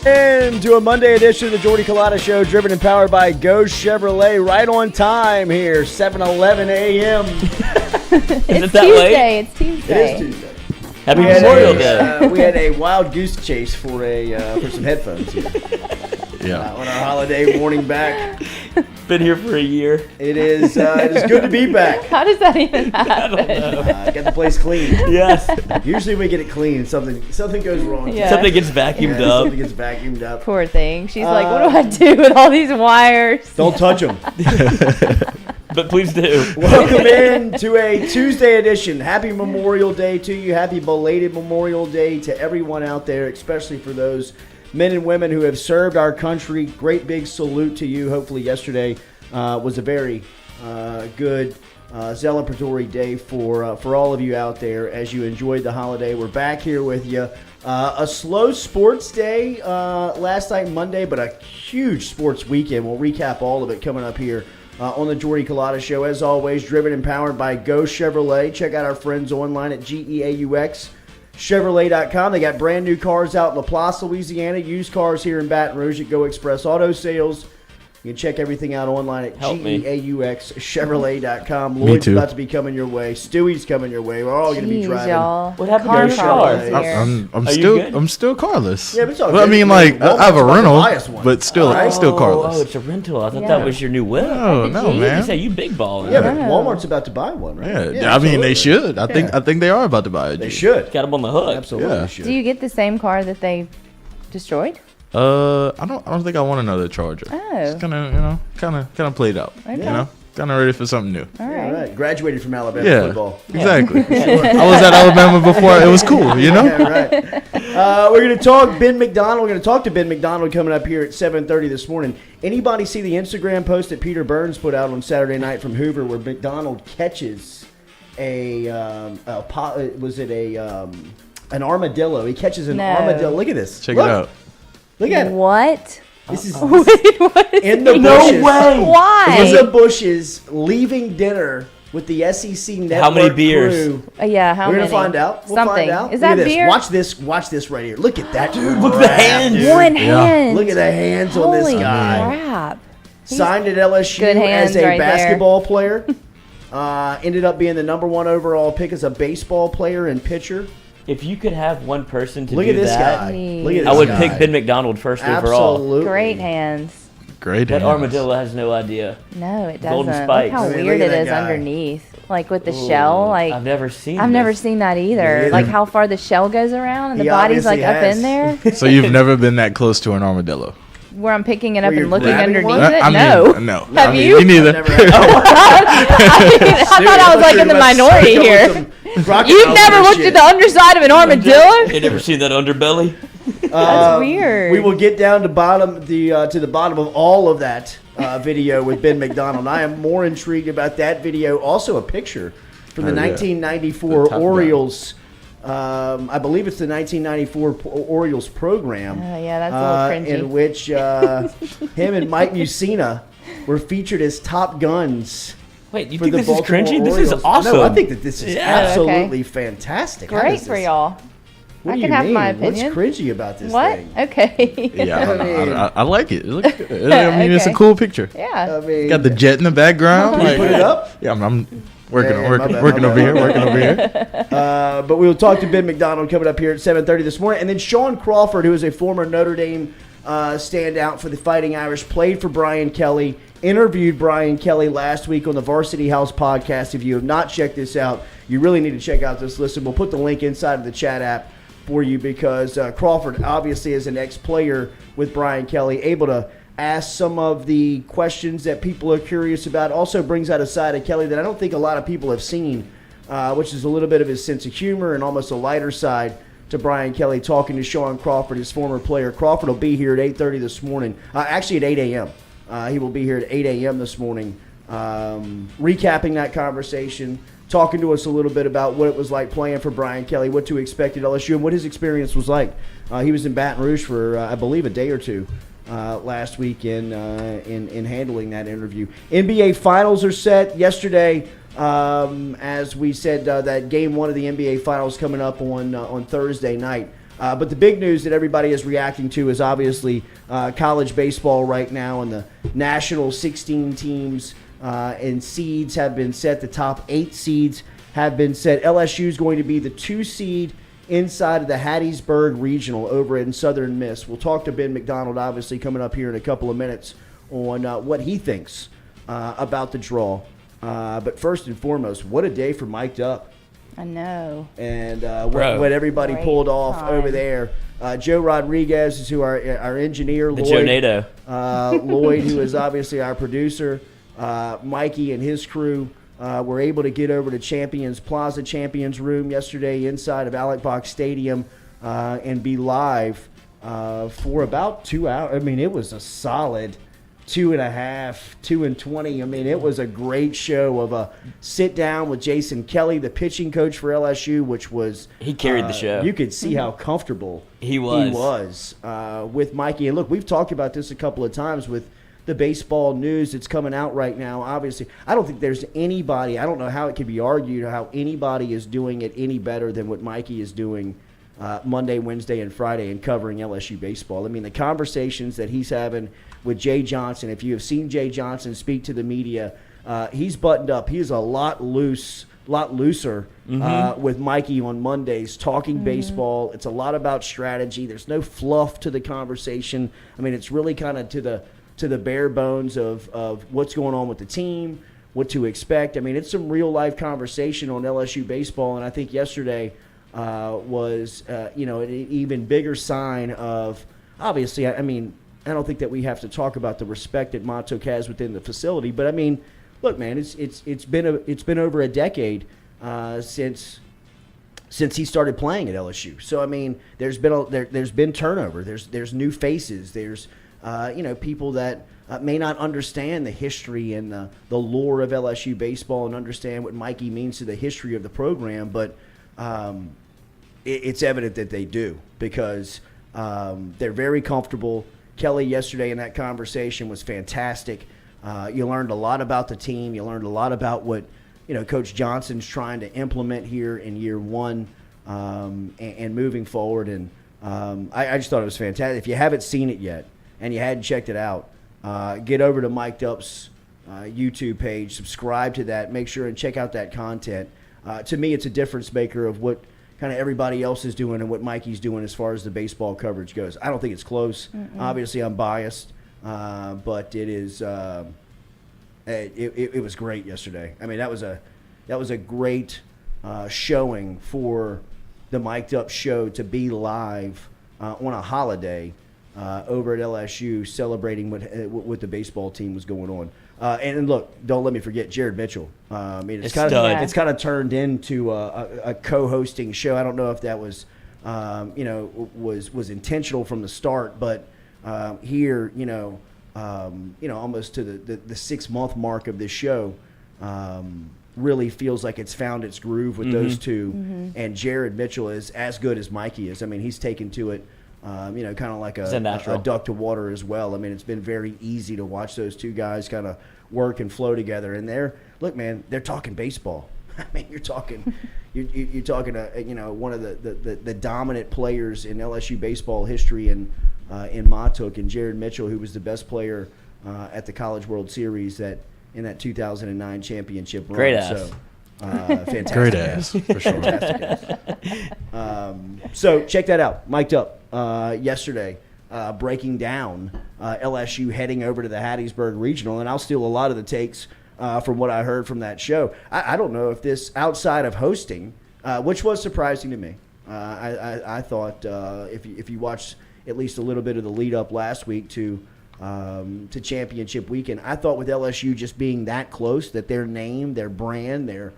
And to a Monday edition of the Jordy Culotta Show, driven and powered by Go Chevrolet, right on time here, 7:11 a.m. It's Tuesday. It's Tuesday. It is Tuesday. Happy Memorial Day. We had a wild goose chase for some headphones here. Yeah. On our holiday morning back. Been here for a year. It is good to be back. How does that even happen? Got the place clean. Yes. Usually we get it clean and something goes wrong. Yeah. Something gets vacuumed up. Something gets vacuumed up. Poor thing. She's like, what do I do with all these wires? Don't touch them. But please do. Welcome in to a Tuesday edition. Happy Memorial Day to you. Happy belated Memorial Day to everyone out there, especially for those men and women who have served our country. Great big salute to you. Hopefully yesterday was a very good celebratory day for all of you out there as you enjoyed the holiday. We're back here with you. A slow sports day last night, Monday, but a huge sports weekend. We'll recap all of it coming up here on the Jordy Culotta Show. As always, driven and powered by Go Chevrolet. Check out our friends online at GEAUX.Chevrolet.com. They got brand new cars out in LaPlace, Louisiana. Used cars here in Baton Rouge at Go Express Auto Sales. You can check everything out online at GEAUX.Chevrolet.com. Lloyd's about to be coming your way. Stewie's coming your way. We're all going to be driving. Y'all. What happened to your car? I'm still carless. Yeah, but it's all Well, I good. mean, like I have a Walmart's rental, about to buy us one. but still carless. Oh, it's a rental. I thought Yeah. that was your new whip. No, Did no, you? You man. say you big balling. Yeah, but No. Walmart's about to buy one, right? Yeah, I mean they absolutely. should. I think they are about to buy it. They should. Got him on the hook. Absolutely Yeah. should. Do you get the same car that they destroyed? I don't think I want another Charger. Oh. It's kind of played out. Okay. You know, kind of ready for something new. All All right. right. Graduated from Alabama Yeah, football. exactly. I was at Alabama before. It was cool. You know. Yeah, right. We're going to talk Ben McDonald. We're going to talk to Ben McDonald coming up here at 7:30 this morning. Anybody see the Instagram post that Peter Burns put out on Saturday night from Hoover where McDonald catches an armadillo? He catches an No. armadillo. Look at this. Check Look. it out. Look at it. What? This is Wait, what is in the No bushes. way. Why? In the bushes, leaving dinner with the SEC Network How many beers? crew. Yeah, how We're many? gonna find out. We'll Something. find out. Is Look that at this. beer? Watch this. Watch this right here. Look at that, dude. Look at the hands. Dude. One Yeah. hand. Look at the hands on this Holy guy. crap. Signed at LSU Good hands as a right there. basketball player. Ended up being the #1 overall pick as a baseball player and pitcher. If you could have one person to Look do at this that, guy. Jeez. Look at this I would guy. pick Ben McDonald first overall. Absolutely. Great hands. Great. That hands. armadillo has no idea. No, it doesn't. Golden Look spikes. how I mean, weird look at it that is guy. underneath. Like with the shell. Like I've never seen I've this. never seen that either. either. Like how far the shell goes around and the He body's like obviously up in has. there. So you've never been that close to an armadillo? Where I'm picking it up Where you're and looking grabbing underneath one? it? I mean, No. no. Have I mean, you? Me neither. Never had I thought I was like in the minority here. You've never looked at the underside of an armadillo? You never seen that underbelly? That's weird. We will get down to the bottom of all of that video with Ben McDonald. I am more intrigued about that video. Also, a picture from the Oh, yeah. 1994 The Top Gun. Orioles. I believe it's the 1994 Orioles program. Oh, yeah, that's a little cringy. In which him and Mike Mussina were featured as Top Guns. Wait, you for think the this is Baltimore cringy? Orioles. This is awesome. No, I think that this is Yeah. absolutely fantastic. How Great does for this- y'all. What I do can you have mean? my opinion. What's cringy about this What? thing? Okay. Yeah, I don't I mean- know. I like it. It looks good. I mean, it's a Okay. cool picture. Yeah. I mean, Got the jet in the background. Can you put it up? Yeah, I'm working Yeah, on my bad, working my over bad. here. Working over here. But we will talk to Ben McDonald coming up here at 7:30 this morning. And then Shaun Crawford, who is a former Notre Dame standout for the Fighting Irish, played for Brian Kelly, interviewed Brian Kelly last week on the Varsity House podcast. If you have not checked this out, you really need to check out this listen. We'll put the link inside of the chat app for you because Crawford obviously is an ex-player with Brian Kelly, able to ask some of the questions that people are curious about. Also brings out a side of Kelly that I don't think a lot of people have seen, which is a little bit of his sense of humor and almost a lighter side to Brian Kelly, talking to Shaun Crawford, his former player. Crawford will be here at 8:30 this morning, actually at 8 a.m. He will be here at 8 a.m. this morning, recapping that conversation, talking to us a little bit about what it was like playing for Brian Kelly, what to expect at LSU, and what his experience was like. He was in Baton Rouge for, I believe, a day or two last week in handling that interview. NBA Finals are set yesterday. As we said, that Game 1 of the NBA Finals coming up on Thursday night. But the big news that everybody is reacting to is obviously college baseball right now, and the national 16 teams and seeds have been set. The top 8 seeds have been set. LSU is going to be the 2 seed inside of the Hattiesburg Regional over in Southern Miss. We'll talk to Ben McDonald, obviously, coming up here in a couple of minutes on what he thinks about the draw. But first and foremost, what a day for Mic'd Up. I know. And what everybody Great pulled off time. over there. Joe Rodriguez is who our engineer. The Lloyd, Joe NATO. Lloyd, who is obviously our producer. Mikey and his crew were able to get over to Plaza Champions Room yesterday inside of Alec Box Stadium and be live for about 2 hours. I mean, it was a solid 2.5, 2:20. I mean, it was a great show of a sit down with Jason Kelly, the pitching coach for LSU, which was He carried the show. You could see how comfortable He was. with Mikey. And look, we've talked about this a couple of times with the baseball news that's coming out right now. Obviously, I don't think there's anybody. I don't know how it could be argued how anybody is doing it any better than what Mikey is doing Monday, Wednesday, and Friday in covering LSU baseball. I mean, the conversations that he's having with Jay Johnson, if you have seen Jay Johnson speak to the media, he's buttoned up. He is a lot looser with Mikey on Mondays, talking baseball. It's a lot about strategy. There's no fluff to the conversation. I mean, it's really kind of to the bare bones of what's going on with the team, what to expect. I mean, it's some real-life conversation on LSU baseball, and I think yesterday was an even bigger sign of, obviously, I mean, I don't think that we have to talk about the respect that Montauk has within the facility, but I mean, look, man, it's been over a decade since he started playing at LSU. So I mean, there's been turnover. There's new faces. There's people that may not understand the history and the lore of LSU baseball and understand what Mikey means to the history of the program, but it's evident that they do because they're very comfortable. Kelly yesterday in that conversation was fantastic. You learned a lot about the team. You learned a lot about what Coach Johnson's trying to implement here in year one and moving forward. And I just thought it was fantastic. If you haven't seen it yet and you hadn't checked it out, get over to Mic'd Up's YouTube page, subscribe to that, make sure and check out that content. To me, it's a difference maker of what kind of everybody else is doing and what Mikey's doing as far as the baseball coverage goes. I don't think it's close. Obviously, I'm biased, but it is. It was great yesterday. I mean, that was a great showing for the Mic'd Up show to be live on a holiday over at LSU, celebrating what the baseball team was going on. And look, don't let me forget Jared Mitchell. I mean, it's kind of turned into a co-hosting show. I don't know if that was was intentional from the start, but here, almost to the 6-month mark of this show, really feels like it's found its groove with those two. And Jared Mitchell is as good as Mikey is. I mean, he's taken to it. Kind of like a duck to water as well. I mean, it's been very easy to watch those two guys kind of work and flow together. And they're talking baseball. I mean, you're talking one of the dominant players in LSU baseball history in Montauk, and Jared Mitchell, who was the best player at the College World Series in that 2009 championship run. Great ass. So, fantastic. Great ass, for sure. Fantastic ass. So check that out. Mic'd Up yesterday, breaking down LSU heading over to the Hattiesburg Regional, and I'll steal a lot of the takes from what I heard from that show. I don't know if this, outside of hosting, which was surprising to me. I thought if you watched at least a little bit of the lead up last week to championship weekend, I thought with LSU just being that close, that their name, their brand, their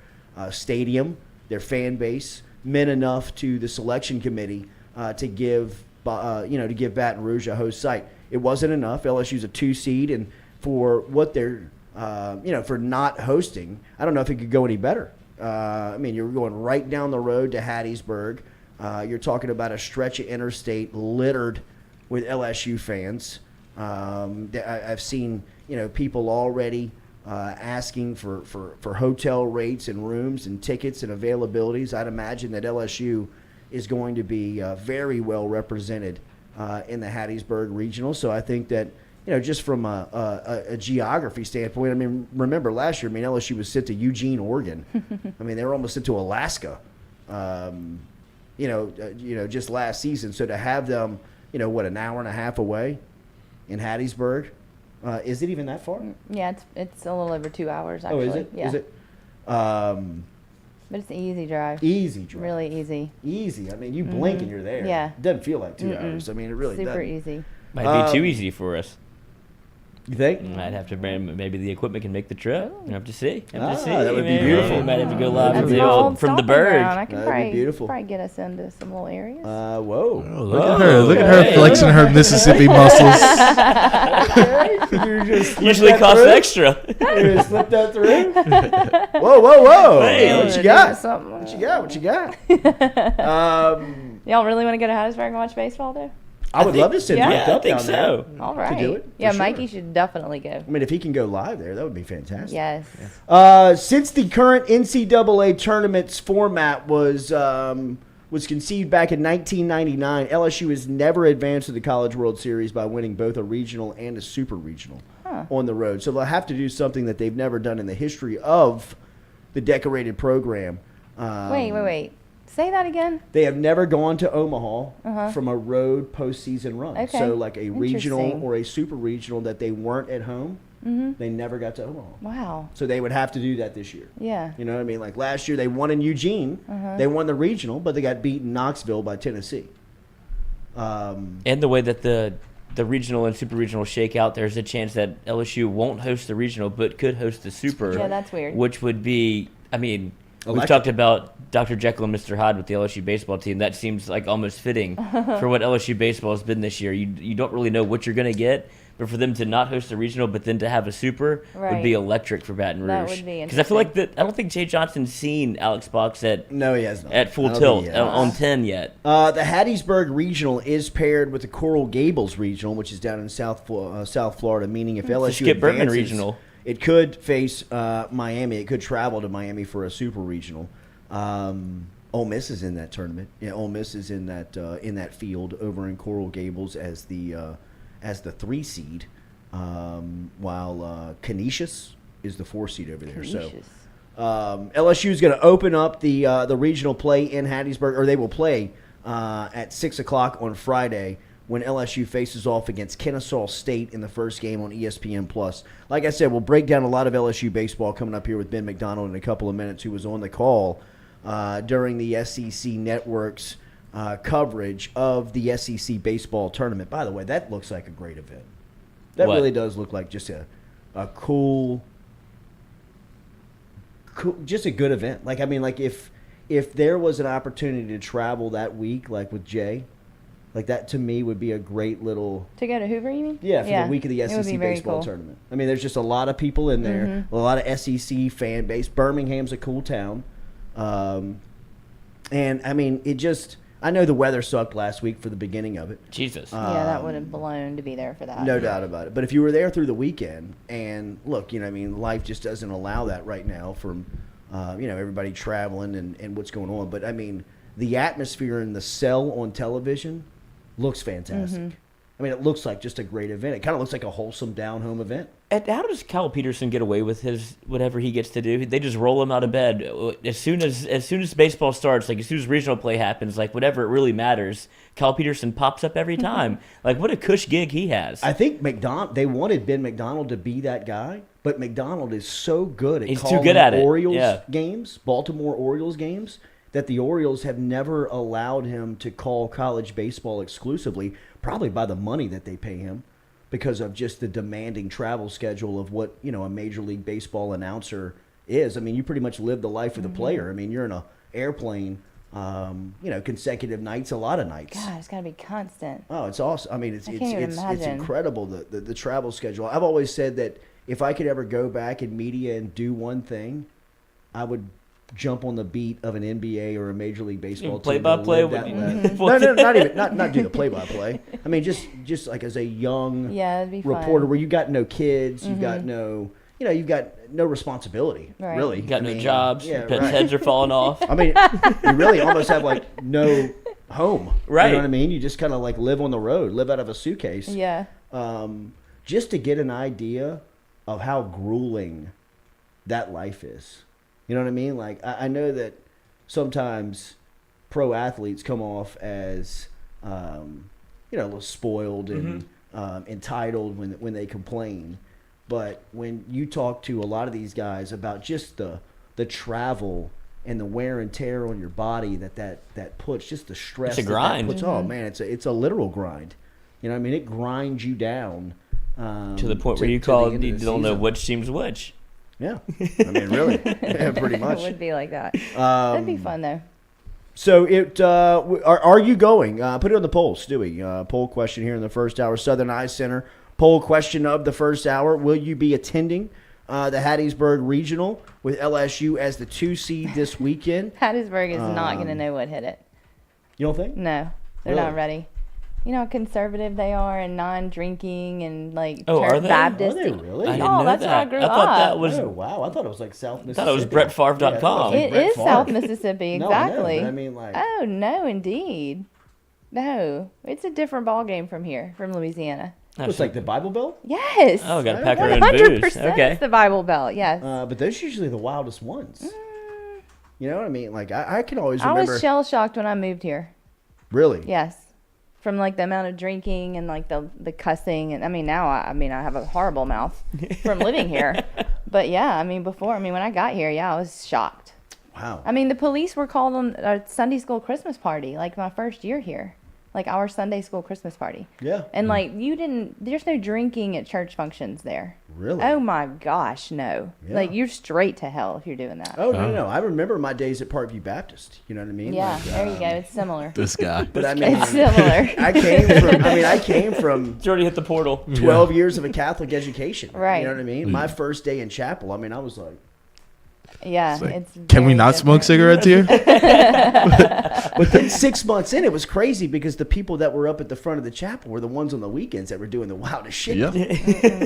stadium, their fan base meant enough to the selection committee to give Baton Rouge a host site. It wasn't enough. LSU's a 2 seed, and for what they're for not hosting, I don't know if it could go any better. I mean, you're going right down the road to Hattiesburg. You're talking about a stretch of interstate littered with LSU fans. I've seen people already asking for hotel rates and rooms and tickets and availabilities. I'd imagine that LSU is going to be very well represented in the Hattiesburg Regional. So I think that, just from a geography standpoint, I mean, remember last year, LSU was sent to Eugene, Oregon. I mean, they were almost sent to Alaska, just last season. So to have them, an hour and a half away in Hattiesburg, is it even that far? Yeah, it's a little over 2 hours, actually. Oh, is it? Yeah. Is it? But it's an easy drive. Easy drive. Really easy. Easy. I mean, you blink and you're there. Yeah. It doesn't feel like 2 hours. I mean, it really Super doesn't. easy. Might be too easy for us. You think? Might have to bring, maybe the equipment can make the trip. You have to see. That would be Maybe. beautiful. We might have to go live That's from my old from the stomping bird. ground. I can That'd be probably, beautiful. probably get us into some little areas. Whoa. Oh, look at her. Look at her flexing her Mississippi muscles. You just Usually slip that costs through? extra. You just slip that through? Whoa. Hey, What you got? What you got? Y'all really want to go to Hattiesburg and watch baseball, though? I would love to send Yeah, Mike I up think down so. there. All right. do it, for Yeah, sure. Mikey should definitely go. I mean, if he can go live there, that would be fantastic. Yes. Since the current NCAA tournament's format was conceived back in 1999, LSU has never advanced to the College World Series by winning both a regional and a super regional on the road. So they'll have to do something that they've never done in the history of the decorated program. Wait. Say that again. They have never gone to Omaha from a road postseason run. Okay. So like a regional Interesting. or a super regional that they weren't at home, they never got to Omaha. Wow. So they would have to do that this year. Yeah. You know what I mean? Like last year they won in Eugene. They won the regional, but they got beat in Knoxville by Tennessee. And the way that the regional and super regional shake out, there's a chance that LSU won't host the regional but could host the super. Yeah, that's weird. Which would be, I mean, we've Electric. talked about Dr. Jekyll and Mr. Hyde with the LSU baseball team. That seems like almost fitting for what LSU baseball has been this year. You don't really know what you're going to get, but for them to not host a regional but then to have a super would Right. be electric for Baton Rouge. That would be Because I feel like I don't think Jay Johnson's seen Alex Box at No, he has not. full I don't tilt think he has. on 10 yet. The Hattiesburg Regional is paired with the Coral Gables Regional, which is down in South Florida, meaning if LSU Skip Bertman advances, Regional. it could face Miami. It could travel to Miami for a super regional. Ole Miss is in that tournament. Yeah, Ole Miss is in that field over in Coral Gables as the 3 seed, while Canisius is the 4 seed over there. Canisius. So LSU is going to open up the regional play in Hattiesburg, or they will play at 6 o'clock on Friday when LSU faces off against Kennesaw State in the first game on ESPN+. Like I said, we'll break down a lot of LSU baseball coming up here with Ben McDonald in a couple of minutes, who was on the call during the SEC Network's coverage of the SEC baseball tournament. By the way, that looks like a great event. That What? really does look like just a cool, just a good event. Like, I mean, like if there was an opportunity to travel that week, like with Jay, like that to me would be a great little To go to Hoover, you mean? for the week of the It would be SEC very baseball cool. tournament. I mean, there's just a lot of people in there, a lot of SEC fan base. Birmingham's a cool town, and I mean, I know the weather sucked last week for the beginning of it. Jesus. Yeah, that would have blown to be there for that. No doubt about it. But if you were there through the weekend, and look, I mean, life just doesn't allow that right now from, everybody traveling and what's going on. But I mean, the atmosphere in the cell on television looks fantastic. I mean, it looks like just a great event. It kind of looks like a wholesome down-home event. And how does Kyle Peterson get away with his whatever he gets to do? They just roll him out of bed as soon as baseball starts. Like as soon as regional play happens, like whatever it really matters, Kyle Peterson pops up every time. Like what a cush gig he has. I think they wanted Ben McDonald to be that guy, but McDonald is so good at He's too calling good at it. Orioles Yeah. games, Baltimore Orioles games, that the Orioles have never allowed him to call college baseball exclusively, probably by the money that they pay him, because of just the demanding travel schedule of what, a Major League Baseball announcer is. I mean, you pretty much live the life of the player. I mean, you're in an airplane, consecutive nights, a lot of nights. God, it's got to be constant. Oh, it's awesome. I mean, it's can't even imagine. incredible, the travel schedule. I've always said that if I could ever go back in media and do one thing, I would jump on the beat of an NBA or a Major League Baseball team. Play-by-play to live that would be- way. No, not do the play-by-play. I mean, just like as a young Yeah, it'd be fun. reporter where you got no kids, you've got no, you've got no responsibility, Right. really. You got I no mean, jobs. yeah, Your pets' right. heads are falling off. I mean, you really almost have like no home. Right. You know what I mean? You just kind of like live on the road, live out of a suitcase. Yeah. Just to get an idea of how grueling that life is. You know what I mean? Like, I know that sometimes pro athletes come off as, a little spoiled and entitled when they complain. But when you talk to a lot of these guys about just the travel and the wear and tear on your body that puts, just the stress. It's a grind. That puts, oh man, it's a literal grind. You know what I mean? It grinds you down. To the point where you don't know which seems which. Yeah. I mean, really. Yeah, pretty much. It would be like that. That'd be fun, though. So are you going? Put it on the poll, Stewie. Poll question here in the first hour. Southern Eye Center. Poll question of the first hour. Will you be attending the Hattiesburg Regional with LSU as the 2 seed this weekend? Hattiesburg is not going to know what hit it. You don't think? No, they're Really? not ready. You know how conservative they are and non-drinking and like Are they? Baptist. Are they really? I didn't Oh, know that's that. where I grew thought up. that was. Oh, wow. I thought it was like South Mississippi. thought it was BrettFavre.com. Yeah, I thought it was like It Brett is Favre. South Mississippi, No, I know, exactly. but I mean, like, Oh no, indeed. No, it's a different ball game from here, from Louisiana. it's like the Bible Belt? Yes. Oh, got to pack our own 100%. booze. Okay. It's the Bible Belt. Yes. But those are usually the wildest ones. You know what I mean? Like, I can always I remember. was shell shocked when I moved here. Really? Yes. From like the amount of drinking and like the cussing, and I mean now I have a horrible mouth from living here, but yeah, I mean before, when I got here, yeah, I was shocked. Wow. I mean the police were called on a Sunday school Christmas party, like my first year here, like our Sunday school Christmas party. Yeah. And like there's no drinking at church functions there. Really? Oh my gosh, no. Yeah. Like you're straight to hell if you're doing that. Oh, no. I remember my days at Parkview Baptist. You know what I mean? Yeah, Like, there you go. It's similar. This guy. But I mean, It's similar. I came from It's already hit the portal. 12 years of a Catholic education. Right. You know what I mean? My first day in chapel, I was like, Yeah, Like, it's can we very not smoke different. cigarettes here? but then 6 months in, it was crazy because the people that were up at the front of the chapel were the ones on the weekends that were doing the wildest shit. Yeah. You know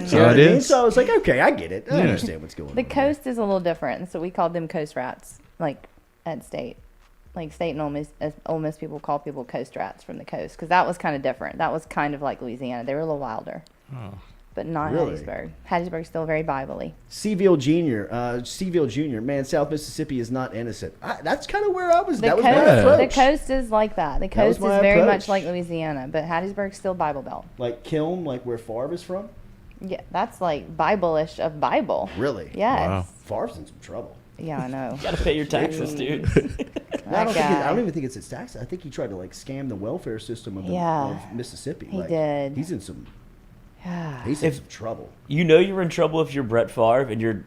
So what it I mean? is. So I was like, okay, I get it. I Yeah. understand what's going on. The here. coast is a little different, and so we called them coast rats, like at state. Like state and Ole Miss people call people coast rats from the coast, because that was kind of different. That was kind of like Louisiana. They were a little wilder. But not Really? Hattiesburg. Hattiesburg's still very Bible-y. Seville Jr., man, South Mississippi is not innocent. That's kind of where I was. The That was coast, my Yeah. the approach. coast is like that. The That was coast is my very approach. much like Louisiana, but Hattiesburg's still Bible Belt. Like Kiln, like where Favre is from? Yeah, that's like Bible-ish of Bible. Really? Yes. Wow. Favre's in some trouble. Yeah, I know. Gotta pay your taxes, dude. I don't guy. even think it's his tax. I think he tried to like scam the welfare system of Yeah. Mississippi. He Like, did. He's in some Yeah. some trouble. You know you're in trouble if you're Brett Favre and you're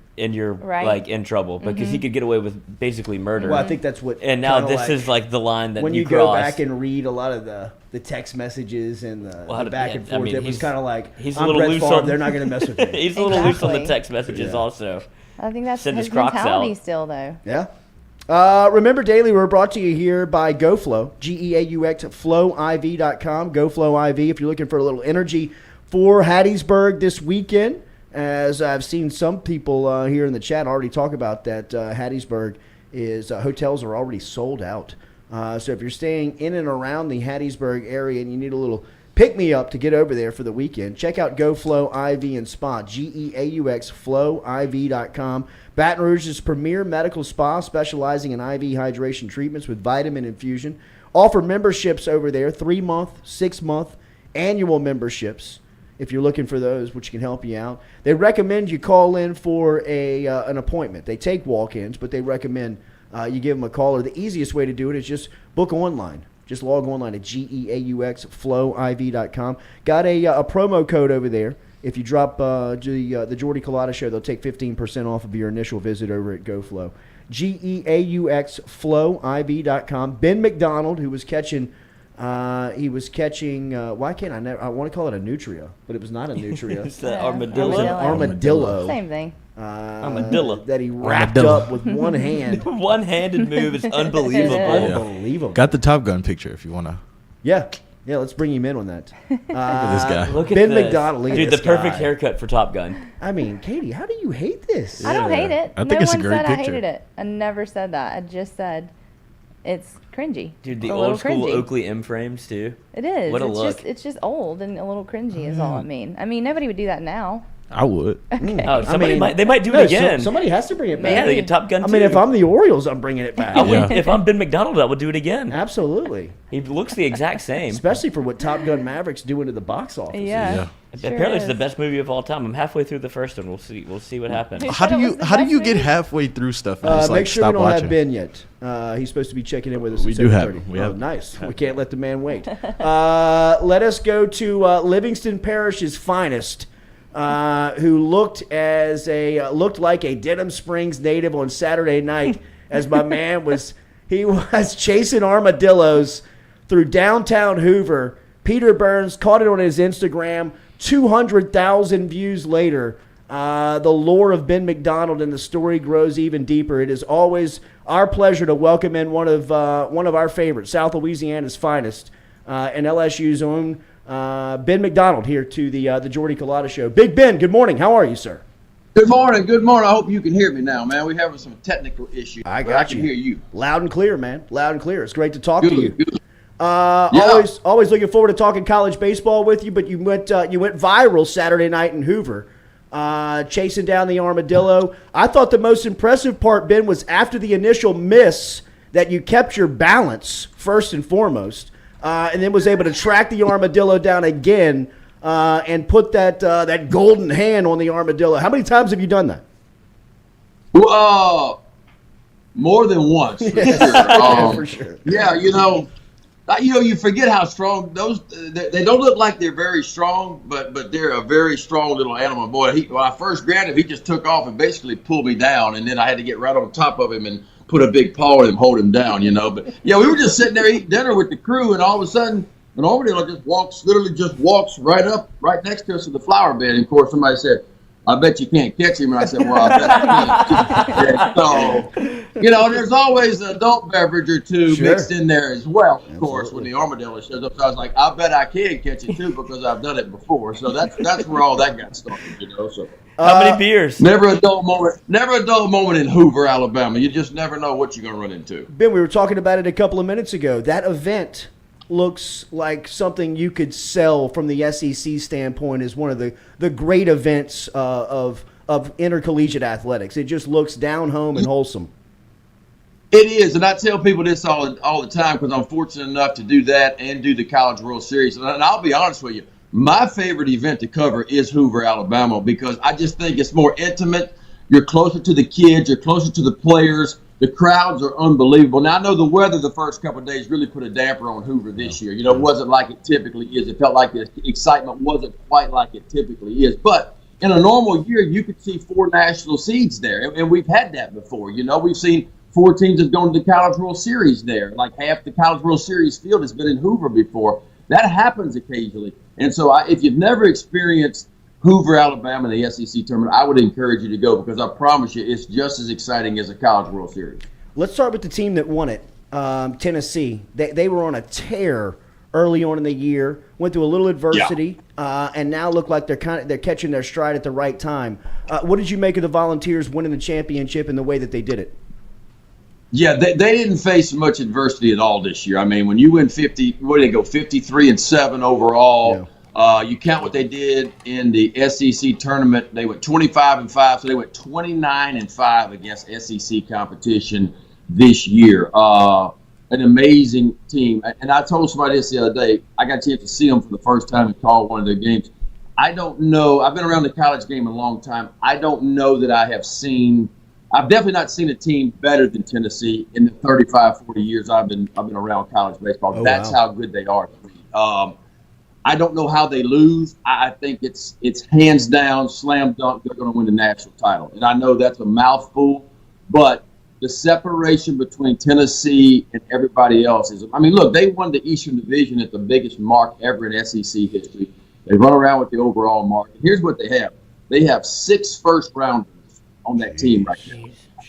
Right. like in trouble because he could get away with basically murder. Well, I think that's what. and now kinda this is like the line that when you you go cross. back and read a lot of the text messages and the back and I forth. mean, It was kind of like, he's a I'm little Brett loose Favre, on- they're not going to mess with me. He's a little loose on the Exactly. text messages Yeah. also. I think that's Send his his Crocs mentality out. still, though. Yeah. Remember, Daily, we're brought to you here by GoFlow, GEAUX, FlowIV.com, GoFlow IV, if you're looking for a little energy for Hattiesburg this weekend. As I've seen some people here in the chat already talk about that, Hattiesburg hotels are already sold out. So if you're staying in and around the Hattiesburg area and you need a little pick-me-up to get over there for the weekend, check out GoFlow IV and Spa, GEAUX, FlowIV.com. Baton Rouge's premier medical spa specializing in IV hydration treatments with vitamin infusion. Offer memberships over there, 3-month, 6-month, annual memberships. If you're looking for those, which can help you out. They recommend you call in for an appointment. They take walk-ins, but they recommend you give them a call. Or the easiest way to do it is just book online. Just log online at GEAUXFlowIV.com. Got a promo code over there. If you drop the Jordy Culotta show, they'll take 15% off of your initial visit over at GoFlow. GEAUXFlowIV.com. Ben McDonald, who was catching... why can't I want to call it a nutria, but it was not a nutria. It's the Yeah, armadillo. It was an armadillo. Same thing. Armadillo. That he wrapped Armadillo. up with one hand. One-handed move is unbelievable. Yeah. Unbelievable. Got the Top Gun picture if you want to. Yeah, let's bring him in on that. Look at this guy. Look at Ben this. McDonald, look at Dude, this the perfect guy. haircut for Top Gun. I mean, Katie, how do you hate this? I don't hate it. I think no it's a one great said I picture. hated it. I never said that. I just said it's cringy. Dude, It's the a little old school cringy. Oakley M frames too. It is. What a it's look. It's just old and a little cringy is all I mean. I mean, nobody would do that now. I would. Okay. Oh, somebody mean, they might do No, it again. somebody has to bring it back. Yeah, they get Top Gun I too. mean, if I'm the Orioles, I'm bringing it back. I would, Yeah. if I'm Ben McDonald, I would do it again. Absolutely. He looks the exact same. Especially for what Top Gun Maverick's doing to the box office. Yeah. Yeah. Sure Apparently, it's the is. best movie of all time. I'm halfway through the first one. We'll see. We'll see what happens. How do it you was the how do best you get movie? halfway through stuff and just Make like sure we stop don't watching? have Ben yet. He's supposed to be checking in with us. We at do have 7:30. him. We Oh, have him. nice. We can't let the man wait. Let us go to Livingston Parish's finest, who looked like a Denham Springs native on Saturday night, as my man was chasing armadillos through downtown Hoover. Peter Burns caught it on his Instagram. 200,000 views later. The lore of Ben McDonald and the story grows even deeper. It is always our pleasure to welcome in one of our favorites, South Louisiana's finest, and LSU's own Ben McDonald here to the Jordy Culotta Show. Big Ben, good morning. How are you, sir? Good morning. Good morning. I hope you can hear me now, man. We're having some technical issues. I but got I can you. hear you. Loud and clear, man. Loud and clear. It's great to talk to you. Good. Always looking forward to talking college baseball with you. But you went viral Saturday night in Hoover, chasing down the armadillo. I thought the most impressive part, Ben, was after the initial miss that you kept your balance first and foremost, and then was able to track the armadillo down again and put that golden hand on the armadillo. How many times have you done that? Well, more than once, for sure. For sure. Yeah, you forget how strong they don't look like they're very strong, but they're a very strong little animal. Boy, when I first grabbed him, he just took off and basically pulled me down, and then I had to get right on top of him and put a big paw on him, hold him down, But yeah, we were just sitting there eating dinner with the crew, and all of a sudden, an armadillo just walks right next to us in the flower bed. And of course, somebody said, "I bet you can't catch him." And I said, "Well, I bet I can." So, there's always an adult beverage or two Sure. mixed in there as well, of course, Absolutely. when the armadillo shows up. So I was like, "I bet I can catch it too because I've done it before." So that's where all that got started, So How many beers? never a dull moment in Hoover, Alabama. You just never know what you're gonna run into. Ben, we were talking about it a couple of minutes ago. That event looks like something you could sell from the SEC standpoint as one of the great events of intercollegiate athletics. It just looks down home and wholesome. It is, and I tell people this all the time because I'm fortunate enough to do that and do the College World Series. And I'll be honest with you, my favorite event to cover is Hoover, Alabama, because I just think it's more intimate. You're closer to the kids. You're closer to the players. The crowds are unbelievable. Now, I know the weather the first couple of days really put a damper on Hoover this year. It wasn't like it typically is. It felt like the excitement wasn't quite like it typically is. But in a normal year, you could see 4 national seeds there, and we've had that before. We've seen 4 teams have gone to the College World Series there. Like half the College World Series field has been in Hoover before. That happens occasionally. And so if you've never experienced Hoover, Alabama, the SEC tournament, I would encourage you to go because I promise you it's just as exciting as a College World Series. Let's start with the team that won it, Tennessee. They were on a tear early on in the year, went through a little adversity, and now look like they're catching their stride at the right time. What did you make of the Volunteers winning the championship and the way that they did it? Yeah, they didn't face much adversity at all this year. I mean, when you win 53-7 overall. Yeah. You count what they did in the SEC tournament. They went 25-5, so they went 29-5 against SEC competition this year. An amazing team. And I told somebody this the other day. I got a chance to see them for the first time and call one of their games. I don't know. I've been around the college game a long time. I don't know that I have seen. I've definitely not seen a team better than Tennessee in the 35, 40 years I've been around college baseball. Oh, That's wow. how good they are to me. I don't know how they lose. I think it's hands down, slam dunk, they're going to win the national title. And I know that's a mouthful, but the separation between Tennessee and everybody else is, look, they won the Eastern Division at the biggest mark ever in SEC history. They run around with the overall mark. Here's what they have. They have 6 first-rounders on that team right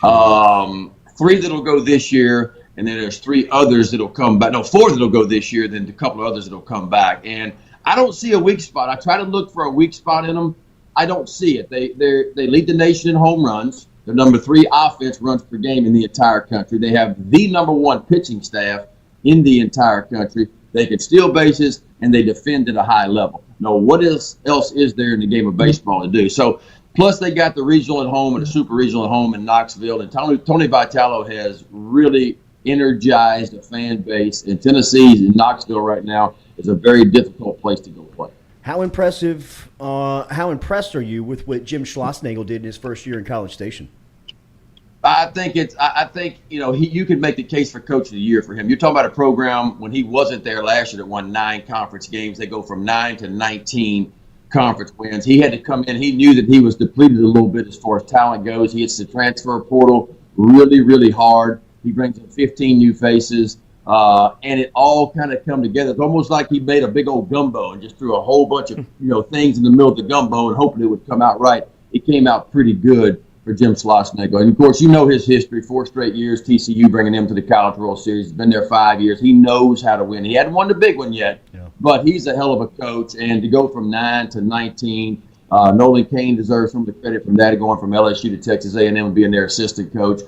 now. 3 that'll go this year. And then there's 3 others that'll come back. No, 4 that'll go this year, then a couple of others that'll come back. And I don't see a weak spot. I try to look for a weak spot in them. I don't see it. They lead the nation in home runs. The number 3 offense runs per game in the entire country. They have the number 1 pitching staff in the entire country. They can steal bases, and they defend at a high level. Now, what else is there in the game of baseball to do? So, plus they got the regional at home and the super regional at home in Knoxville. And Tony Vitello has really energized a fan base. In Tennessee, in Knoxville right now, is a very difficult place to go play. How impressed are you with what Jim Schlossnagle did in his first year in College Station? I think you could make the case for Coach of the Year for him. You're talking about a program when he wasn't there last year that won 9 conference games. They go from 9 to 19 conference wins. He had to come in. He knew that he was depleted a little bit as far as talent goes. He hits the transfer portal really, really hard. He brings in 15 new faces, and it all kind of come together. It's almost like he made a big old gumbo and just threw a whole bunch of things in the middle of the gumbo and hoping it would come out right. It came out pretty good for Jim Schlossnagle. And, of course, his history, 4 straight years, TCU bringing him to the College World Series. He's been there 5 years. He knows how to win. He hadn't won the big one yet, but he's a hell of a coach. And to go from 9 to 19, Nolan Cain deserves some of the credit from that, going from LSU to Texas A&M and being their assistant coach.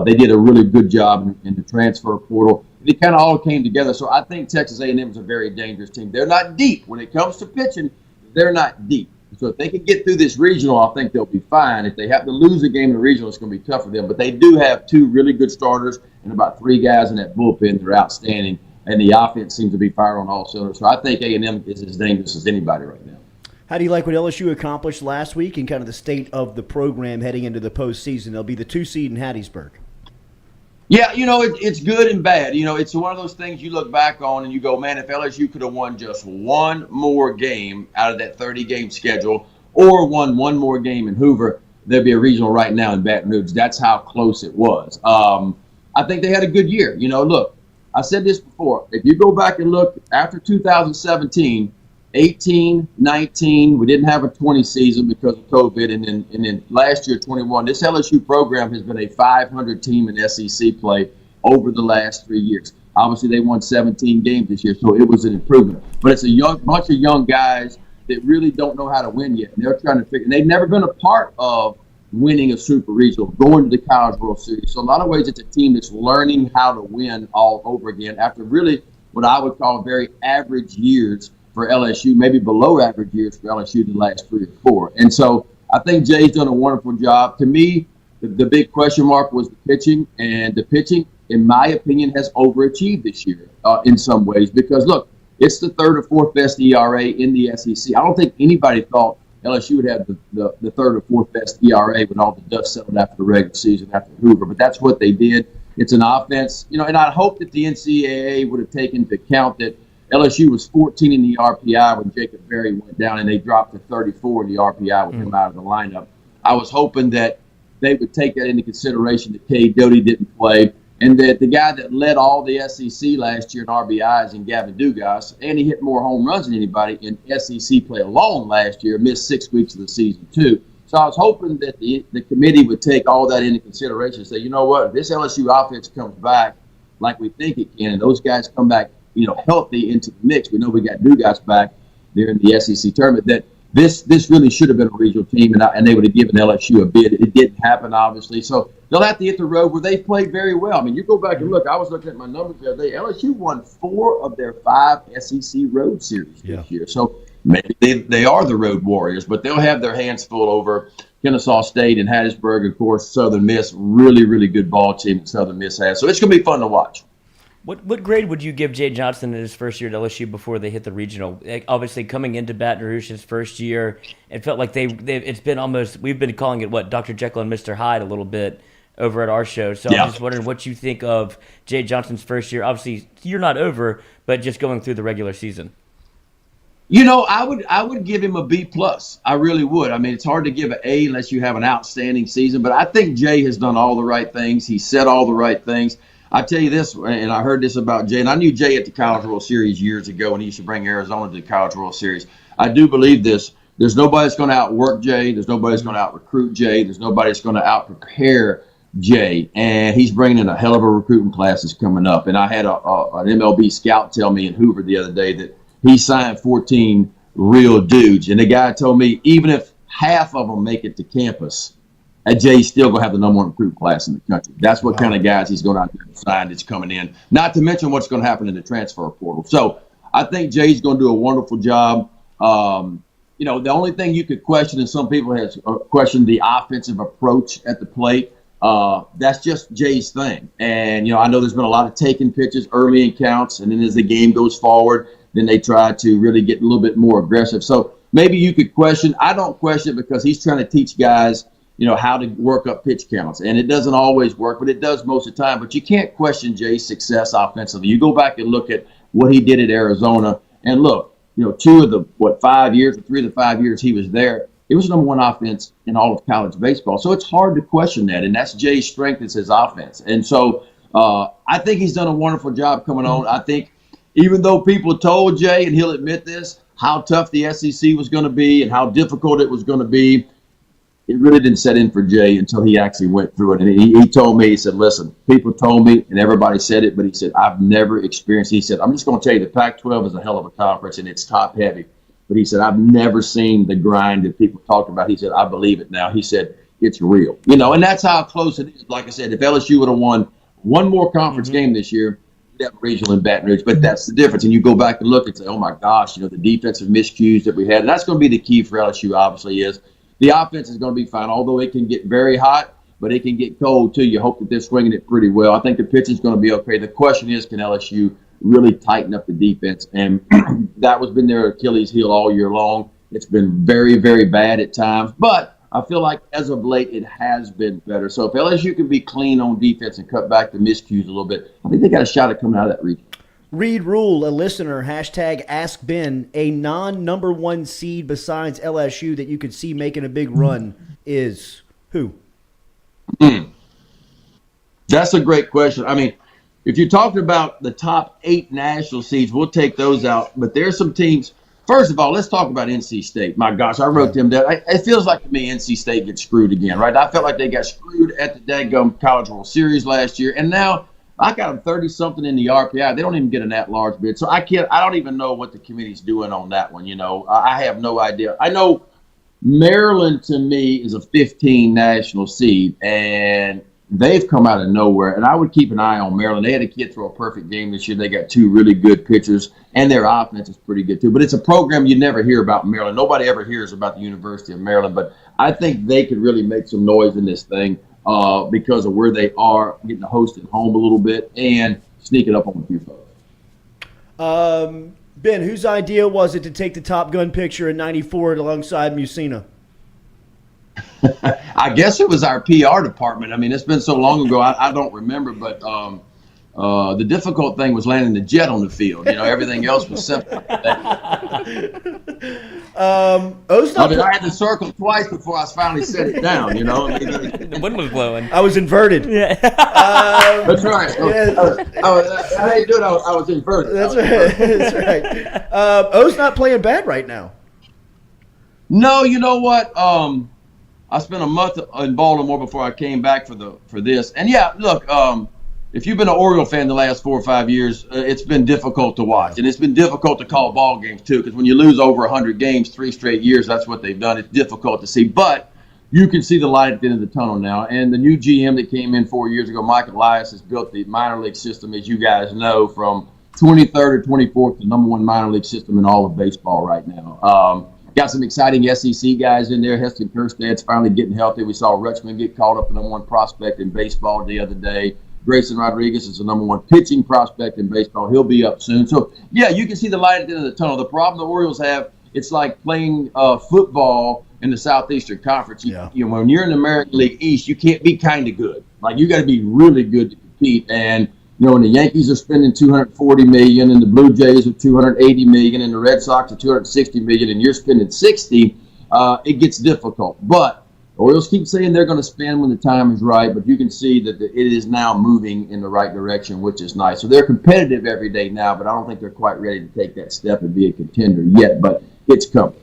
They did a really good job in the transfer portal. It kind of all came together. So I think Texas A&M is a very dangerous team. They're not deep. When it comes to pitching, they're not deep. So if they can get through this regional, I think they'll be fine. If they have to lose a game in the regional, it's going to be tough for them. But they do have 2 really good starters and about 3 guys in that bullpen that are outstanding. And the offense seems to be firing on all cylinders. So I think A&M is as dangerous as anybody right now. How do you like what LSU accomplished last week and kind of the state of the program heading into the postseason? They'll be the 2 seed in Hattiesburg. Yeah, it's good and bad. It's one of those things you look back on and you go, man, if LSU could have won just one more game out of that 30-game schedule or won one more game in Hoover, there'd be a regional right now in Baton Rouge. That's how close it was. I think they had a good year. Look, I said this before. If you go back and look after 2017, 18, 19, we didn't have a 20 season because of COVID, and then last year, 21. This LSU program has been a 500 team in SEC play over the last 3 years. Obviously, they won 17 games this year, so it was an improvement. But it's a bunch of young guys that really don't know how to win yet. And they're trying to figure. And they've never been a part of winning a super regional, going to the College World Series. So in a lot of ways, it's a team that's learning how to win all over again after really what I would call very average years for LSU, maybe below average years for LSU the last 3 or 4. And so I think Jay's done a wonderful job. To me, the big question mark was the pitching, and the pitching, in my opinion, has overachieved this year in some ways because, look, it's the 3rd or 4th best ERA in the SEC. I don't think anybody thought LSU would have the 3rd or 4th best ERA when all the dust settled after the regular season, after Hoover, but that's what they did. It's an offense, and I hope that the NCAA would have taken into account that LSU was 14 in the RPI when Jacob Berry went down, and they dropped to 34 in the RPI with him out of the lineup. I was hoping that they would take that into consideration that Cade Doty didn't play, and that the guy that led all the SEC last year in RBIs in Gavin Dugas, and he hit more home runs than anybody in SEC play alone last year, missed 6 weeks of the season too. So I was hoping that the committee would take all that into consideration and say, you know what, if this LSU offense comes back like we think it can, and those guys come back healthy into the mix. We know we got Dugas back there in the SEC tournament. That this really should have been a regional team, and they would have given LSU a bid. It didn't happen, obviously. So they'll have to hit the road where they played very well. I mean, you go back and look. I was looking at my numbers the other day. LSU won 4 of their 5 SEC road series this year. So maybe they are the road warriors, but they'll have their hands full over Kennesaw State and Hattiesburg. Of course, Southern Miss, really, really good ball team that Southern Miss has. So it's going to be fun to watch. What grade would you give Jay Johnson in his first year at LSU before they hit the regional? Obviously, coming into Baton Rouge his first year, it felt like it's been almost, we've been calling it Dr. Jekyll and Mr. Hyde a little bit over at our show. So I'm just wondering what you think of Jay Johnson's first year. Obviously, you're not over, but just going through the regular season. I would give him a B+. I really would. I mean, it's hard to give an A unless you have an outstanding season, but I think Jay has done all the right things. He said all the right things. I tell you this, and I heard this about Jay, and I knew Jay at the College World Series years ago when he used to bring Arizona to the College World Series. I do believe this. There's nobody that's going to outwork Jay. There's nobody that's going to out-recruit Jay. There's nobody that's going to out-prepare Jay. And he's bringing in a hell of a recruiting class that's coming up. And I had an MLB scout tell me in Hoover the other day that he signed 14 real dudes. And the guy told me even if half of them make it to campus, Jay's still going to have the number 1 recruit class in the country. That's what kind of guys he's going to sign that's coming in, not to mention what's going to happen in the transfer portal. So I think Jay's going to do a wonderful job. The only thing you could question, and some people have questioned the offensive approach at the plate. That's just Jay's thing. And, I know there's been a lot of taking pitches early in counts, and then as the game goes forward, then they try to really get a little bit more aggressive. So maybe you could question. I don't question it because he's trying to teach guys, how to work up pitch counts. And it doesn't always work, but it does most of the time. But you can't question Jay's success offensively. You go back and look at what he did at Arizona, and look, 2 of the, 5 years, or 3 of the 5 years he was there, it was number 1 offense in all of college baseball. So it's hard to question that, and that's Jay's strength is his offense. And so I think he's done a wonderful job coming on. I think even though people told Jay, and he'll admit this, how tough the SEC was going to be and how difficult it was going to be, it really didn't set in for Jay until he actually went through it. And he told me, he said, listen, people told me, and everybody said it, but he said, I've never experienced, he said, I'm just going to tell you, the Pac-12 is a hell of a conference, and it's top-heavy. But he said, I've never seen the grind that people talked about. He said, I believe it now. He said, it's real. And that's how close it is. Like I said, if LSU would have won one more conference game this year, we'd have regional in Baton Rouge. But that's the difference. And you go back and look and say, oh, my gosh, the defensive miscues that we had. And that's going to be the key for LSU, obviously, is the offense is going to be fine, although it can get very hot, but it can get cold, too. You hope that they're swinging it pretty well. I think the pitch is going to be okay. The question is, can LSU really tighten up the defense? And that has been their Achilles heel all year long. It's been very, very bad at times. But I feel like as of late, it has been better. So if LSU can be clean on defense and cut back the miscues a little bit, I think they got a shot at coming out of that region. Reed Rule, a listener, hashtag Ask Ben, a non-number 1 seed besides LSU that you could see making a big run is who? That's a great question. I mean, if you're talking about the top 8 national seeds, we'll take those out. But there's some teams. First of all, let's talk about NC State. My gosh, I wrote them down. It feels like to me NC State gets screwed again, right? I felt like they got screwed at the daggum College World Series last year, and now I got them 30-something in the RPI. They don't even get an at-large bid. So I don't even know what the committee's doing on that one, I have no idea. I know Maryland, to me, is a 15 national seed, and they've come out of nowhere. And I would keep an eye on Maryland. They had a kid throw a perfect game this year. They got 2 really good pitchers, and their offense is pretty good, too. But it's a program you never hear about in Maryland. Nobody ever hears about the University of Maryland. But I think they could really make some noise in this thing. Because of where they are, getting to host at home a little bit and sneaking up on a few folks. Ben, whose idea was it to take the Top Gun picture in '94 alongside Musina? I guess it was our PR department. I mean, it's been so long ago, I don't remember, but the difficult thing was landing the jet on the field. Everything else was simple. I had to circle twice before I finally set it down. The wind was blowing. I was inverted. Yeah. That's right. I didn't do it. I was inverted. That's right. That's right. O's not playing bad right now. No, you know what? I spent a month in Baltimore before I came back for this. And yeah, look, if you've been an Oriole fan the last 4 or 5 years, it's been difficult to watch. And it's been difficult to call ball games, too, because when you lose over 100 games 3 straight years, that's what they've done. It's difficult to see. But you can see the light at the end of the tunnel now. And the new GM that came in 4 years ago, Mike Elias, has built the minor league system, as you guys know, from 23rd or 24th, the number 1 minor league system in all of baseball right now. Got some exciting SEC guys in there. Heston Kjerstad's finally getting healthy. We saw Rutschman get called up the number 1 prospect in baseball the other day. Grayson Rodriguez is the number 1 pitching prospect in baseball. He'll be up soon. So, yeah, you can see the light at the end of the tunnel. The problem the Orioles have, it's like playing football in the Southeastern Conference. When you're in the American League East, you can't be kind of good. Like, you got to be really good to compete. And, when the Yankees are spending $240 million and the Blue Jays are $280 million and the Red Sox are $260 million and you're spending $60, it gets difficult. But the Orioles keep saying they're going to spend when the time is right, but you can see that it is now moving in the right direction, which is nice. So they're competitive every day now, but I don't think they're quite ready to take that step and be a contender yet, but it's coming.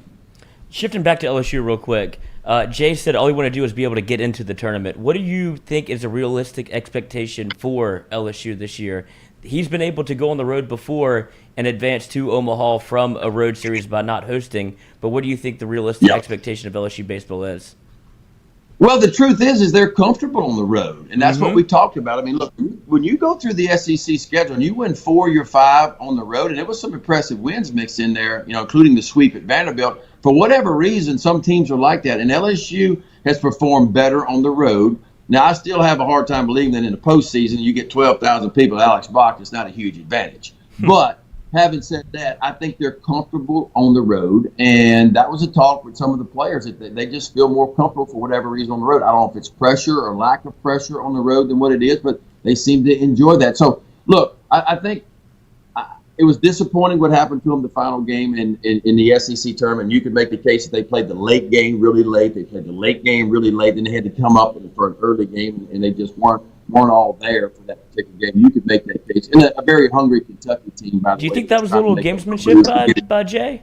Shifting back to LSU real quick, Jay said all you want to do is be able to get into the tournament. What do you think is a realistic expectation for LSU this year? He's been able to go on the road before and advance to Omaha from a road series by not hosting, but what do you think the realistic expectation of LSU baseball is? Well, the truth is they're comfortable on the road, and that's what we talked about. I mean, look, when you go through the SEC schedule and you win 4 of your 5 on the road, and there was some impressive wins mixed in there, including the sweep at Vanderbilt. For whatever reason, some teams are like that, and LSU has performed better on the road. Now, I still have a hard time believing that in the postseason you get 12,000 people at Alex Box. It's not a huge advantage, but having said that, I think they're comfortable on the road, and that was a talk with some of the players that they just feel more comfortable for whatever reason on the road. I don't know if it's pressure or lack of pressure on the road than what it is, but they seem to enjoy that. So, look, I think it was disappointing what happened to them the final game in the SEC tournament. You could make the case that they played the late game really late. They played the late game really late, then they had to come up for an early game, and they just weren't all there for that particular game. You could make that case. And a very hungry Kentucky team, by the way. Do you think that was a little gamesmanship by Jay?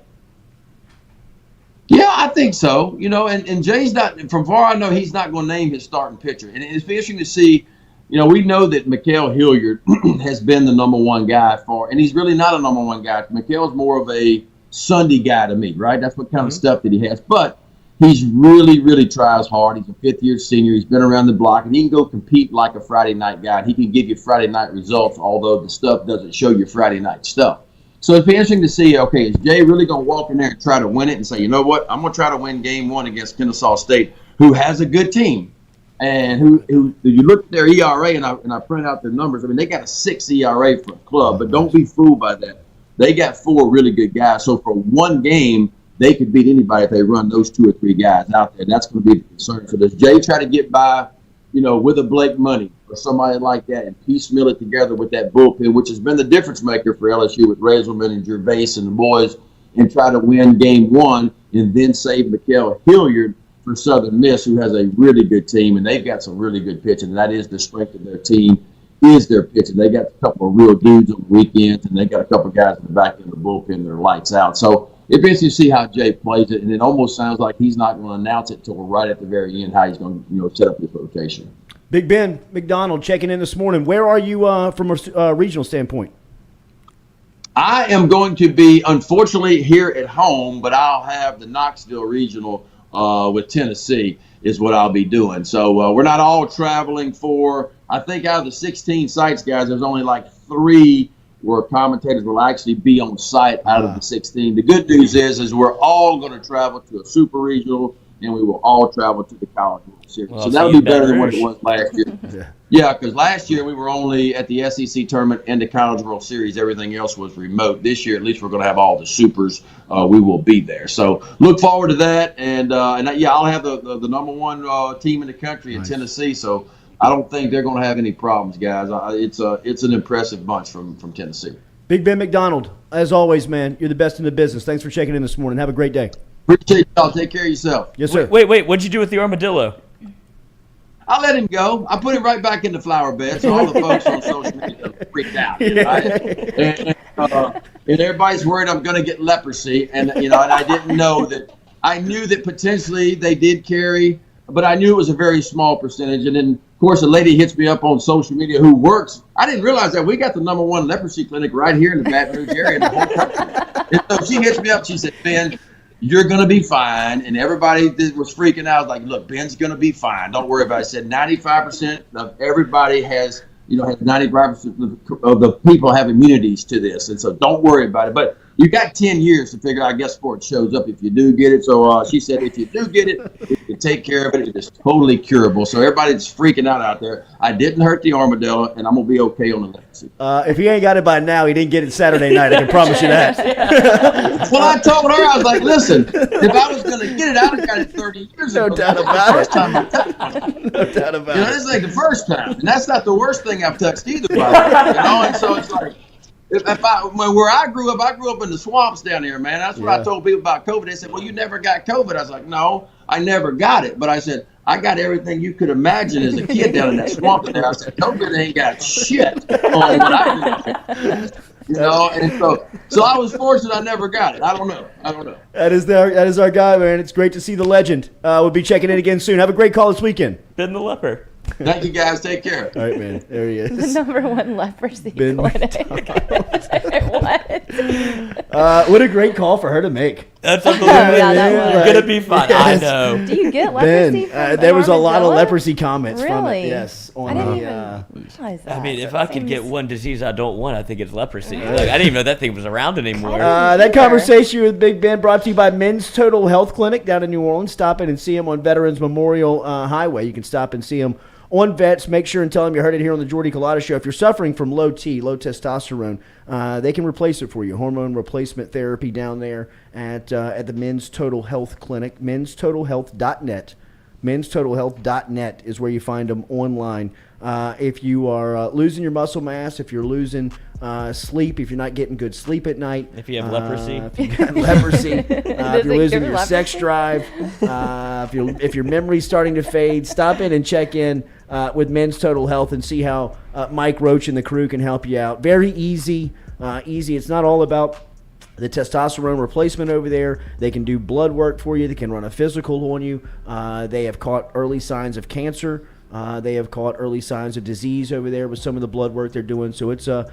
Yeah, I think so. And Jay's not, from far I know, he's not going to name his starting pitcher. And it's interesting to see, we know that Mikael Hilliard has been the number one guy and he's really not a number one guy. Mikael's more of a Sunday guy to me, right? That's what kind of stuff that he has. But he's really, really tries hard. He's a fifth-year senior. He's been around the block, and he can go compete like a Friday night guy. He can give you Friday night results, although the stuff doesn't show you Friday night stuff. So it'd be interesting to see, okay, is Jay really going to walk in there and try to win it and say, you know what, I'm going to try to win game 1 against Kennesaw State, who has a good team, and who you look at their ERA, and I print out their numbers. I mean, they got a 6 ERA for a club, but don't be fooled by that. They got 4 really good guys. So for one game, they could beat anybody if they run those 2 or 3 guys out there. That's going to be the concern. So does Jay try to get by, with a Blake Money or somebody like that and piecemeal it together with that bullpen, which has been the difference maker for LSU with Razelman and Gervais and the boys, and try to win game 1 and then save Mikael Hilliard for Southern Miss, who has a really good team, and they've got some really good pitching, and that is the strength of their team is their pitching. They got a couple of real dudes on the weekends, and they got a couple of guys in the back end of the bullpen that are lights out. So it's interesting to see how Jay plays it, and it almost sounds like he's not going to announce it until right at the very end how he's going to set up his rotation. Big Ben McDonald checking in this morning. Where are you from a regional standpoint? I am going to be, unfortunately, here at home, but I'll have the Knoxville Regional with Tennessee is what I'll be doing. So we're not all traveling for, I think out of the 16 sites, guys, there's only like 3 where commentators will actually be on site out of the 16. The good news is we're all going to travel to a super regional, and we will all travel to the College World Series. Well, so that'll be better than what it was last year. Yeah, because last year we were only at the SEC tournament and the College World Series. Everything else was remote. This year, at least, we're going to have all the supers. We will be there. So look forward to that. And I'll have the number 1 team in the country in Tennessee. So I don't think they're going to have any problems, guys. It's an impressive bunch from Tennessee. Big Ben McDonald, as always, man, you're the best in the business. Thanks for checking in this morning. Have a great day. Appreciate y'all. Take care of yourself. Yes, sir. Wait. What'd you do with the armadillo? I let him go. I put him right back in the flower bed, so all the folks on social media freaked out. Right? And everybody's worried I'm going to get leprosy, and and I didn't know that. I knew that potentially they did carry, but I knew it was a very small percentage. And then, of course, a lady hits me up on social media who works. I didn't realize that we got the number 1 leprosy clinic right here in the Baton Rouge area in the whole country. And so she hits me up. She said, "Ben, you're going to be fine." And everybody was freaking out. I was like, "Look, Ben's going to be fine. Don't worry about it." I said 95% of everybody has 95% of the people have immunities to this. And so don't worry about it. But you got 10 years to figure out, I guess, before it shows up if you do get it. So she said if you do get it, you can take care of it. It's totally curable. So everybo's freaking out there. I didn't hurt the armadillo, and I'm going to be okay on the leprosy. If he ain't got it by now, he didn't get it Saturday night. I can promise you that. Well, I told her, I was like, listen, if I was going to get it, I would have got it 30 years ago. No doubt about it. No doubt about it. This is like the first time. And that's not the worst thing I've touched either, by the way. And so it's like, where I grew up in the swamps down here, man. That's what I told people about COVID. They said, "Well, you never got COVID." I was like, "No, I never got it." But I said, I got everything you could imagine as a kid down in that swamp there. I said, COVID ain't got shit on what I did. And so I was fortunate I never got it. I don't know. That is our guy, man. It's great to see the legend. We'll be checking in again soon. Have a great call this weekend. Ben the leper. Thank you, guys. Take care. All right, man. There he is. The number 1 leprosy Ben clinic. What? What a great call for her to make. That's unbelievable. Yeah, that You're was. going to be fine. I know. Do you get Ben, leprosy from there was a lot of armadillo? leprosy comments from it. Really? Yes. I didn't even realize that. I mean, if That I could get seems- one disease I don't want, I think it's leprosy. Like, I didn't even know that thing was around anymore. That conversation with Big Ben brought to you by Men's Total Health Clinic down in New Orleans. Stop in and see him on Veterans Memorial Highway. You can stop and see him on Vets. Make sure and tell him you heard it here on the Jordy Culotta Show. If you're suffering from low testosterone, they can replace it for you. Hormone replacement therapy down there at the Men's Total Health Clinic. menstotalhealth.net. menstotalhealth.net is where you find them online. If you are losing your muscle mass, if you're losing sleep, if you're not getting good sleep at night, If you have leprosy. if you got leprosy, if you're losing cure your sex leprosy? drive, if your memory's starting to fade, stop in and check in with Men's Total Health and see how Mike Roach and the crew can help you out. Very easy. It's not all about the testosterone replacement over there. They can do blood work for you. They can run a physical on you. They have caught early signs of cancer. They have caught early signs of disease over there with some of the blood work they're doing. So it's a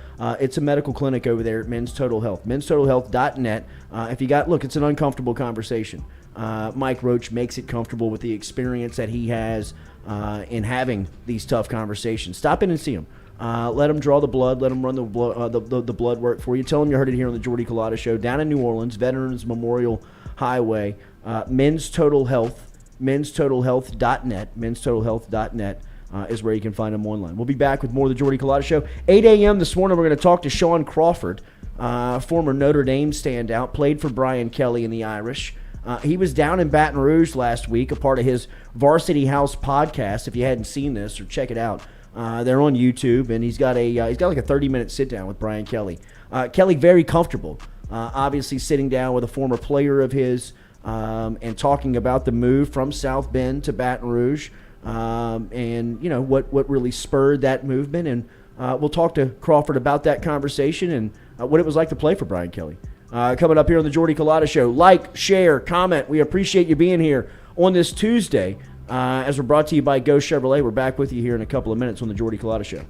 medical clinic over there at Men's Total Health. menstotalhealth.net. It's an uncomfortable conversation. Mike Roach makes it comfortable with the experience that he has in having these tough conversations. Stop in and see him. Let them draw the blood. Let them run the blood work for you. Tell them you heard it here on the Jordy Culotta Show down in New Orleans, Veterans Memorial Highway. Men's Total Health, menstotalhealth.net. menstotalhealth.net is where you can find them online. We'll be back with more of the Jordy Culotta Show. 8 a.m. this morning, we're going to talk to Shaun Crawford, former Notre Dame standout, played for Brian Kelly and the Irish. He was down in Baton Rouge last week, a part of his Varsity House podcast. If you hadn't seen this, or check it out. They're on YouTube, and he's got like a 30-minute sit down with Brian Kelly. Kelly very comfortable, obviously sitting down with a former player of his and talking about the move from South Bend to Baton Rouge, and what really spurred that movement. And we'll talk to Crawford about that conversation and what it was like to play for Brian Kelly. Coming up here on the Jordy Culotta Show. Like, share, comment. We appreciate you being here on this Tuesday. As we're brought to you by Go Chevrolet. We're back with you here in a couple of minutes on the Jordy Culotta Show.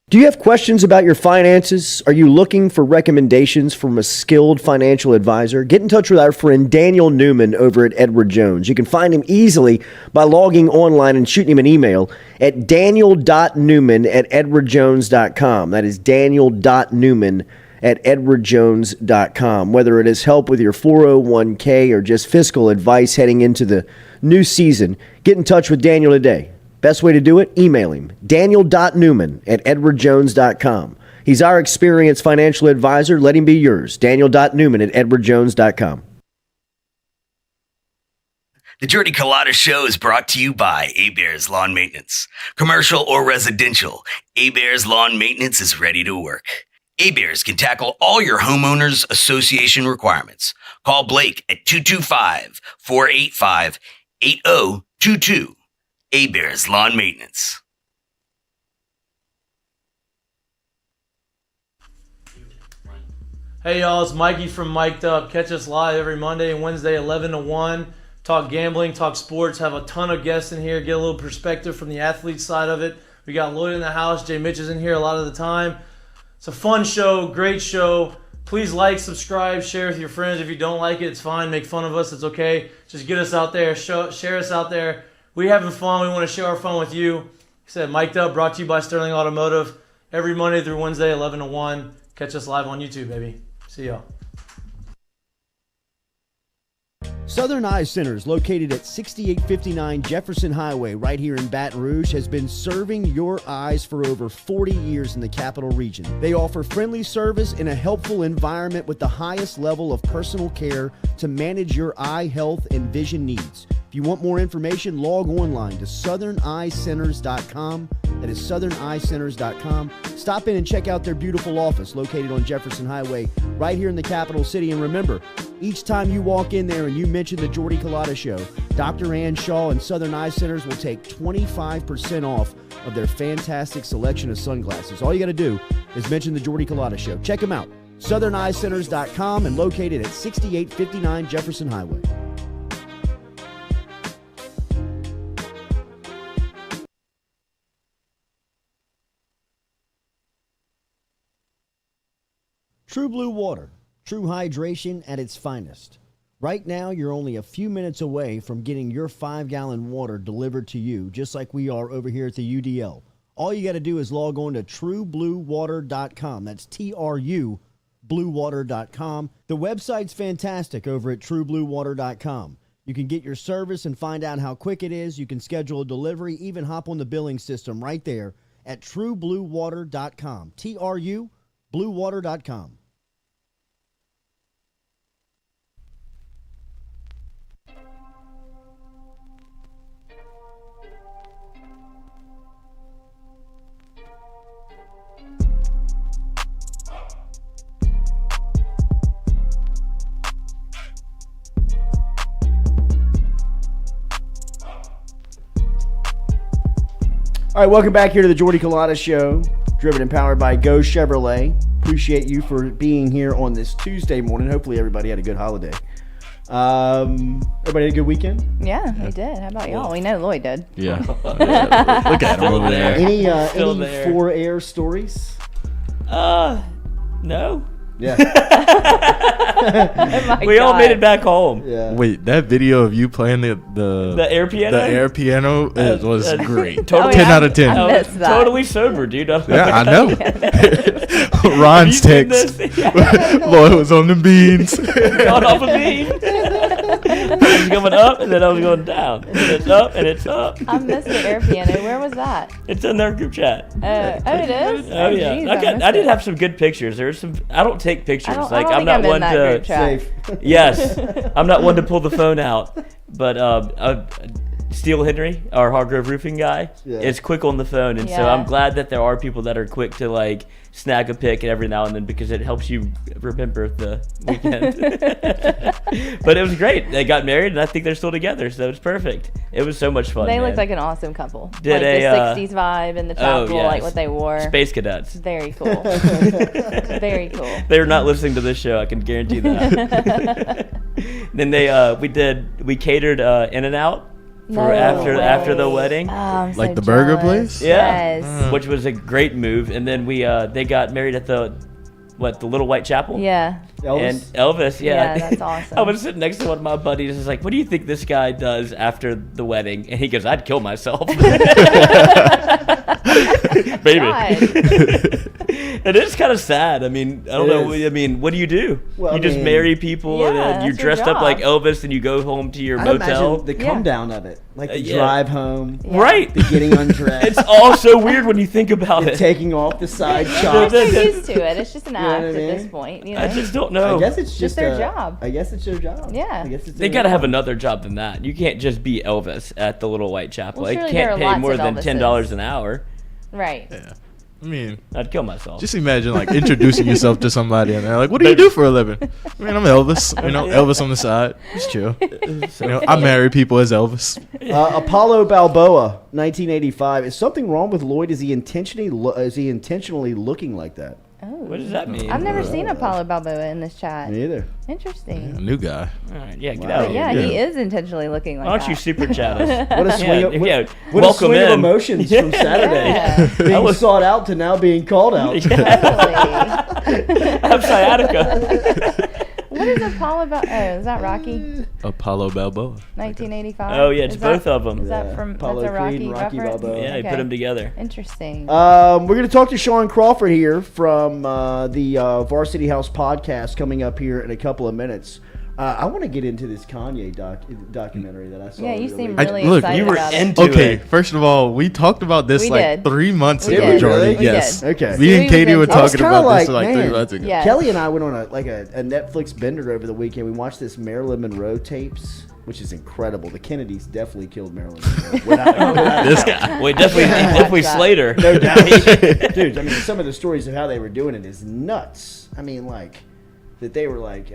Do you have questions about your finances? Are you looking for recommendations from a skilled financial advisor? Get in touch with our friend Daniel Newman over at Edward Jones. You can find him easily by logging online and shooting him an email at daniel.newman@edwardjones.com. That is daniel.newman@edwardjones.com. Whether it is help with your 401k or just fiscal advice heading into the new season, get in touch with Daniel today. Best way to do it? Email him, daniel.newman@edwardjones.com. He's our experienced financial advisor. Let him be yours, daniel.newman@edwardjones.com. The Jordy Culotta Show is brought to you by Hebert's Lawn Maintenance. Commercial or residential, Hebert's Lawn Maintenance is ready to work. Hebert's can tackle all your homeowners association requirements. Call Blake at 225-485-8022. Hebert's Lawn Maintenance. Hey y'all, it's Mikey from Mic'd Up. Catch us live every Monday and Wednesday, 11 to 1. Talk gambling, talk sports, have a ton of guests in here, get a little perspective from the athlete side of it. We got Lloyd in the house, Jay Mitch is in here a lot of the time. It's a fun show, great show. Please like, subscribe, share with your friends. If you don't like it, it's fine. Make fun of us, it's okay. Just get us out there, share us out there. We having fun. We want to share our fun with you. Like I said, Mic'd Up, brought to you by Sterling Automotive. Every Monday through Wednesday, 11 to 1. Catch us live on YouTube, baby. See y'all. Southern Eye Centers, located at 6859 Jefferson Highway right here in Baton Rouge, has been serving your eyes for over 40 years in the capital region. They offer friendly service in a helpful environment with the highest level of personal care to manage your eye health and vision needs. If you want more information, log online to southerneyecenters.com. That is southerneyecenters.com. Stop in and check out their beautiful office located on Jefferson Highway right here in the capital city. And remember, each time you walk in there and you mention the Jordy Culotta Show, Dr. Ann Shaw and Southern Eye Centers will take 25% off of their fantastic selection of sunglasses. All you got to do is mention the Jordy Culotta Show. Check them out. southerneyecenters.com and located at 6859 Jefferson Highway. True Blue Water, true hydration at its finest. Right now, you're only a few minutes away from getting your 5-gallon water delivered to you, just like we are over here at the UDL. All you got to do is log on to truebluewater.com. That's TRU, bluewater.com. The website's fantastic over at truebluewater.com. You can get your service and find out how quick it is. You can schedule a delivery, even hop on the billing system right there at truebluewater.com. TRU, bluewater.com. All right, welcome back here to the Jordy Culotta Show, driven and powered by Go Chevrolet. Appreciate you for being here on this Tuesday morning. Hopefully everybody had a good holiday. Everybody had a good weekend? Yeah, we did. How about y'all? We know Lloyd did. Yeah. Look at him over there. Any there. for-air stories? No. Yeah. Oh my We all God. made it back home. Yeah. Wait, that video of you playing the air piano? The air piano was great. Totally. 10 out of 10. I missed that. Totally sober, dude. Yeah, I know. Have Ron's you seen text. this? Lloyd was on the beans. Got off of me. I was going up and then I was going down. And it's up and it's up. I missed the air piano. Where was that? It's in their group chat. Oh, it is? Oh yeah, geez, I did have some good pictures. There's some. I don't take pictures. I Like don't I'm think not I'm in one that to. group chat. Safe. Yes, I'm not one to pull the phone out. But Steel Henry, our Hargrove Roofing guy, is quick on the phone, and so Yeah. I'm glad that there are people that are quick to like snag a pic every now and then because it helps you remember the weekend. But it was great. They got married, and I think they're still together, so it's perfect. It was so much fun. They man. looked like an awesome couple. Did like a, the 60s vibe and the chapel, yes. like what they wore. Space cadets. Very cool. Very cool. They're not listening to this show. I can guarantee that. Then we catered In-N-Out for after the wedding. Oh, I'm Like so the burger jealous. place? Yeah. Yes. Which was a great move. And then they got married at the Little White Chapel? Yeah. And Elvis, yeah. Yeah, that's awesome. I was sitting next to one of my buddies. And was like, what do you think this guy does after the wedding? And he goes, I'd kill myself. Baby. It is kind of sad. I mean, I don't know. I mean, what do you do? Well, you just marry people and Yeah, then you're that's your dressed up like job. Elvis and you go home to your I motel. imagine the come down of it. Like the yeah. drive home, Yeah. Right. the getting undressed, It's all so weird when you think about the it. taking off the side They're chops. used to it. It's just an know act what I at mean? this point. You know? I just don't know. I guess it's just their a- job. I guess it's their job. Yeah. I guess it's They their got to job. have another job than that. You can't just be Elvis at the Little White Chapel. Well, You surely there can't are pay lots more of than Elvises. $10 an hour. Right. Yeah. I mean, I'd kill myself. just imagine like introducing yourself to somebody and they're like, "What do you do for a living?" I mean, I'm Elvis. You know, Elvis on the side. It's chill. You know, I marry people as Elvis. Apollo Balboa, 1985. Is something wrong with Lloyd? Is he intentionally looking like that? Oh. What does that mean? I've never seen Apollo Balboa in this chat. Me either. Interesting. A new guy. All right, yeah, get Wow. out of But here. yeah, he Yeah. is intentionally looking like Why don't that. you super chat us? What a swing! Yeah, what, yeah, what welcome a swing in. of emotions from Saturday. Yeah. Being I was- sought out to now being called out. Totally. I have sciatica. What is Apollo Balboa? Oh, is that Rocky? Apollo Balboa. 1985? Oh, yeah, it's Is both that- of them. Is that from Apollo that's a Creed Rocky and Rocky reference? Balboa. Yeah, he Okay. put them together. Interesting. We're going to talk to Shaun Crawford here from the Varsity House podcast coming up here in a couple of minutes. I want to get into this Kanye documentary that I saw. Yeah, you the seem other week. really Look, excited you were about it. into Okay, it. first of all, we talked about this We like did. 3 months We ago, did. Jordy. We Yes. did. Okay. Me and Katie were I was talking kinda about this like, like 3 man, months ago. Yeah. Kelly and I went on a Netflix bender over the weekend. We watched this Marilyn Monroe tapes, which is incredible. The Kennedys definitely killed Marilyn Monroe. Without This guy. Wait, definitely that. Slater. no doubt. Dude, I mean, some of the stories of how they were doing it is nuts. I mean, like, that they were like,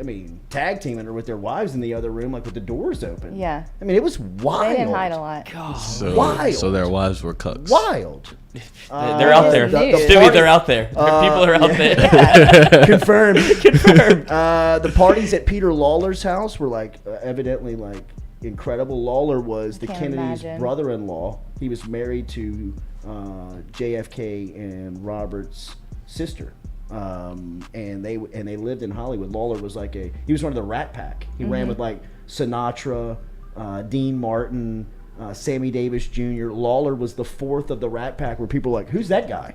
tag teaming her with their wives in the other room, like with the doors open. Yeah. I mean, it was wild. They didn't hide a lot. Wild. So their wives were cucks. Wild. They're out there. the Stewie, party- they're out there. People are out there. Confirmed. Confirmed. The parties at Peter Lawler's house were like evidently like incredible. Lawler was the Can't Kennedys' imagine. brother-in-law. He was married to JFK and Robert's sister, and they lived in Hollywood. Lawler was like he was one of the Rat Pack. He ran with like Sinatra, Dean Martin, Sammy Davis Jr. Lawler was the fourth of the Rat Pack, where people were like, who's that guy?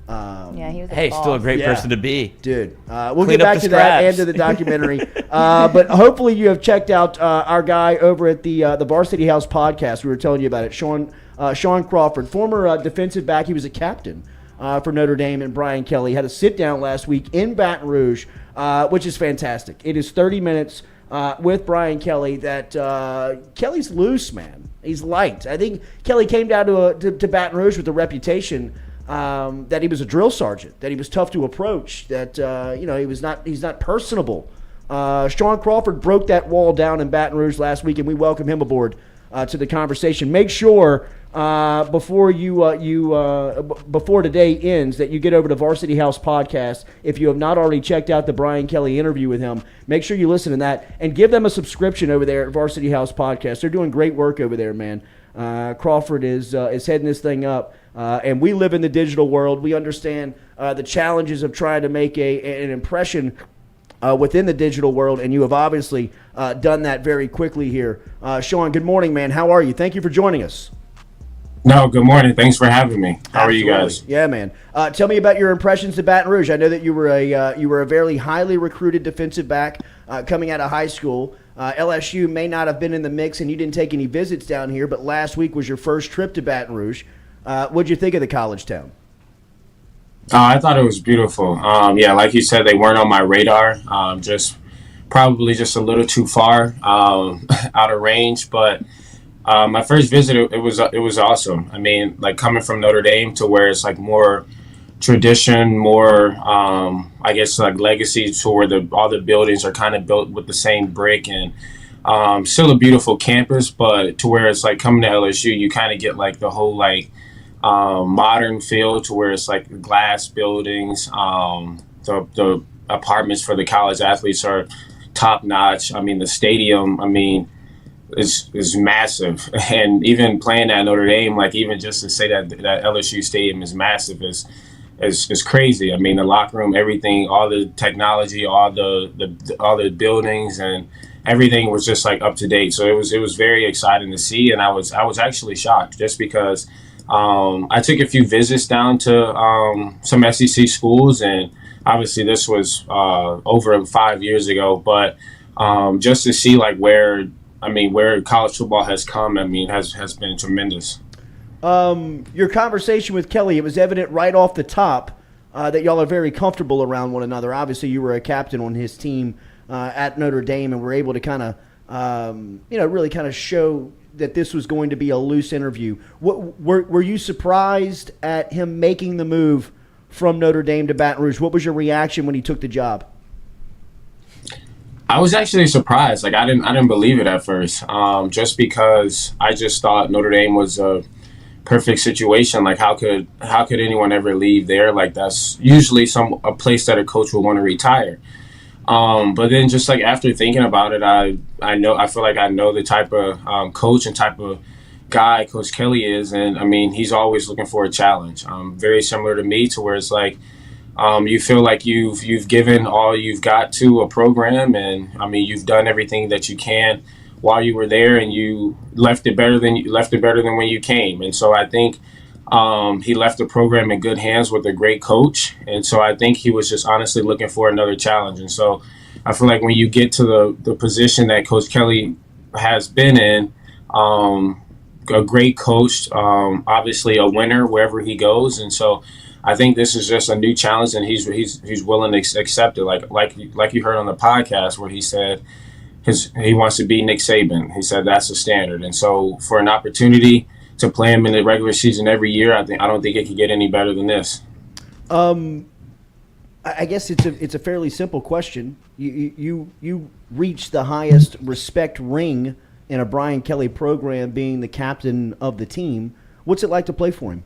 Yeah, he was a Hey, boss. still a great Yeah. person to be. Dude, we'll Clean get up back the to that scraps. and to the documentary. But hopefully you have checked out our guy over at the Varsity House podcast. We were telling you about it. Shaun Crawford, former defensive back. He was a captain for Notre Dame, and Brian Kelly had a sit down last week in Baton Rouge, which is fantastic. It is 30 minutes with Brian Kelly. That Kelly's loose, man. He's light. I think Kelly came down to Baton Rouge with a reputation that he was a drill sergeant, that he was tough to approach, that he's not personable. Shaun Crawford broke that wall down in Baton Rouge last week, and we welcome him aboard to the conversation. Make sure before today ends that you get over to Varsity House podcast. If you have not already checked out the Brian Kelly interview with him, make sure you listen to that and give them a subscription over there at Varsity House podcast. They're doing great work over there, man. Crawford is heading this thing up, and we live in the digital world. We understand the challenges of trying to make an impression within the digital world, and you have obviously done that very quickly here. Shaun, good morning, man. How are you? Thank you for joining us. No, good morning. Thanks for having me. How are you guys? Absolutely. Yeah, man. Tell me about your impressions of Baton Rouge. I know that you were a very highly recruited defensive back coming out of high school. LSU may not have been in the mix, and you didn't take any visits down here, but last week was your first trip to Baton Rouge. What'd you think of the college town? I thought it was beautiful. Yeah, like you said, they weren't on my radar. Probably just a little too far out of range. But my first visit, it was awesome. I mean, like coming from Notre Dame to where it's like more tradition, more I guess like legacy, to where all the buildings are kind of built with the same brick, and still a beautiful campus, but to where it's like coming to LSU, you kind of get like the whole like modern feel, to where it's like glass buildings. The apartments for the college athletes are top notch. I mean, the stadium, is massive, and even playing at Notre Dame, like even just to say that LSU stadium is massive is crazy. I mean, the locker room, everything, all the technology, all the buildings, and everything was just like up to date. So it was very exciting to see, and I was actually shocked, just because I took a few visits down to some SEC schools, and obviously this was over 5 years ago, but just to see like where college football has come, has been tremendous. Your conversation with Kelly, it was evident right off the top that y'all are very comfortable around one another. Obviously, you were a captain on his team at Notre Dame, and were able to kind of, really kind of show that this was going to be a loose interview. Were you surprised at him making the move from Notre Dame to Baton Rouge? What was your reaction when he took the job? I was actually surprised. Like I didn't believe it at first, just because I just thought Notre Dame was a perfect situation. Like how could anyone ever leave there? Like that's usually a place that a coach would want to retire. But then just like after thinking about it, I feel like I know the type of coach and type of guy Coach Kelly is, and he's always looking for a challenge. Very similar to me, to where it's like you feel like you've given all you've got to a program, and you've done everything that you can while you were there, and you left it better than when you came. And so I think he left the program in good hands with a great coach, and so I think he was just honestly looking for another challenge. And so I feel like when you get to the position that Coach Kelly has been in, a great coach, obviously a winner wherever he goes, and so I think this is just a new challenge, and he's willing to accept it. Like you heard on the podcast where he said he wants to be Nick Saban. He said that's the standard, and so for an opportunity to play him in the regular season every year, I don't think it could get any better than this. I guess it's a fairly simple question. You reach the highest respect ring in a Brian Kelly program, being the captain of the team. What's it like to play for him?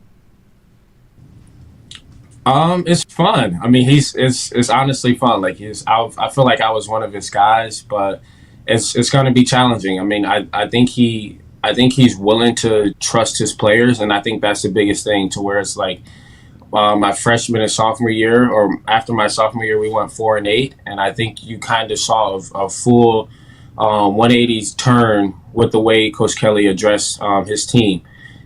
It's fun. I mean, it's honestly fun. Like I feel like I was one of his guys, but it's going to be challenging. I mean, I think he's willing to trust his players, and I think that's the biggest thing. To where it's like my freshman and sophomore year, or after my sophomore year, we went 4-8, and I think you kind of saw a full 180's turn with the way Coach Kelly addressed his team.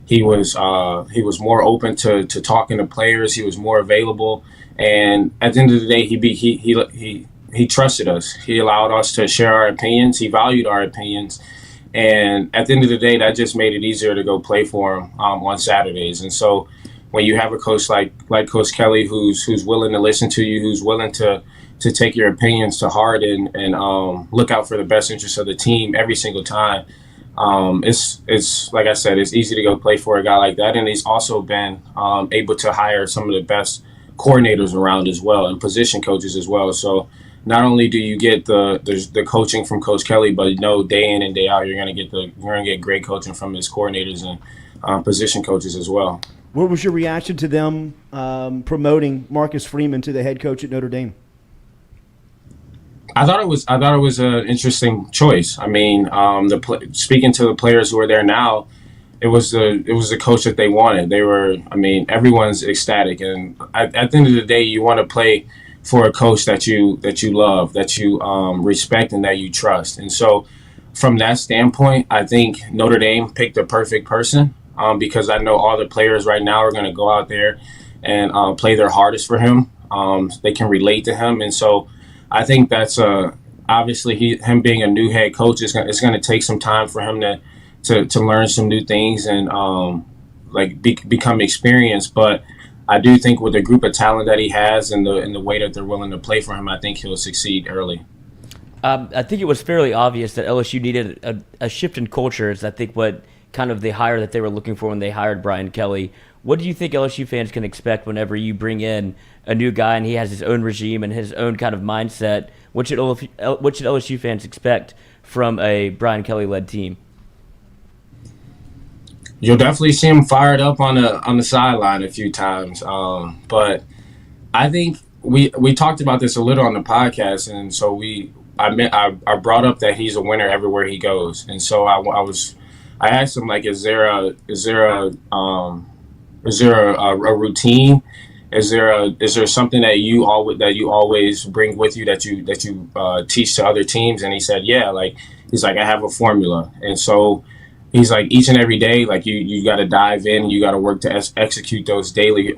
He was more open to talking to players. He was more available, and at the end of the day, he trusted us. He allowed us to share our opinions. He valued our opinions, and at the end of the day, that just made it easier to go play for him on Saturdays. And so, when you have a coach like Coach Kelly, who's willing to listen to you, who's willing to take your opinions to heart and look out for the best interests of the team every single time. It's like I said, it's easy to go play for a guy like that. And he's also been able to hire some of the best coordinators around as well, and position coaches as well. So not only do you get the coaching from Coach Kelly, but day in and day out, you're going to get great coaching from his coordinators and position coaches as well. What was your reaction to them promoting Marcus Freeman to the head coach at Notre Dame? I thought it was an interesting choice. I mean, speaking to the players who are there now, it was the coach that they wanted. They were, I mean, everyone's ecstatic, and at the end of the day, you want to play for a coach that you love, that you respect, and that you trust. And so, from that standpoint, I think Notre Dame picked the perfect person because I know all the players right now are going to go out there and play their hardest for him. They can relate to him, and so I think that's obviously him being a new head coach it's going to take some time for him to learn some new things and become experienced. But I do think with the group of talent that he has and the way that they're willing to play for him, I think he'll succeed early. I think it was fairly obvious that LSU needed a shift in culture. Is I think what kind of the hire that they were looking for when they hired Brian Kelly. What do you think LSU fans can expect whenever you bring in a new guy and he has his own regime and his own kind of mindset? What should LSU fans expect from a Brian Kelly-led team? You'll definitely see him fired up on the sideline a few times. But I think we talked about this a little on the podcast, and so I brought up that he's a winner everywhere he goes, and so I asked him, like, is there a routine? Is there something that you always bring with you that you teach to other teams? And he said, yeah. He's like, I have a formula, and so he's like, each and every day, like you got to dive in, you got to work to execute those daily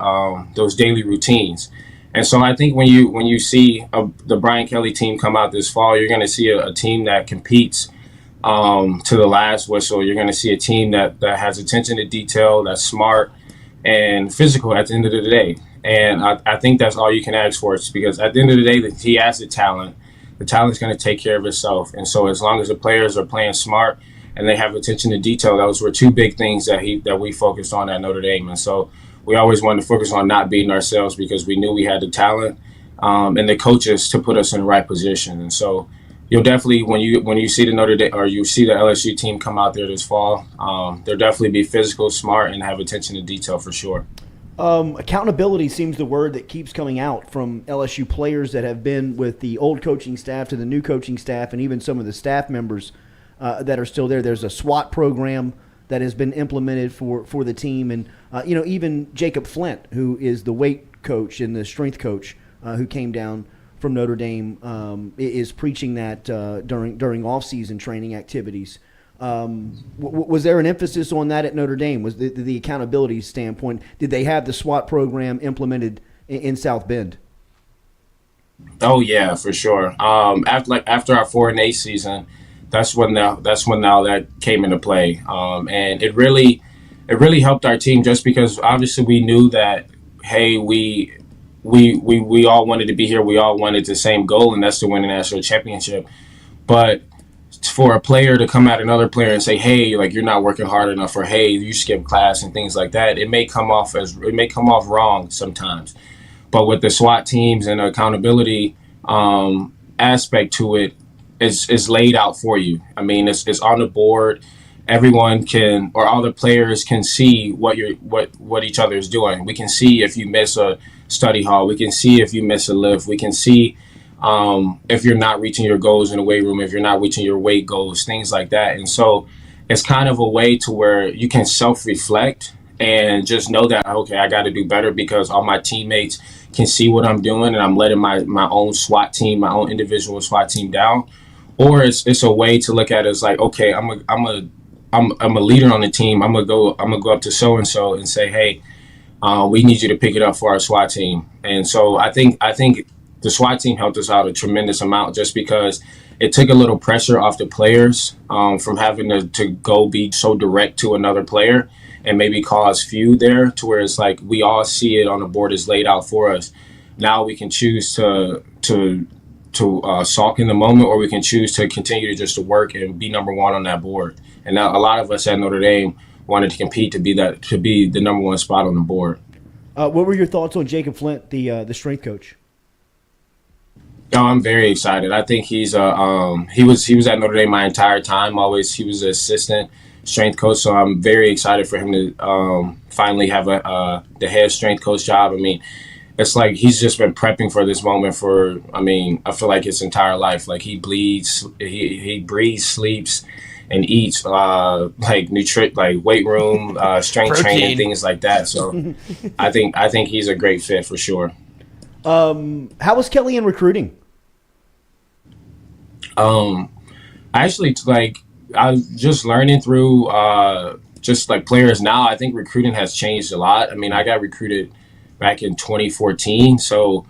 routines. And so I think when you see the Brian Kelly team come out this fall, you're going to see a team that competes to the last whistle. You're going to see a team that has attention to detail, that's smart and physical at the end of the day. And I think that's all you can ask for, because at the end of the day, he has the talent. The talent's going to take care of itself. And so as long as the players are playing smart and they have attention to detail, those were two big things that we focused on at Notre Dame. And so we always wanted to focus on not beating ourselves because we knew we had the talent and the coaches to put us in the right position. And so you'll definitely, when you see the Notre Dame or you see the LSU team come out there this fall, they'll definitely be physical, smart, and have attention to detail for sure. Accountability seems the word that keeps coming out from LSU players that have been with the old coaching staff to the new coaching staff, and even some of the staff members that are still there. There's a SWAT program that has been implemented for the team, and even Jacob Flint, who is the weight coach and the strength coach who came down from Notre Dame, is preaching that during off-season training activities. Was there an emphasis on that at Notre Dame? Was the accountability standpoint? Did they have the SWAT program implemented in South Bend? Oh yeah, for sure. After our 4-8 season, that's when now that came into play, and it really helped our team just because obviously we knew that hey we all wanted to be here, we all wanted the same goal, and that's to win a national championship. But for a player to come at another player and say, hey, like you're not working hard enough, or hey, you skipped class and things like that, it may come off wrong sometimes. But with the SWAT teams and the accountability aspect to it, is laid out for you. I mean, it's on the board. Everyone can, or all the players can see what each other is doing. We can see if you miss a study hall. We can see if you miss a lift. We can see if you're not reaching your goals in the weight room, if you're not reaching your weight goals, things like that. And so it's kind of a way to where you can self-reflect and just know that, okay, I got to do better because all my teammates can see what I'm doing and I'm letting my own SWAT team, my own individual SWAT team down. Or it's a way to look at it as like, okay, I'm a leader on the team. I'm gonna go up to so and so and say, hey, we need you to pick it up for our SWAT team. And so I think the SWAT team helped us out a tremendous amount just because it took a little pressure off the players from having to go be so direct to another player and maybe cause feud there, to where it's like we all see it on the board is laid out for us. Now we can choose to sulk in the moment, or we can choose to continue to work and be number one on that board. And now a lot of us at Notre Dame wanted to compete to be the number one spot on the board. What were your thoughts on Jacob Flint, the strength coach? Oh, I'm very excited. I think he was at Notre Dame my entire time. He was an assistant strength coach, so I'm very excited for him to finally have the head strength coach job. I mean, it's like he's just been prepping for this moment I feel like his entire life. Like he breathes, sleeps, and eats like weight room, strength training, things like that. So I think he's a great fit for sure. How was Kelly in recruiting? Actually, I was just learning through just like players now. I think recruiting has changed a lot. I mean, I got recruited back in 2014, so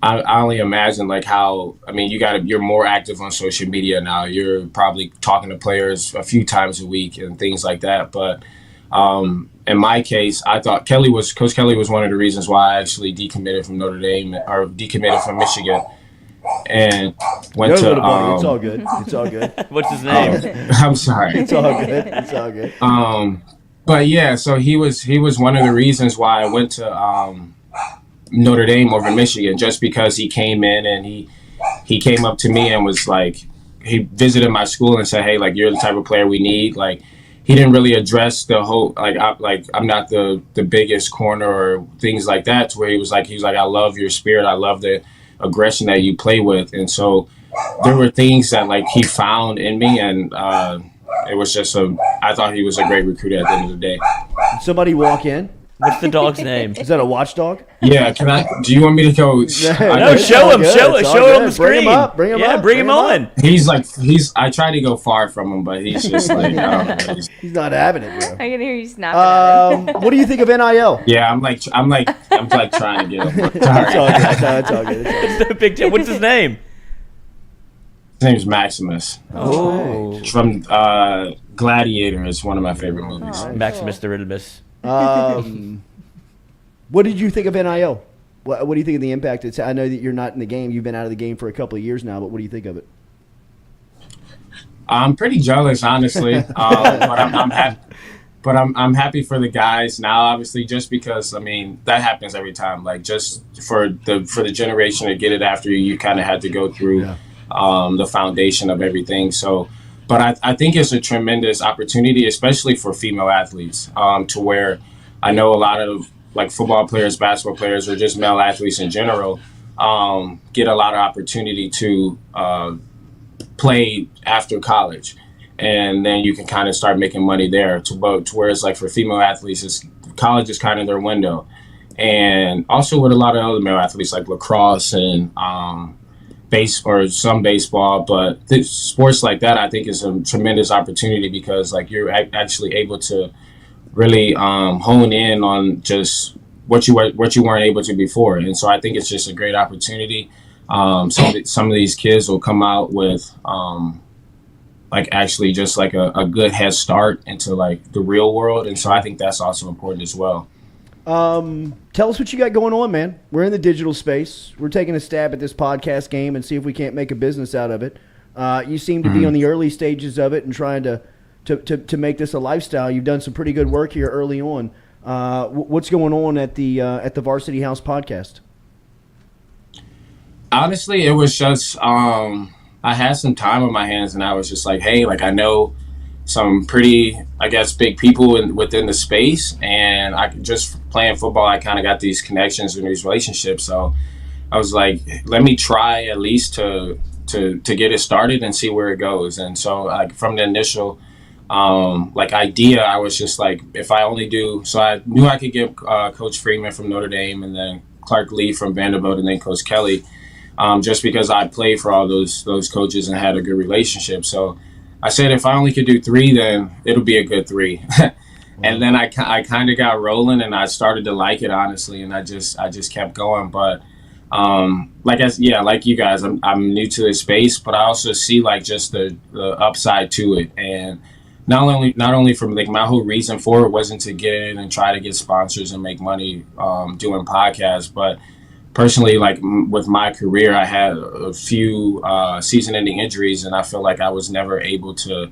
I only imagine like how. I mean, you're more active on social media now. You're probably talking to players a few times a week and things like that. But in my case, I thought Coach Kelly was one of the reasons why I actually decommitted from Notre Dame or decommitted from Michigan and went to. It's all good. It's all good. What's his name? I'm sorry. It's all good. It's all good. But yeah, so he was one of the reasons why I went to Notre Dame over Michigan, just because he came in and he came up to me and was like, he visited my school and said, hey, like you're the type of player we need. Like he didn't really address the whole I'm not the biggest corner or things like that. To where he was like I love your spirit, I love the aggression that you play with. And so there were things that like he found in me, and it was just I thought he was a great recruiter at the end of the day. Did somebody walk in? What's the dog's name? Is that a watchdog? Yeah, do you want me to go? No, show him on the screen. Bring him up. Bring him on. I try to go far from him, but he's just like, I don't know. He's not having it, bro. I can hear you snapping at him. What do you think of NIL? Yeah, I'm like trying to get him. It's all good. It's all good. It's the big. What's his name? His name's Maximus. Oh, It's from Gladiator. It's one of my favorite movies. Oh, Maximus cool. the Ridibus. What did you think of NIL? What do you think of the impact? I know that you're not in the game. You've been out of the game for a couple of years now, but what do you think of it? I'm pretty jealous, honestly. But I'm happy. But I'm happy for the guys now, obviously, just because, I mean, that happens every time. Like, just for the generation to get it after you kind of had to go through the foundation of everything. So, but I think it's a tremendous opportunity, especially for female athletes, to where I know a lot of, like, football players, basketball players, or just male athletes in general get a lot of opportunity to play after college. And then you can kind of start making money there. To where it's like for female athletes, college is kind of their window. And also with a lot of other male athletes like lacrosse and some baseball. But sports like that, I think, is a tremendous opportunity because like you're actually able to really hone in on just what you weren't able to before. And so I think it's just a great opportunity. Some of these kids will come out with like actually just like a good head start into like the real world, and so I think that's also important as well. Tell us what you got going on, man. We're in the digital space. We're taking a stab at this podcast game and see if we can't make a business out of it. You seem to be on the early stages of it and trying to make this a lifestyle. You've done some pretty good work here early on. What's going on at the Varsity House podcast? Honestly, it was just I had some time on my hands, and I was just like, hey, like I know some pretty, I guess, big people within the space, and I just playing football, I kind of got these connections and these relationships. So I was like, let me try at least to get it started and see where it goes. And so like from the initial like idea, I was just like, if I only do, so I knew I could get Coach Freeman from Notre Dame, and then Clark Lee from Vanderbilt, and then Coach Kelly, just because I played for all those coaches and had a good relationship. So I said, if I only could do 3, then it'll be a good 3. And then I kind of got rolling, and I started to like it, honestly, and I just kept going. But like you guys, I'm new to this space, but I also see like just the upside to it. And not only from like my whole reason for it wasn't to get in and try to get sponsors and make money doing podcasts, but personally, like with my career, I had a few season-ending injuries, and I feel like I was never able to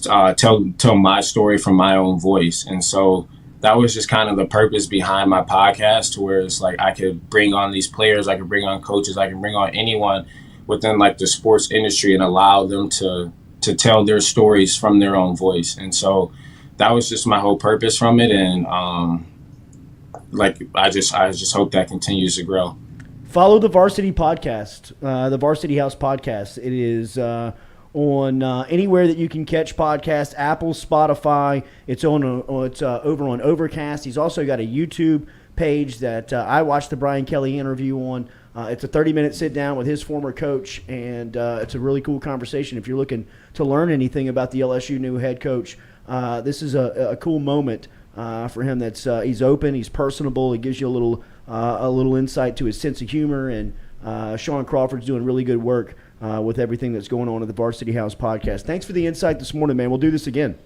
tell my story from my own voice. And so that was just kind of the purpose behind my podcast, where it's like I could bring on these players, I could bring on coaches, I can bring on anyone within like the sports industry and allow them to tell their stories from their own voice. And so that was just my whole purpose from it. And I just hope that continues to grow. Follow the Varsity podcast, the Varsity House podcast. It is on anywhere that you can catch podcasts, Apple, Spotify. It's over on Overcast. He's also got a YouTube page that I watched the Brian Kelly interview on. It's a 30-minute sit-down with his former coach, and it's a really cool conversation. If you're looking to learn anything about the LSU new head coach, this is a cool moment for him. That's he's open, he's personable, he gives you a little insight to his sense of humor, and Shaun Crawford's doing really good work with everything that's going on at the Varsity House podcast. Thanks for the insight this morning, man. We'll do this again.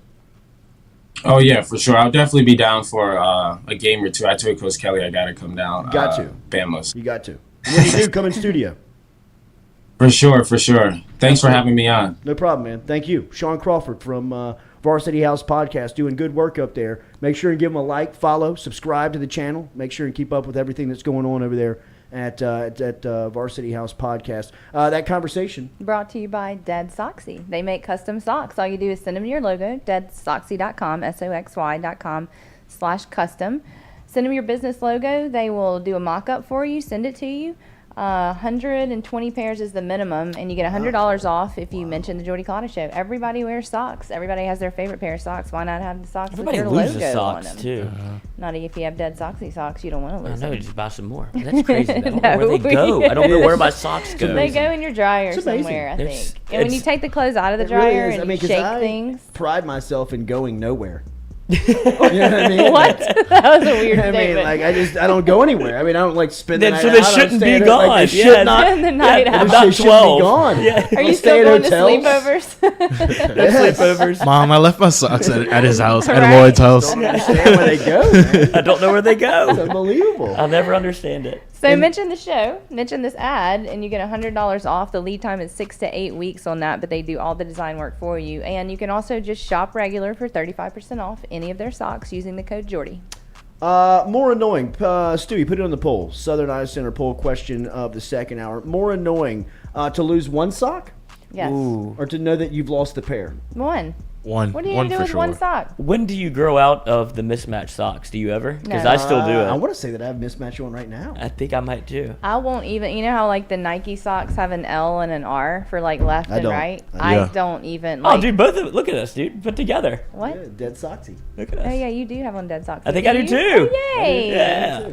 Oh yeah, for sure. I'll definitely be down for a game or two. I told Coach Kelly I got to come down. Got to. Bama. You got to. When you do, come in studio. For sure. Thanks for having me on. No problem, man. Thank you. Shaun Crawford from Varsity House podcast, doing good work up there. Make sure and give him a like, follow, subscribe to the channel. Make sure and keep up with everything that's going on over there at Varsity House podcast. That conversation Brought to you by Dead Soxy. They make custom socks. All you do is send them your logo, deadsoxy.com, soxy.com/custom. Send them your business logo. They will do a mock-up for you, send it to you. 120 pairs is the minimum, and you get $100 off if you mention the Jordy Culotta Show. Everybody wears socks. Everybody has their favorite pair of socks. Why not have the socks Everybody with your loses logo socks on them? too. Not if you have Dead Soxy socks. You don't want to I lose know, them. just buy some more. That's crazy. I don't know No, where they go. I don't know where my socks go. They go in your dryer It's amazing. somewhere, I There's- think. And when you take the clothes out of the It really dryer is. and you 'cause shake I things. pride myself in going nowhere. You know what I mean? What? That was a weird I mean, statement. like I don't go anywhere. I mean, I don't like spend the Then- night so out. they I don't shouldn't stay be at a- gone. Like, they Yeah. should not. Spend the night yeah, out. not They shouldn't 12. be gone. Yeah. Are you Stay still at going to hotels. sleepovers? Yes. Sleepovers. Mom, I left my socks at his house, at Right. Lloyd's house. Don't understand where they go, man. I don't know where they It's go. unbelievable. I'll never understand it. So mention the show, mention this ad, and you get $100 off. The lead time is 6 to 8 weeks on that, but they do all the design work for you. And you can also just shop regular for 35% off any of their socks using the code Jordy. More annoying. Stewie, put it on the poll. Southern Eye Center poll question of the second hour. More annoying to lose one sock Yes. or to know that you've lost the pair? One. One. What are you one going to do for with sure. one sock? When do you grow out of the mismatched socks? Do you ever? Because No. I still do I it. want to say that I have mismatched one right now. I think I might too. I won't even, you know how like the Nike socks have an L and an R for like left I and don't. right? Yeah. I don't even Oh, like. dude, both of look at us, dude. Put together. What? Yeah, dead socksy. Look at us. Oh yeah, you do have on dead socks. I think I do you? too. Oh, yay! Yeah.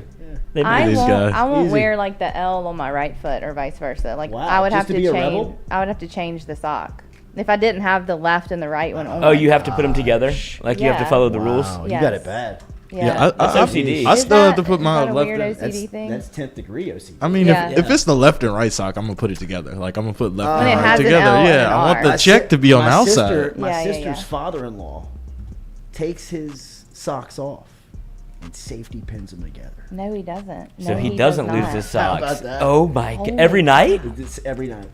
They I made These won't. guys. I won't Easy. wear like the L on my right foot or vice versa. Like Wow, I would just have to to be a change. rebel? I would have to change the sock if I didn't have the left and the right one on. Oh, you have to put them together? Like you have to Yeah. follow the rules? Wow, Yes. you got it bad. Yeah, That's OCD. I Is still have to that- put is my that a left. weird and- OCD thing? That's 10th degree OCD. I mean, Yeah. if it's the left and right sock, I'm gonna put it together. Like I'm gonna put left When and it right has an together. L and Yeah, an I want R. the check to be on the my outside. sister, my Yeah, yeah, sister's yeah. father-in-law takes his socks off and safety pins them together. No, he doesn't. So No, he does doesn't not. lose his How socks. about that? Oh my god! Holy Every night? It's every night.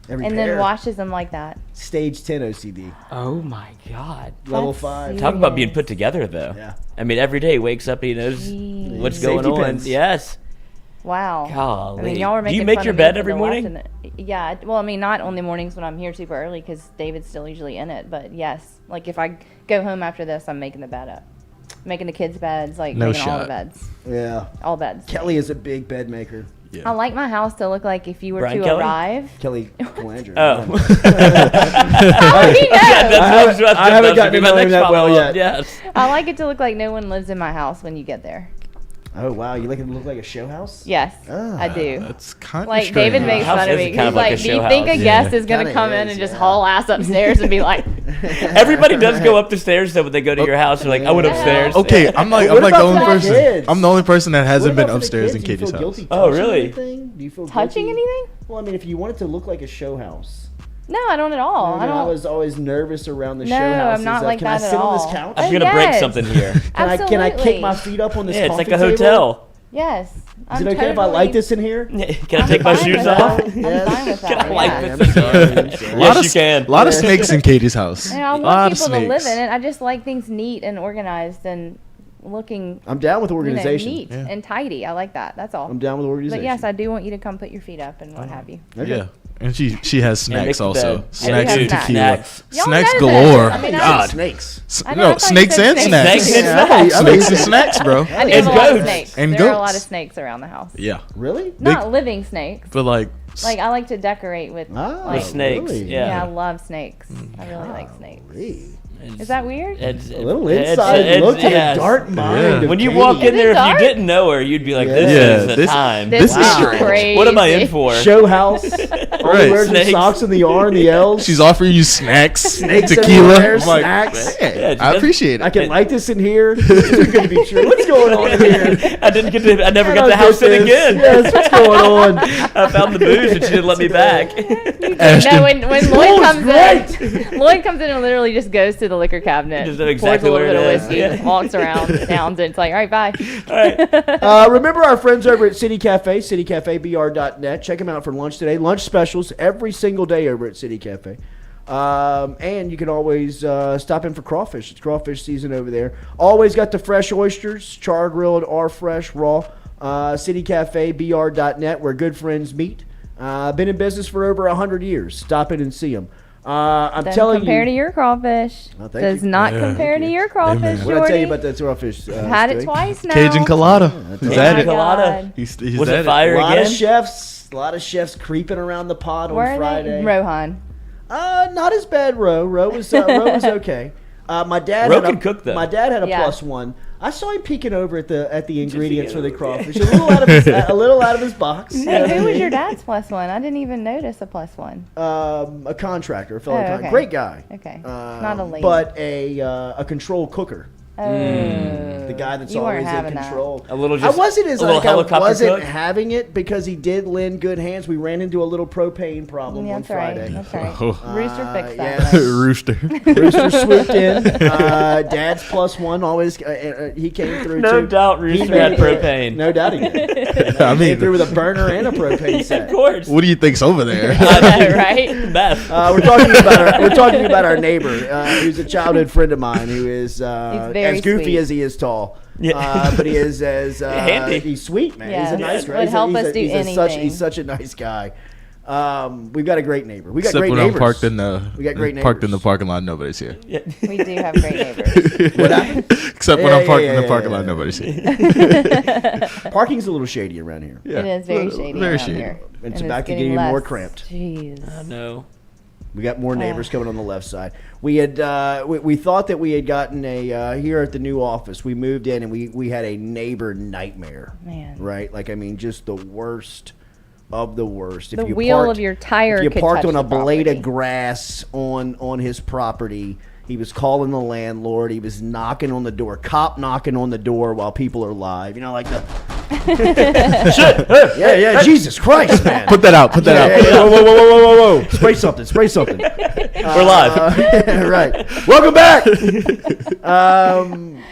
Every And pair. then washes them like that. Stage 10 OCD. Oh my god! Level That's 5. Talk about being Yes. put together, though. Yeah. I mean, every day he wakes up, he knows Jeez. what's Safety going on. pins. Yes. Wow. Golly. I mean, y'all were Do making you make fun your of me bed for every the morning? watching it. Yeah. Well, I mean, not on the mornings when I'm here super early because David's still usually in it. But yes, like if I go home after this, I'm making the bed up, making the kids' beds, like No making all the shot. beds, Yeah. all beds. Kelly is a big bed maker. I like my house to look like if you were Brian to Kelly? arrive. Kelly Calandra. Oh. How do you know? I haven't gotten to know him that well yet. Yes. I like it to look like no one lives in my house when you get there. Oh, wow. You like it to look like a show house? Yes, Ah. I do. That's kind of Like David makes House fun of is me. kind He's of like a like, "Do show you think a house." guest Yeah. is gonna Kinda come in is, and just yeah. haul ass upstairs and be like, Everybody does go up the stairs though when they go to your house. They're like, I went Yeah. upstairs. Okay, I'm like What the about only for the person. kids? I'm the only person that hasn't What been about for the upstairs kids? in Do you Katie's feel house. guilty Oh, touching really? anything? Do you feel touching guilty? anything? Well, I mean, if you want it to look like a show house. No, I don't at all. I I don't. was always nervous around the No, show house. I'm not like Can I that at sit on this all. couch? I'm Oh, gonna break yes. something here. Can I Absolutely. kick my feet up on this Yeah, it's like coffee a table? hotel. Yes. Is it okay if I light this in here? Can I take my fine shoes with off? that. I'm fine with that. Can I light yeah. this? Yes, you can. A lot of snakes in Katie's house. And I lot want of people to live snakes. in it. I just like things neat and organized and looking, I'm down with organization. neat and tidy. I like that. That's all. I'm down with organization. But yes, I do want you to come put your feet up and what have you. Okay. Yeah, and she has snacks mix the also. bed. Snacks I do and have tequila. snacks. Y'all Snacks know that. galore. I mean, God. Snakes. I know, I No, thought you snakes said and snacks. Snakes and Yeah, snacks. Snakes and snacks, bro. I do And have a lot of goats. snakes. And there are a lot goats. of snakes around the house. Yeah, Really? Not living snakes. but like Like I like to decorate with Ah, like, With snakes. really? yeah, I Yeah. love snakes. I really like snakes. Hey. Is that weird? It's, A little it's- inside it's- look at yes. the dark mind. Yeah. of When you Katie. walk in Is there, it if dark? you didn't know her, you'd be like, "This Yeah, is the this- time. This is is strange. crazy. What am I in for?" Show house. Only wears the Snakes. socks and the R and the L's. she's offering you snacks, Snakes tequila. everywhere, I'm like, snacks. hey, Yeah, I just- appreciate I it. can light this in here. This is going to be true. What's going on in here? I didn't get to. I never I got don't the house get in this. again. Yes, what's going on? I found the booze and she didn't let me back. Ashton. No, when This Lloyd is comes great. in, Lloyd comes in and literally just goes to the liquor cabinet, Just know pours exactly a little where bit it of is. whiskey, Yeah. walks around, downs it. It's like, all right, bye. All right. Remember our friends over at City Cafe, citycafebr.net. Check them out for lunch today. Lunch specials every single day over at City Cafe. And you can always stop in for crawfish. It's crawfish season over there. Always got the fresh oysters, char grilled or fresh, raw. Citycafebr.net, where good friends meet. Been in business for over 100 years. Stop in and see them. I'm Doesn't telling compare you. to your crawfish. Oh, thank Does you. not Yeah. compare to your crawfish, man. What did I tell you Jordy. about that crawfish? Had it Stewie? twice now. Cajun Culotta. Is Cajun that it? Culotta. He's Was that it fire A lot again? of chefs. A lot of chefs creeping around the pot on Where are Friday. they? Rohan. Not as bad. Roe was okay. My dad. Roe had can a, cook, though. My dad had a Yeah. +1. I saw him peeking over at the ingredients for the crawfish. A little out of his box. You know what I Who was mean? your dad's +1? I didn't even notice a +1. A contractor, a fellow Oh, contractor, okay. great guy. Okay. Not a lady. But a control cooker. Oh. The guy that's You weren't always in having that. control. A little I just. wasn't as a little like I helicopter wasn't cook? having it because he did lend good hands. We ran into a little propane problem Yeah, on that's right. Friday. That's right. Oh. Rooster fixed yeah. that. Rooster. Rooster swooped in. Dad's +1 always. He came through. No too. doubt He Rooster made had it. propane. No doubt he did. I He mean, came through with a burner and a propane set. Of course. what do you think's over there? I know, right? Meth. We're talking about our neighbor, who's a childhood friend of mine, who is very as goofy sweet. as he is tall. Yeah. But he is as Handy. he's sweet, man. Yeah. He's a nice Would guy. help us do anything. He's such a nice guy. We've got a great neighbor. We got Except great when neighbors. I'm parked in the We got great parked in neighbors. the parking lot, nobody's here. We do have great neighbors. What happened? Except when Yeah, I'm parked yeah, in the yeah, parking yeah, lot, yeah. nobody's here. Parking's a little shady around here. Yeah. It is very shady Very around shady. here. It's And about to get getting even more less. cramped. Jeez. No. We got more neighbors coming on the left side. We had we thought that we had gotten a here at the new office. We moved in and we had a neighbor nightmare. Man. Right? Like I mean, just the worst of the worst. The wheel of your tire If you could parked touch on a the blade property. of grass on his property, He was calling the landlord. He was knocking on the door. Cop knocking on the door while people are live. You know, like the... Shit. Yeah. Jesus Christ, man. Put that out. Put that out. Yeah. Whoa. Spray something. We're live. Right. Welcome back.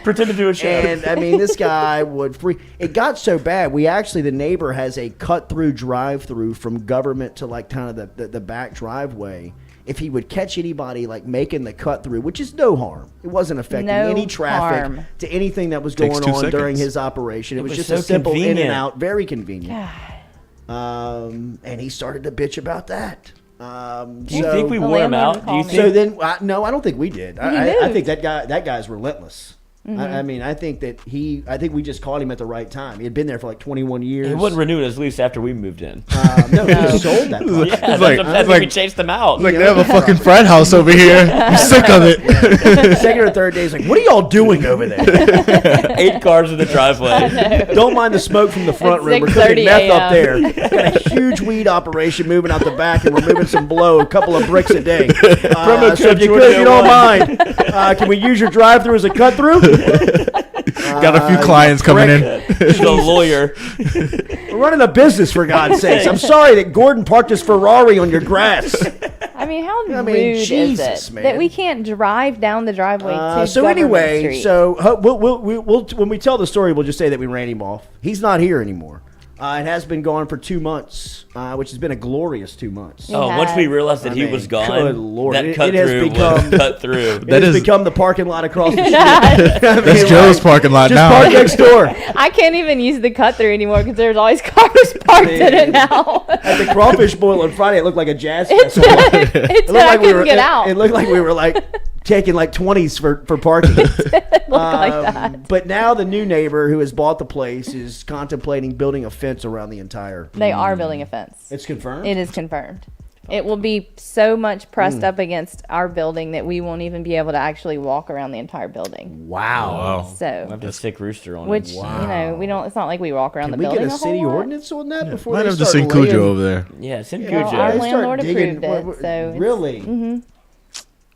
Pretend to do a show. And I mean, this guy would it got so bad. The neighbor has a cut-through drive-through from government to like kind of the back driveway. If he would catch anybody like making the cut through, which is no harm, it wasn't affecting any traffic to anything that was going on during his operation. It was just so a simple convenient. in and out, very convenient. And he started to bitch about that. Do you think we wore him out? Do you think? So then, no, I don't think we did. I think that guy's relentless. I mean, I think we just caught him at the right time. He had been there for like 21 years. He wasn't renewed his lease after we moved in. No, he sold that place. Yeah, that's like we chased them out. Like they have a fucking frat house over here. I'm sick of it. The second or third day, he's like, "What are y'all doing over there?" 8 cars in the driveway. Don't mind the smoke from the front room. We're cooking meth up there. Got a huge weed operation moving out the back, and we're moving some blow, a couple of bricks a day. So if you don't mind, can we use your drive-through as a cut-through? Got a few clients coming in. The lawyer. We're running a business, for God's sakes. I'm sorry that Gordon parked his Ferrari on your grass. I mean, how rude Jesus, is it man. that we can't drive down the driveway to so Government anyway, Street? so we'll when we tell the story, we'll just say that we ran him off. He's not here anymore. It has been gone for 2 months, which has been a glorious 2 months. Yeah. Oh, once we realized that he was gone, good Lord. that It cut has through become- was cut through. It has become the parking lot across the street. That's Joe's parking lot Just now. park next door. I can't even use the cut through anymore because there's always cars parked in it now. At the crawfish boil on Friday, it looked like a jazz It's festival. it said I couldn't get out. It looked like we were like taking like 20s for parking. It looked like that. But now the new neighbor who has bought the place is contemplating building a fence around the entire. They are building a fence. It's confirmed? It is confirmed. It will be so much pressed up against our building that we won't even be able to actually walk around the entire building. Wow. I So, have to stick rooster on which it. you know, we don't. It's not like we walk around Can the we building. get a whole city lot. ordinance on that before Might they have to start sing Cujo laying- over there. Yeah, send Well, Cujo. our They start landlord digging- approved it, so it's- really?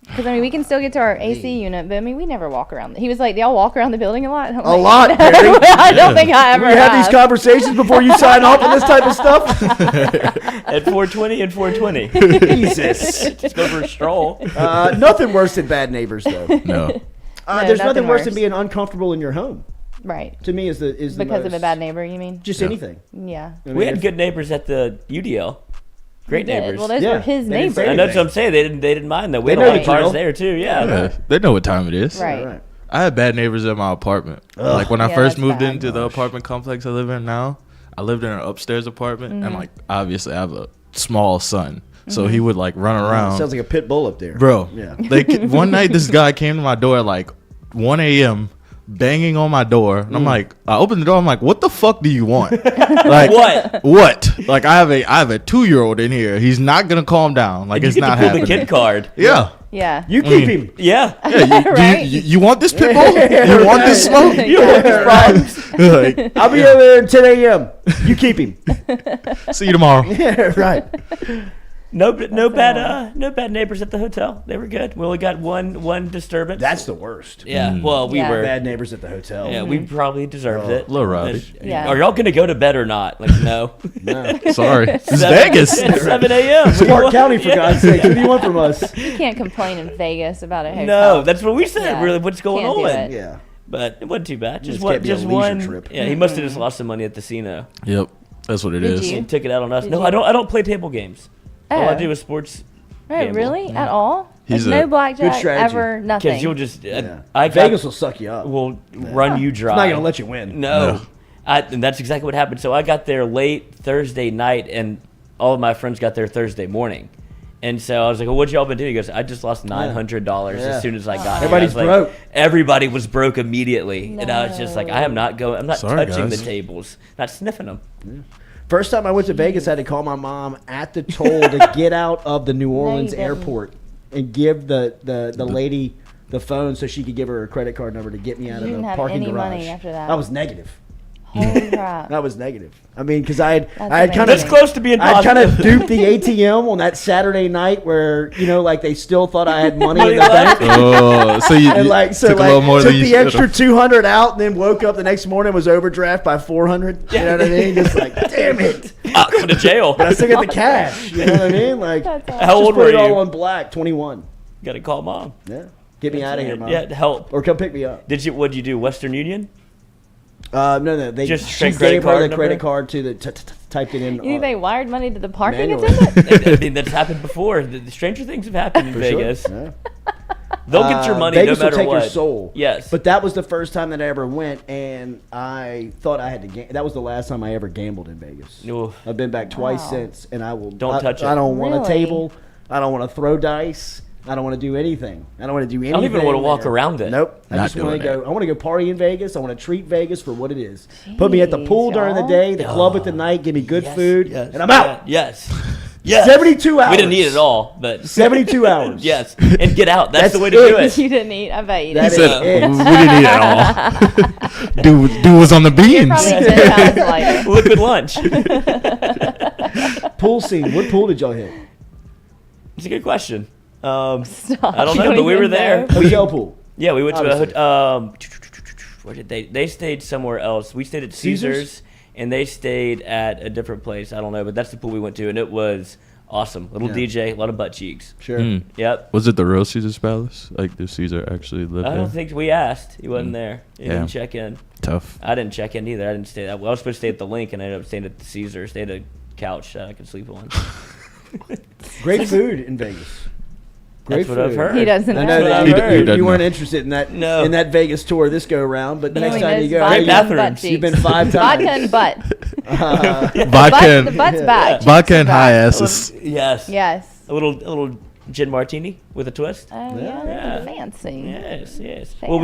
Because I mean, we can still get to our AC unit, but I mean, we never walk around. He was like, "Do y'all walk around the building a lot?" I'm A like, lot, Perry. I don't think I ever We have these conversations before you sign off on this type of stuff. At 420 and 420. Jesus. Just go for a stroll. Nothing worse than bad neighbors, though. No. No, There's nothing nothing worse than worse. being uncomfortable in your home. Right. To me, is the Because of a most- bad neighbor, you mean? Just anything. Yeah. I mean, We had if- good neighbors at the UDL. Great We did. neighbors. Well, those Yeah, were his they didn't say neighbors. And that's what I'm saying. They didn't mind that. We They had a know lot of the drill. cars there too. Yeah. Yeah, they know what time it is. Right. Right. I had bad neighbors at my apartment. Like when I Yeah, first that's moved bad. into the apartment complex I live in now, I lived in an upstairs apartment, and like obviously I have a small son, so he would like run around. Sounds like a pit bull up there. Bro, Yeah. like one night this guy came to my door at like 1 a.m. banging on my door, and I'm like, I opened the door, I'm like, what the fuck do you want? Like what? Like I have a 2-year-old in here. He's not gonna calm down. Like You it's get to not pull happening. the kid card. Yeah. Yeah. You keep him. Yeah. Right? You want this pit bull? You want this smoke? You don't have these problems. Like, I'll be over there at 10 a.m. You keep him. see you tomorrow. Yeah, right. No bad neighbors at the hotel. They were good. We only got one disturbance. That's the worst. yeah. Well, we Yeah. were. Bad neighbors at the hotel. Yeah, we probably deserved it. Little rowdy. Yeah. Are y'all gonna go to bed or not? Like no. No. Sorry. It's 7 Vegas. It's 7 a.m. Clark County, for God's sake. What do you want from us? You can't complain in Vegas about a hotel. No, that's what we said. Yeah. Really, what's going Can't do on? it. Yeah. But it wasn't too bad. Just This one. can't be a Just leisure one trip. Yeah, he must have just lost some money at the casino. Yep. That's what it Did is. you? He took it out on us. Did No, you? I don't play table games. All I Oh. do is sports. Oh, gamble. really? At all? He's Like, a- no blackjack, Good strategy. ever, nothing. Because you'll just. Yeah. I got- Vegas will suck you up. will run you dry. It's not going to let you win. No. And that's exactly what happened. So I got there late Thursday night, and all of my friends got there Thursday morning. And so I was like, well, what y'all been doing? He goes, I just lost $900 Yeah. as soon as I got here. Everybody's I was like, broke. Everybody was broke immediately. And I was just like, I'm not Sorry, touching guys. the tables, not sniffing them. First time I went to Vegas, I had to call my mom at the toll to get out of the New Orleans didn't. airport and give the lady the phone so she could give her a credit card number to get me out You of didn't the have parking any garage. money after that. I was negative. Holy crap. That was negative. I mean, because I had kind of That's close to being I kind positive. of duped the ATM on that Saturday night where like they still thought I had money in the left. bank. Oh, so you, And you took a little more took than you the should extra have. 200 out, and then woke up the next morning was overdraft by 400. You know what I mean? Just like, damn it! Go to jail. But I still got the cash. You know what I mean? Like, That's awesome. How just old put were it all you? on black. 21. Got to call mom. Yeah, get me out of here, mom. Yeah, help. Or come pick me up. What'd you do? Western Union? No. They Just she straight credit gave her card the credit number? card to the typed it in. You think they wired money to the parking manually. attendant? I mean, that's happened before. The stranger things have happened in For sure. Vegas. Yeah. They'll get your money Vegas no matter will take what. your soul. Yes. But that was the first time that I ever went, and I thought I had to. That was the last time I ever gambled in Vegas. Oof. I've been back twice Wow. since, and I will. Don't touch it. I don't want a Really? table. I don't want to throw dice. I don't want to do anything. I don't want to do anything. don't even wanna walk there. around it. Nope. I Not just want to doing go. I want to go party in Vegas. I want to treat Vegas for what it is. Put me at the Jeez, pool during the y'all. day, the club at the night. Give me good Yes, food, yes, and I'm out. Yes. Yes. 72 hours. We didn't eat it all, but 72 hours. yes. And get out. That's the way to That's do it. it. You didn't eat. I bet you That didn't. is Said, it. we didn't eat it all. Dude was on the You're beans. probably 10 pounds lighter. Liquid lunch. Pool scene. What pool did y'all hit? It's a good question. Stop. I don't You know, but we even were there. know. Hotel pool. Yeah, we went to Obviously. where did they stayed somewhere else. We stayed at Caesars, and they stayed at a different place. I don't know, but that's the pool we went to, and it was awesome. Little Yeah. DJ, a lot of butt cheeks. Sure. Yep. Was it the real Caesar's Palace? Like, did Caesar actually live I there? don't think we asked. He wasn't there. He Yeah. didn't check in. Tough. I didn't check in either. I didn't stay. I was supposed to stay at the Link, and I ended up staying at the Caesar. Stayed at a couch that I could sleep on. Great food in Vegas. Great That's what I've food. heard. He doesn't I know. know that I've you, heard. you, He doesn't weren't know. interested in that No. in that Vegas tour this go round, but the next time you go, vodka hey, bathrooms. and butt you've been cheeks. 5 Vodka times. and butt. Vodka The and, butt's back. vodka and high back. asses. Yes. Yes. A little gin martini with a twist. Oh, yeah. Yeah. Fancy. Yes. Fancy. Well,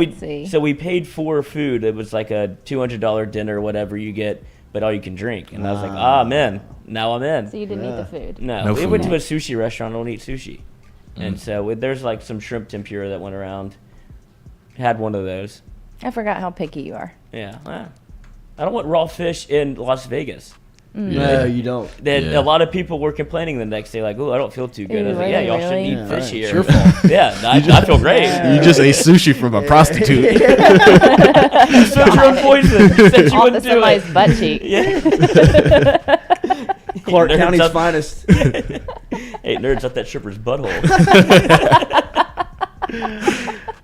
we paid for food. It was like a $200 dinner, whatever you get, but all you can drink. And I was like, I'm in. Now I'm in. So you didn't eat the food. No, No we food. went to a sushi restaurant. I don't eat sushi, and so there's like some shrimp tempura that went around. Had one of those. I forgot how picky you are. Yeah, I don't want raw fish in Las Vegas. No, you don't. Then Yeah. a lot of people were complaining the next day, like, "Oh, I don't feel too good." I was like, Ooh, "Yeah, y'all shouldn't really? eat Yeah, fish right. here." It's your fault. Yeah, I feel great. You just ate sushi from a prostitute. You smoked your own poison. Said you Off the wouldn't do somebody's it. butt cheek. Yeah. Clark Nerds County's up- finest. Hey, nerds up that stripper's butthole.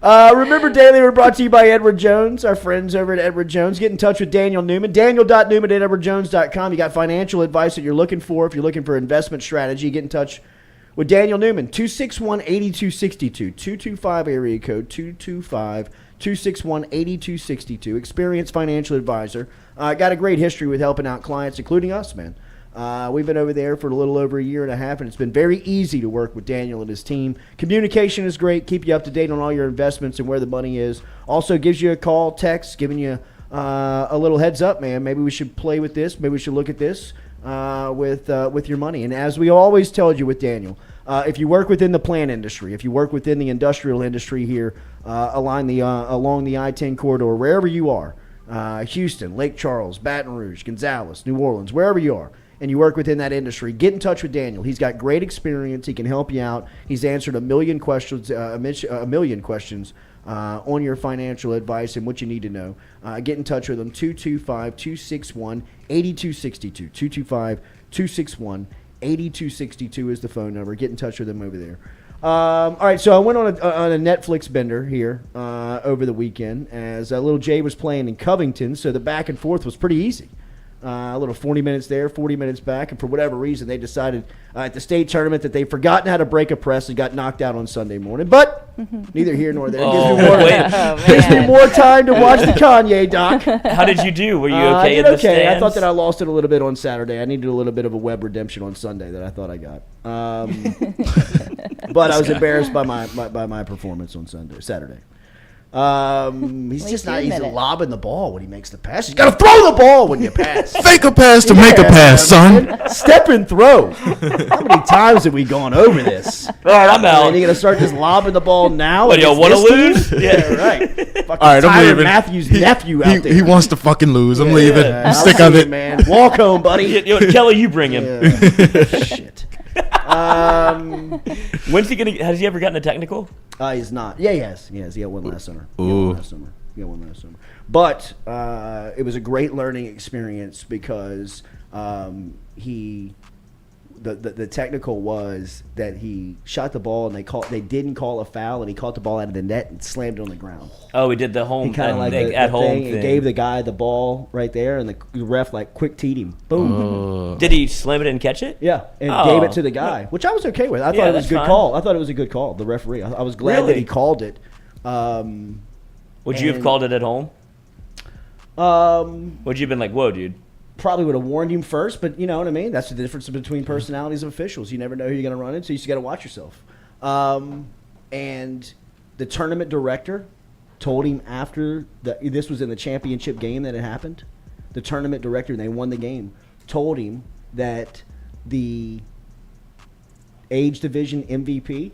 Remember Daily, we're brought to you by Edward Jones, our friends over at Edward Jones. Get in touch with Daniel Newman, daniel.newman@edwardjones.com. You got financial advice that you're looking for. If you're looking for investment strategy, get in touch with Daniel Newman, 261-8262, 225 area code, 225-261-8262. Experienced financial advisor. Got a great history with helping out clients, including us, man. We've been over there for a little over a year and a half, and it's been very easy to work with Daniel and his team. Communication is great. Keep you up to date on all your investments and where the money is. Also gives you a call, text, giving you a little heads up, man. Maybe we should play with this. Maybe we should look at this with your money. And as we always told you with Daniel, if you work within the plant industry, if you work within the industrial industry here along the I-10 corridor, wherever you are, Houston, Lake Charles, Baton Rouge, Gonzales, New Orleans, wherever you are, and you work within that industry, get in touch with Daniel. He's got great experience. He can help you out. He's answered a million questions on your financial advice and what you need to know. Get in touch with him, 225-261-8262. 225-261-8262 is the phone number. Get in touch with him over there. All right, so I went on a Netflix bender here over the weekend as little Jay was playing in Covington, so the back and forth was pretty easy. A little 40 minutes there, 40 minutes back, and for whatever reason, they decided at the state tournament that they'd forgotten how to break a press and got knocked out on Sunday morning. But neither here nor there. Oh, Gives me more time to watch the Kanye doc. How did you do? Were you I okay did in the okay. stands? I thought that I lost it a little bit on Saturday. I needed a little bit of a web redemption on Sunday that I thought I got. But I was embarrassed by my performance on Saturday. He's least just you not. He's admit it. lobbing the ball when he makes the pass. He's got to throw the ball when you pass. Fake a pass to make a pass, son. Step and throw. How many times have we gone over this? All right, I'm out. And you're gonna start just lobbing the ball now? What, y'all against want to this lose? team? Yeah, right. Fucking All right, I'm Tyrann leaving. Matthews' nephew out there. He wants to fucking lose. I'm leaving. Yeah, I'm I'll sick see of you, it. man. Walk home, buddy. Kelly, you bring him. Yeah. Shit. When's he gonna? Has he ever gotten a technical? He's not. Yeah, he has. He has. He got one last summer. Ooh. But it was a great learning experience because the technical was that he shot the ball and they didn't call a foul and he caught the ball out of the net and slammed it on the ground. Oh, he did the home He kind of like at home thing thing. and gave the guy the ball right there and the ref like quick teed him. Boom. Did he slam it and catch it? Yeah, and Oh. gave it to the guy, which I was okay with. I thought Yeah, it was a that's good fine. call. I thought it was a good call. The referee. I was glad that Really? he called it. Would you have And- called it at home? Would you have been like, "Whoa, dude"? Probably would have warned him first, but you know what I mean? That's the difference between personalities of officials. You never know who you're going to run into, so you just got to watch yourself. And the tournament director told him after this was in the championship game that it happened. The tournament director, and they won the game, told him that the age division MVP,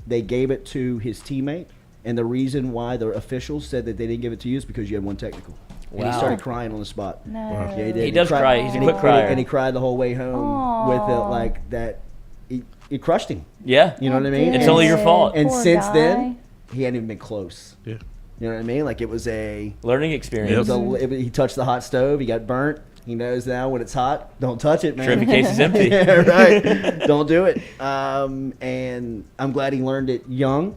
they gave it to his teammate, and the reason why the officials said that they didn't give it to you is because you had one technical. And he Wow. started crying on the spot. No. Yeah, he did. He does cried- cry. He's a and quick he- crier. And he cried the whole way home with it Aw. like that. It crushed him. Yeah. You know what I mean? It's And- only your fault. And Poor since guy. then, he hadn't even been close. Yeah. You know what I mean? Like it was a. Learning It experience. was he touched the hot stove. He got burnt. He knows now when it's hot, don't touch it, man. Trophy case is empty. Yeah, right. Don't do it. And I'm glad he learned it young.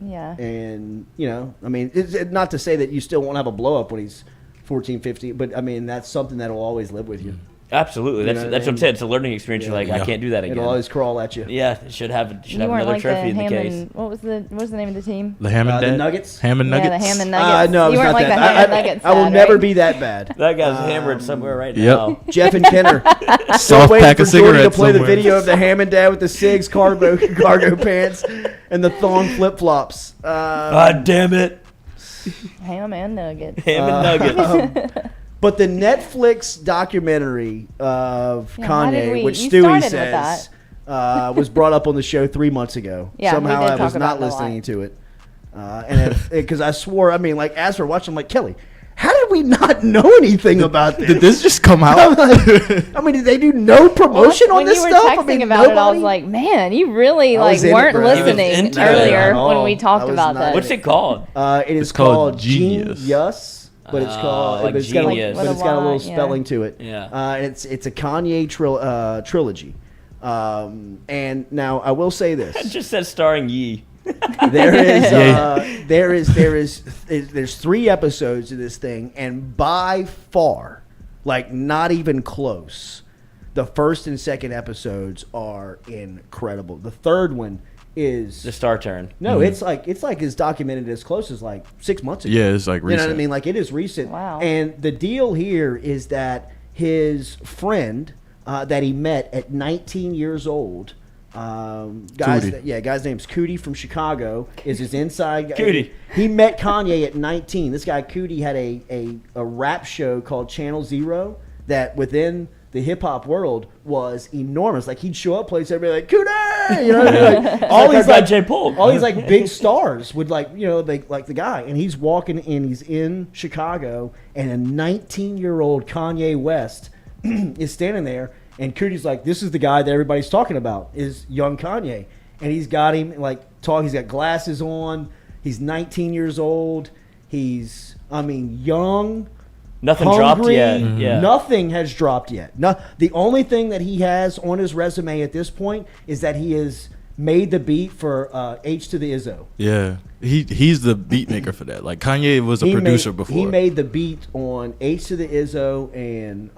Yeah. And, you know, I mean, it's not to say that you still won't have a blow up when he's 14, 15, but I mean, that's something that will always live with you. Absolutely. You That's know what I that's what I'm mean? saying. It's a learning experience. You're like, I Yeah. can't do that again. It'll always crawl at you. Yeah, it should have You weren't another like the trophy in the Hammond. case. What was the name of the team? The Hammond The Dad? Nuggets? Hammond Yeah, Nuggets? the Hammond Nuggets. No, You it's weren't not like that. the Hammond Nuggets I will dad, never right? be that bad. That guy's hammered somewhere right Yep. now. Jeff and Kenner. Still Soft waiting pack for of Jordy to cigarettes play the somewhere. video of the Hammond dad with the SIGs cargo pants and the thong flip flops. God damn it. Ham and Nuggets. Ham and nuggets. But the Netflix documentary of Yeah, how did Kanye, we- which you Stewie started with says was brought up on the show 3 months ago. Yeah, we Somehow did I was talk not about it a lot. listening to it. And because I swore, I mean, like, as we're watching, I'm like, Kelly, how did we not know anything about this? Did this just come I'm out? like, I mean, did they do no promotion on when this you were stuff? texting I mean, about it, I nobody? was like, man, you really I like was in it, weren't bro. I was listening into it. earlier Not at when all. we talked I was about not that. in What's it called? It is It's called called Genius. Genius, but it's called like but it's got a, Genius. but it's got a little With a Y, yeah. spelling to it. Yeah. And it's a Kanye trilogy. And now I will say It this: just says starring Yee. there's 3 episodes of this thing, and by far, like not even close, the first and second episodes are incredible. The third one is The star turn. no, it's like as documented as close as like 6 months ago. Yeah, it's like You know what I recent. mean? Like it is recent. Wow. And the deal here is that his friend that he met at 19 years old, guy's name's Cootie from Chicago, is his inside guy. Cootie. He met Kanye at 19. This guy Cootie had a rap show called Channel Zero that within the hip hop world was enormous. Like he'd show up, places, everybody like Cootie, you know, like all these Like like J. Polk. all these like big stars would like, you know, they like the guy, and he's walking in, he's in Chicago, and a 19-year-old Kanye West is standing there, and Cootie's like, this is the guy that everybody's talking about, is young Kanye, and he's got him like he's got glasses on, he's 19 years old, he's young. Nothing dropped Hungry, yet. Yeah. Nothing has dropped yet. No, the only thing that he has on his resume at this point is that he has made the beat for H to the Izzo. Yeah, he's the beat maker for that. Like Kanye was a producer before. He made the beat on H to the Izzo and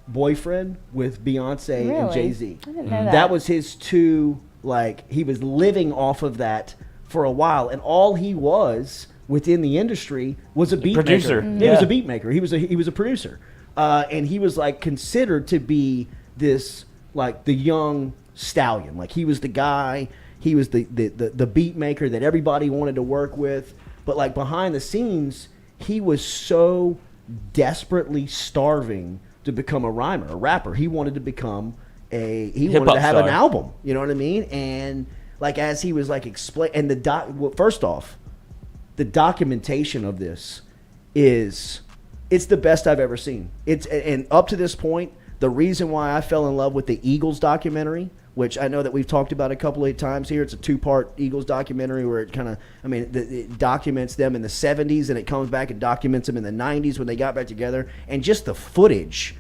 Boyfriend with Beyonce and Really? Jay-Z. I didn't know that. That was his two, like, he was living off of that for a while, and all he was within the industry was a beat producer. maker. He was Yeah. a beat maker. He was a producer, and he was like considered to be this like the young stallion. Like he was the guy. He was the beat maker that everybody wanted to work with. But like behind the scenes, he was so desperately starving to become a rhymer, a rapper. He wanted to become wanted to have an album. You know what I mean? And like as he was like and first off, the documentation of this it's the best I've ever seen. And up to this point, the reason why I fell in love with the Eagles documentary, which I know that we've talked about a couple of times here. It's a 2-part Eagles documentary where it kind of, it documents them in the 70s and it comes back and documents them in the 90s when they got back together. And just the footage,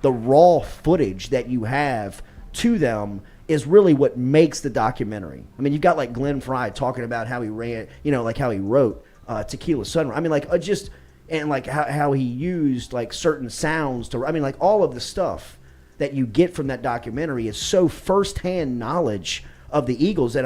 the raw footage that you have to them is really what makes the documentary. I mean, you've got like Glenn Frey talking about how he ran, like how he wrote Tequila Sunrise. I mean, like and like how he used like certain sounds like all of the stuff that you get from that documentary is so firsthand knowledge of the Eagles that,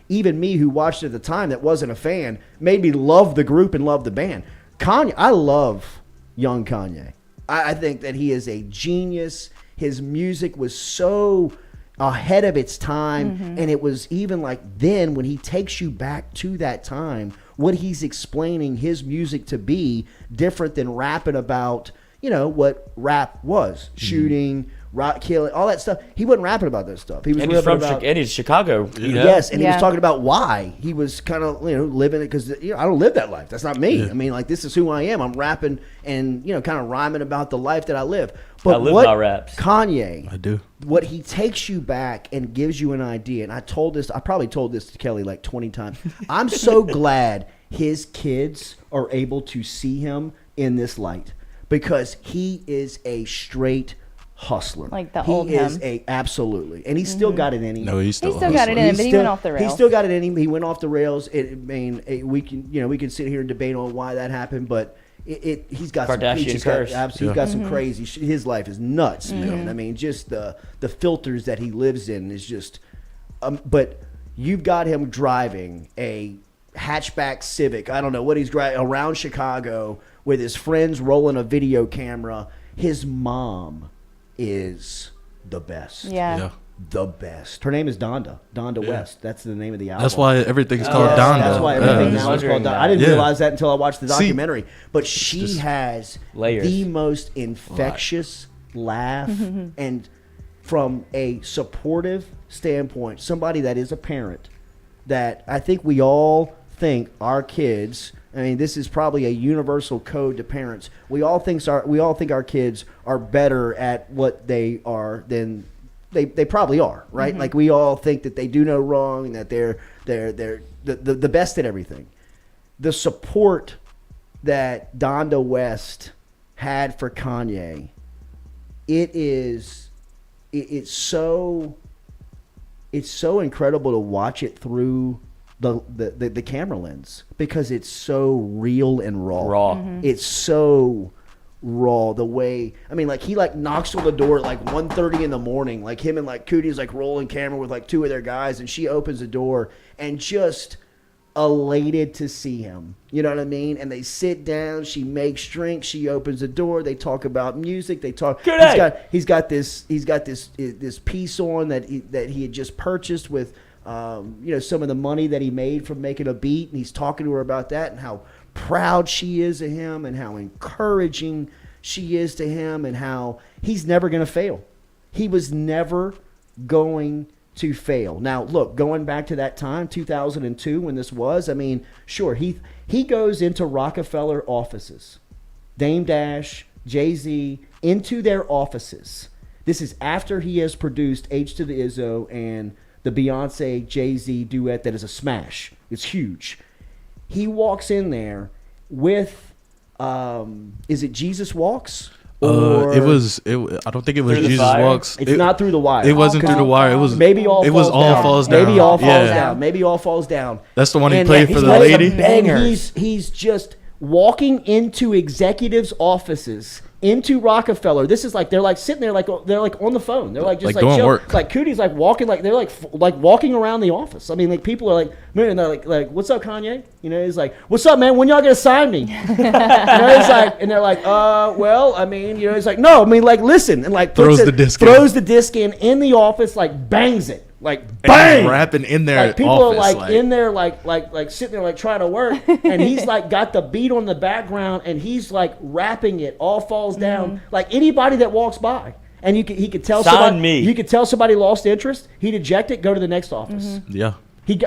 even me who watched it at the time that wasn't a fan made me love the group and love the band. Kanye, I love young Kanye. I think that he is a genius. His music was so ahead of its time, and it was even like then when he takes you back to that time, what he's explaining his music to be different than rapping about, what rap was, shooting, rock, killing, all that stuff. He wasn't rapping about that stuff. He was rapping about, and he's Chicago. Yes, and he was talking about why he was kind of living it because I don't live that life. That's not me. Yeah. This is who I am. I'm rapping and kind of rhyming about the life that I live. But I live my raps. Kanye, I do. What he takes you back and gives you an idea, and I probably told this to Kelly like 20 times. I'm so glad his kids are able to see him in this light because he is a straight hustler. Like the old him. He is absolutely. And he's still got it in him. No, he's still got it in him, but he went off the rails. He still got it in him. He went off the rails. We can sit here and debate on why that happened, but he's got Kardashian curse. He's got some crazy his life is nuts, man. Just the filters that he lives in is just but you've got him driving a hatchback Civic. I don't know what he's driving around Chicago with his friends rolling a video camera. His mom is the best. Yeah. The best. Her name is Donda West. That's the name of the album. That's why everything's called Donda. That's why everything now is called Donda. I didn't realize that until I watched the documentary. But she has the most infectious laugh. And from a supportive standpoint, somebody that is a parent, that I think we all think our kids, this is probably a universal code to parents. We all think our kids are better at what they are than they probably are, right? Like we all think that they do no wrong and that they're the best at everything. The support that Donda West had for Kanye, it's so incredible to watch it through the camera lens because it's so real and raw. It's so raw the way he knocks on the door at like 1:30 in the morning, like him and like Cootie's like rolling camera with like two of their guys, and she opens the door and just elated to see him, you know what I mean? And they sit down, she makes drinks, she opens the door, they talk about music, they talk. He's got this piece on that he had just purchased with some of the money that he made from making a beat, and he's talking to her about that and how proud she is of him and how encouraging she is to him and how he's never going to fail. He was never going to fail. Now, look, going back to that time, 2002, when this was, sure, he goes into Rockefeller offices, Dame Dash, Jay-Z, into their offices. This is after he has produced H to the Izzo and the Beyonce Jay-Z duet that is a smash. It's huge. He walks in there with, is it Jesus Walks? Or I don't think it was Jesus Walks. It's not Through the Wire. It wasn't Through the Wire. It was Maybe All Falls Down. Maybe All Falls Down. Maybe All Falls Down. That's the one he played for the lady. And he's just walking into executives' offices, into Rockefeller. This is like they're like sitting there, like they're like on the phone. They're like just like doing work. Like Cootie's like walking, like they're like walking around the office. Like people are like, man, they're like, what's up, Kanye? He's like, what's up, man? When y'all gonna sign me? It's like, and they're like, well, it's like, no, like listen, and like throws the disc in the office, like bangs it. like bang, rapping in their like people office, are like in there like sitting there like trying to work, and he's like got the beat on the background, and he's like rapping it. All falls down like anybody that walks by, and he could tell somebody. He could tell somebody lost interest. He'd eject it, go to the next office. Yeah.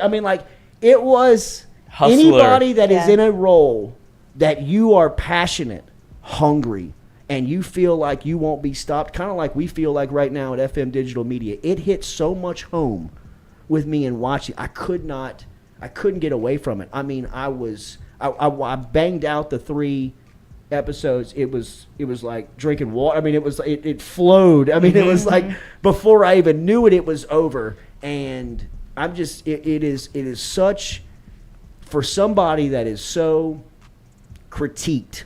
I mean, like it was Hustler. anybody that is in a role that you are passionate, hungry, and you feel like you won't be stopped, kind of like we feel like right now at FM Digital Media. It hit so much home with me in watching. I couldn't get away from it. I mean, I banged out the 3 episodes. It was like drinking water. I mean, it flowed. I mean, it was like before I even knew it was over. And I'm just, it is such, for somebody that is so critiqued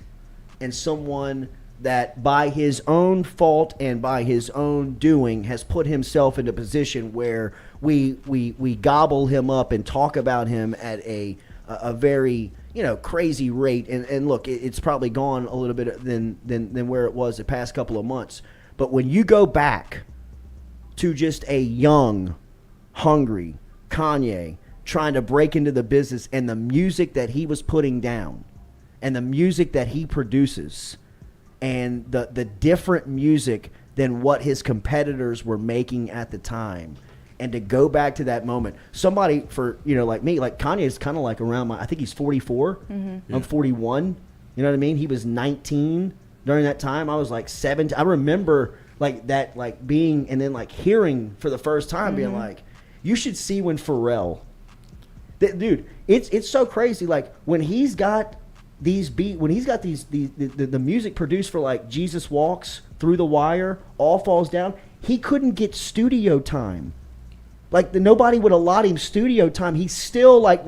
and someone that by his own fault and by his own doing has put himself in a position where we gobble him up and talk about him at a very crazy rate. And look, it's probably gone a little bit than where it was the past couple of months. But when you go back to just a young, hungry Kanye trying to break into the business, and the music that he was putting down and the music that he produces, and the different music than what his competitors were making at the time, and to go back to that moment, somebody for like me, like Kanye is kind of like around I think he's 44. I'm 41. You know what I mean? He was 19 during that time. I was like 17. I remember like that, like being, and then like hearing for the first time, being like, you should see when Pharrell, dude, it's so crazy. Like when he's got these the music produced for like Jesus Walks, Through the Wire, All Falls Down, he couldn't get studio time. Like nobody would allot him studio time. He's still like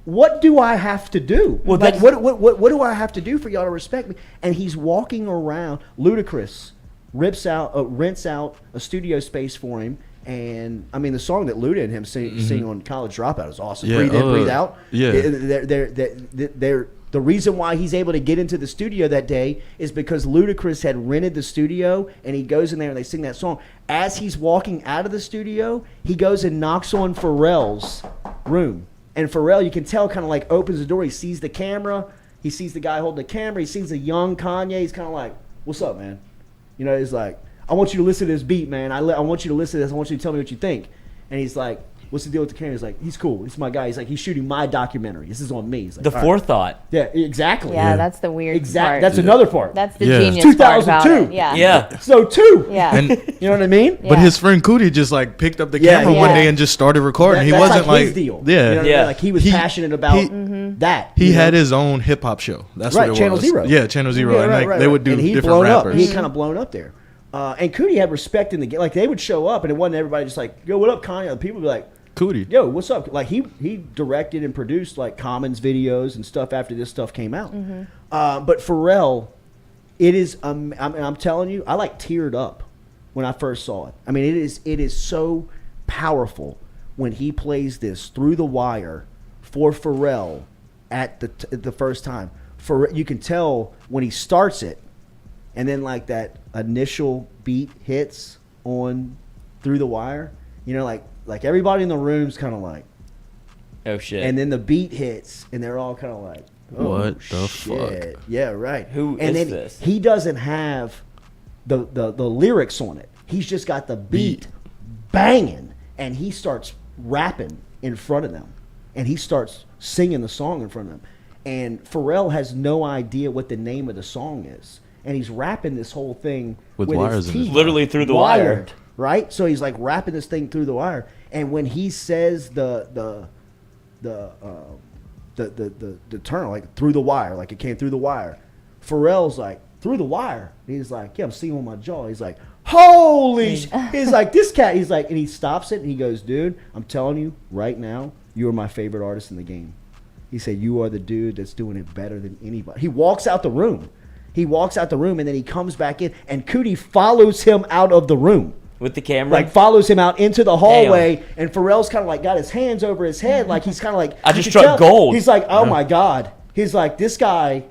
what do I have to do? Well, like what do I have to do for y'all to respect me? And he's walking around. Ludacris rents out a studio space for him. And I mean, the song that Luda and him sing on College Dropout is awesome. Yeah, Breathe in, breathe out. Yeah, they're the reason why he's able to get into the studio that day is because Ludacris had rented the studio, and he goes in there and they sing that song. As he's walking out of the studio, he goes and knocks on Pharrell's room, and Pharrell, you can tell, kind of like opens the door. He sees the camera. He sees the guy holding the camera. He sees a young Kanye. He's kind of like, "What's up, man?" He's like, I want you to listen to this beat, man. I want you to listen to this. I want you to tell me what you think. And he's like, what's the deal with the camera? He's like, he's cool. He's my guy. He's like, he's shooting my documentary. This is on me. He's like, the forethought. Yeah, exactly. Yeah, that's the weird part. That's another part. That's the genius part about it. Yeah. So 2. Yeah. And you know what I mean? But his friend Cootie just like picked up the camera one day and just started recording. He wasn't like his deal. Yeah. You know what I mean? Like he was passionate about that. He had his own hip hop show. That's what it was. Channel Zero. Yeah, Channel Zero. And like they would do different rappers. He kind of blown up there. And Cootie had respect in the game. Like they would show up, and it wasn't everybody just like, yo, what up, Kanye? People would be like, Cootie, yo, what's up? Like he directed and produced like Common's videos and stuff after this stuff came out. But Pharrell, it is. I'm telling you, I like teared up when I first saw it. I mean, it is so powerful when he plays this Through the Wire for Pharrell at the first time. You can tell when he starts it, and then like that initial beat hits on Through the Wire. Like everybody in the room's kind of like, oh shit. And then the beat hits, and they're all kind of like, oh, what the shit. fuck? Yeah, right. Who and is then this? He doesn't have the lyrics on it. He's just got the beat banging, and he starts rapping in front of them, and he starts singing the song in front of them. And Pharrell has no idea what the name of the song is, and he's rapping this whole thing with wires his in teeth, it. Literally through the wire. Right? So he's like rapping this thing through the wire, and when he says the term, like through the wire, like it came through the wire, Pharrell's like, through the wire. And he's like, yeah, I'm seeing on my jaw. He's like, holy he's like, this cat, he's like, and he stops it and he goes, dude, I'm telling you right now, you are my favorite artist in the game. He said, you are the dude that's doing it better than anybody. He walks out the room. And then he comes back in, and Cootie follows him out of the room. With the camera? Like follows him out into the hallway. Damn. And Pharrell's kind of like got his hands over his head. Like he's kind of like, I just struck gold. He's like, oh my God. He's like, this guy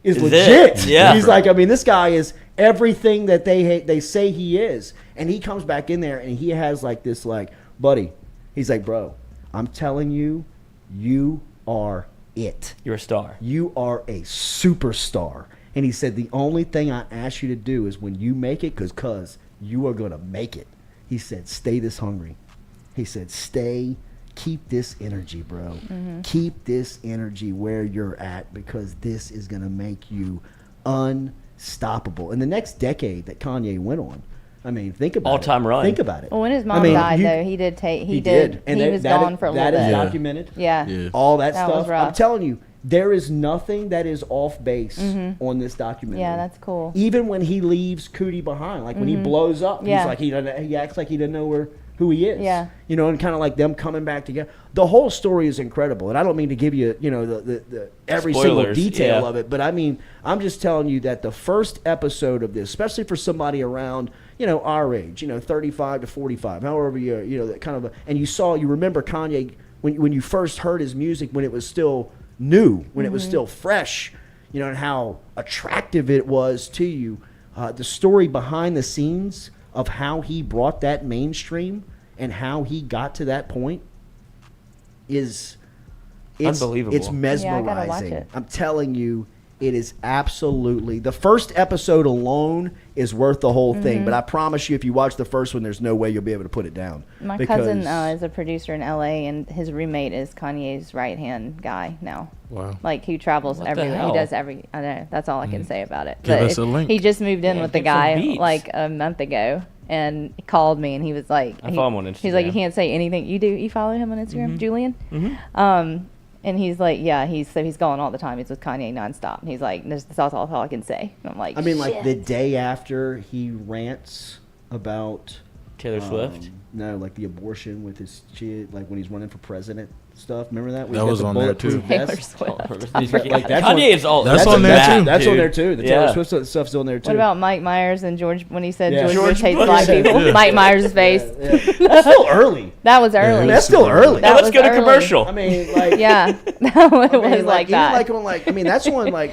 is legit. Yeah. He's like, I mean, this guy is everything that they say he is. And he comes back in there, and he has like this like buddy, he's like, bro, I'm telling you, you are it. You're a star. You are a superstar. And he said, the only thing I ask you to do is when you make it, because you are going to make it. He said, stay this hungry. He said, keep this energy, bro. Keep this energy where you're at, because this is going to make you unstoppable. In the next decade that Kanye went on, I mean, think about All-time run. Think about it. Well, when his mom died, though, he did take. He did. And he was gone for a little bit. That is documented. Yeah. All that That was stuff. rough. I'm telling you, there is nothing that is off base on this documentary. Yeah, that's cool. Even when he leaves Cootie behind, like when he blows up, Yeah. he's like he acts like he doesn't know who he is. Yeah. You know, and kind of like them coming back together. The whole story is incredible, and I don't mean to give you, you know, the every single Spoilers, detail yeah. of it, but I mean, I'm just telling you that the first episode of this, especially for somebody around, you know, our age, you know, 35 to 45, however you know, that kind of, and you remember Kanye when you first heard his music when it was still new, when it was still fresh, you know, and how attractive it was to you. The story behind the scenes of how he brought that mainstream and how he got to that point is unbelievable. It's mesmerizing. Yeah, I gotta watch it. I'm telling you, it is absolutely, the first episode alone is worth the whole thing. But I promise you, if you watch the first one, there's no way you'll be able to put it down. My cousin is a producer in LA, and his roommate is Kanye's right hand guy now. Wow. Like, he travels What the everywhere. He hell? does every. I know. That's all I can say about it. Give But us a link. He just moved in Yeah, with the get some guy beats. like a month ago, and he called me, and he was like, I follow him on He's like, Instagram. you can't say anything. You do. You follow him on Instagram, Julian? And he's like, yeah, he's gone all the time. He's with Kanye nonstop. And he's like, that's all I can say. And I'm like, I mean, like shit. the day after he rants about Taylor Swift. no, like the abortion with his kid, like when he's running for president stuff. Remember that? That was on there, too. Taylor Vest? Swift. Like, that's Kanye on- is all. That's on there, mad, too. That's on dude. there too. The Yeah. Taylor Swift stuff's on there too. What about Mike Myers and George when he said Yeah. George George Bush hates Bush. black people? Yeah. Mike Myers' face. That's still early. That was early. That's still early. Now That let's was go to early. commercial. I mean, like, Yeah, it I was mean, like even that. like on like, I mean, that's on like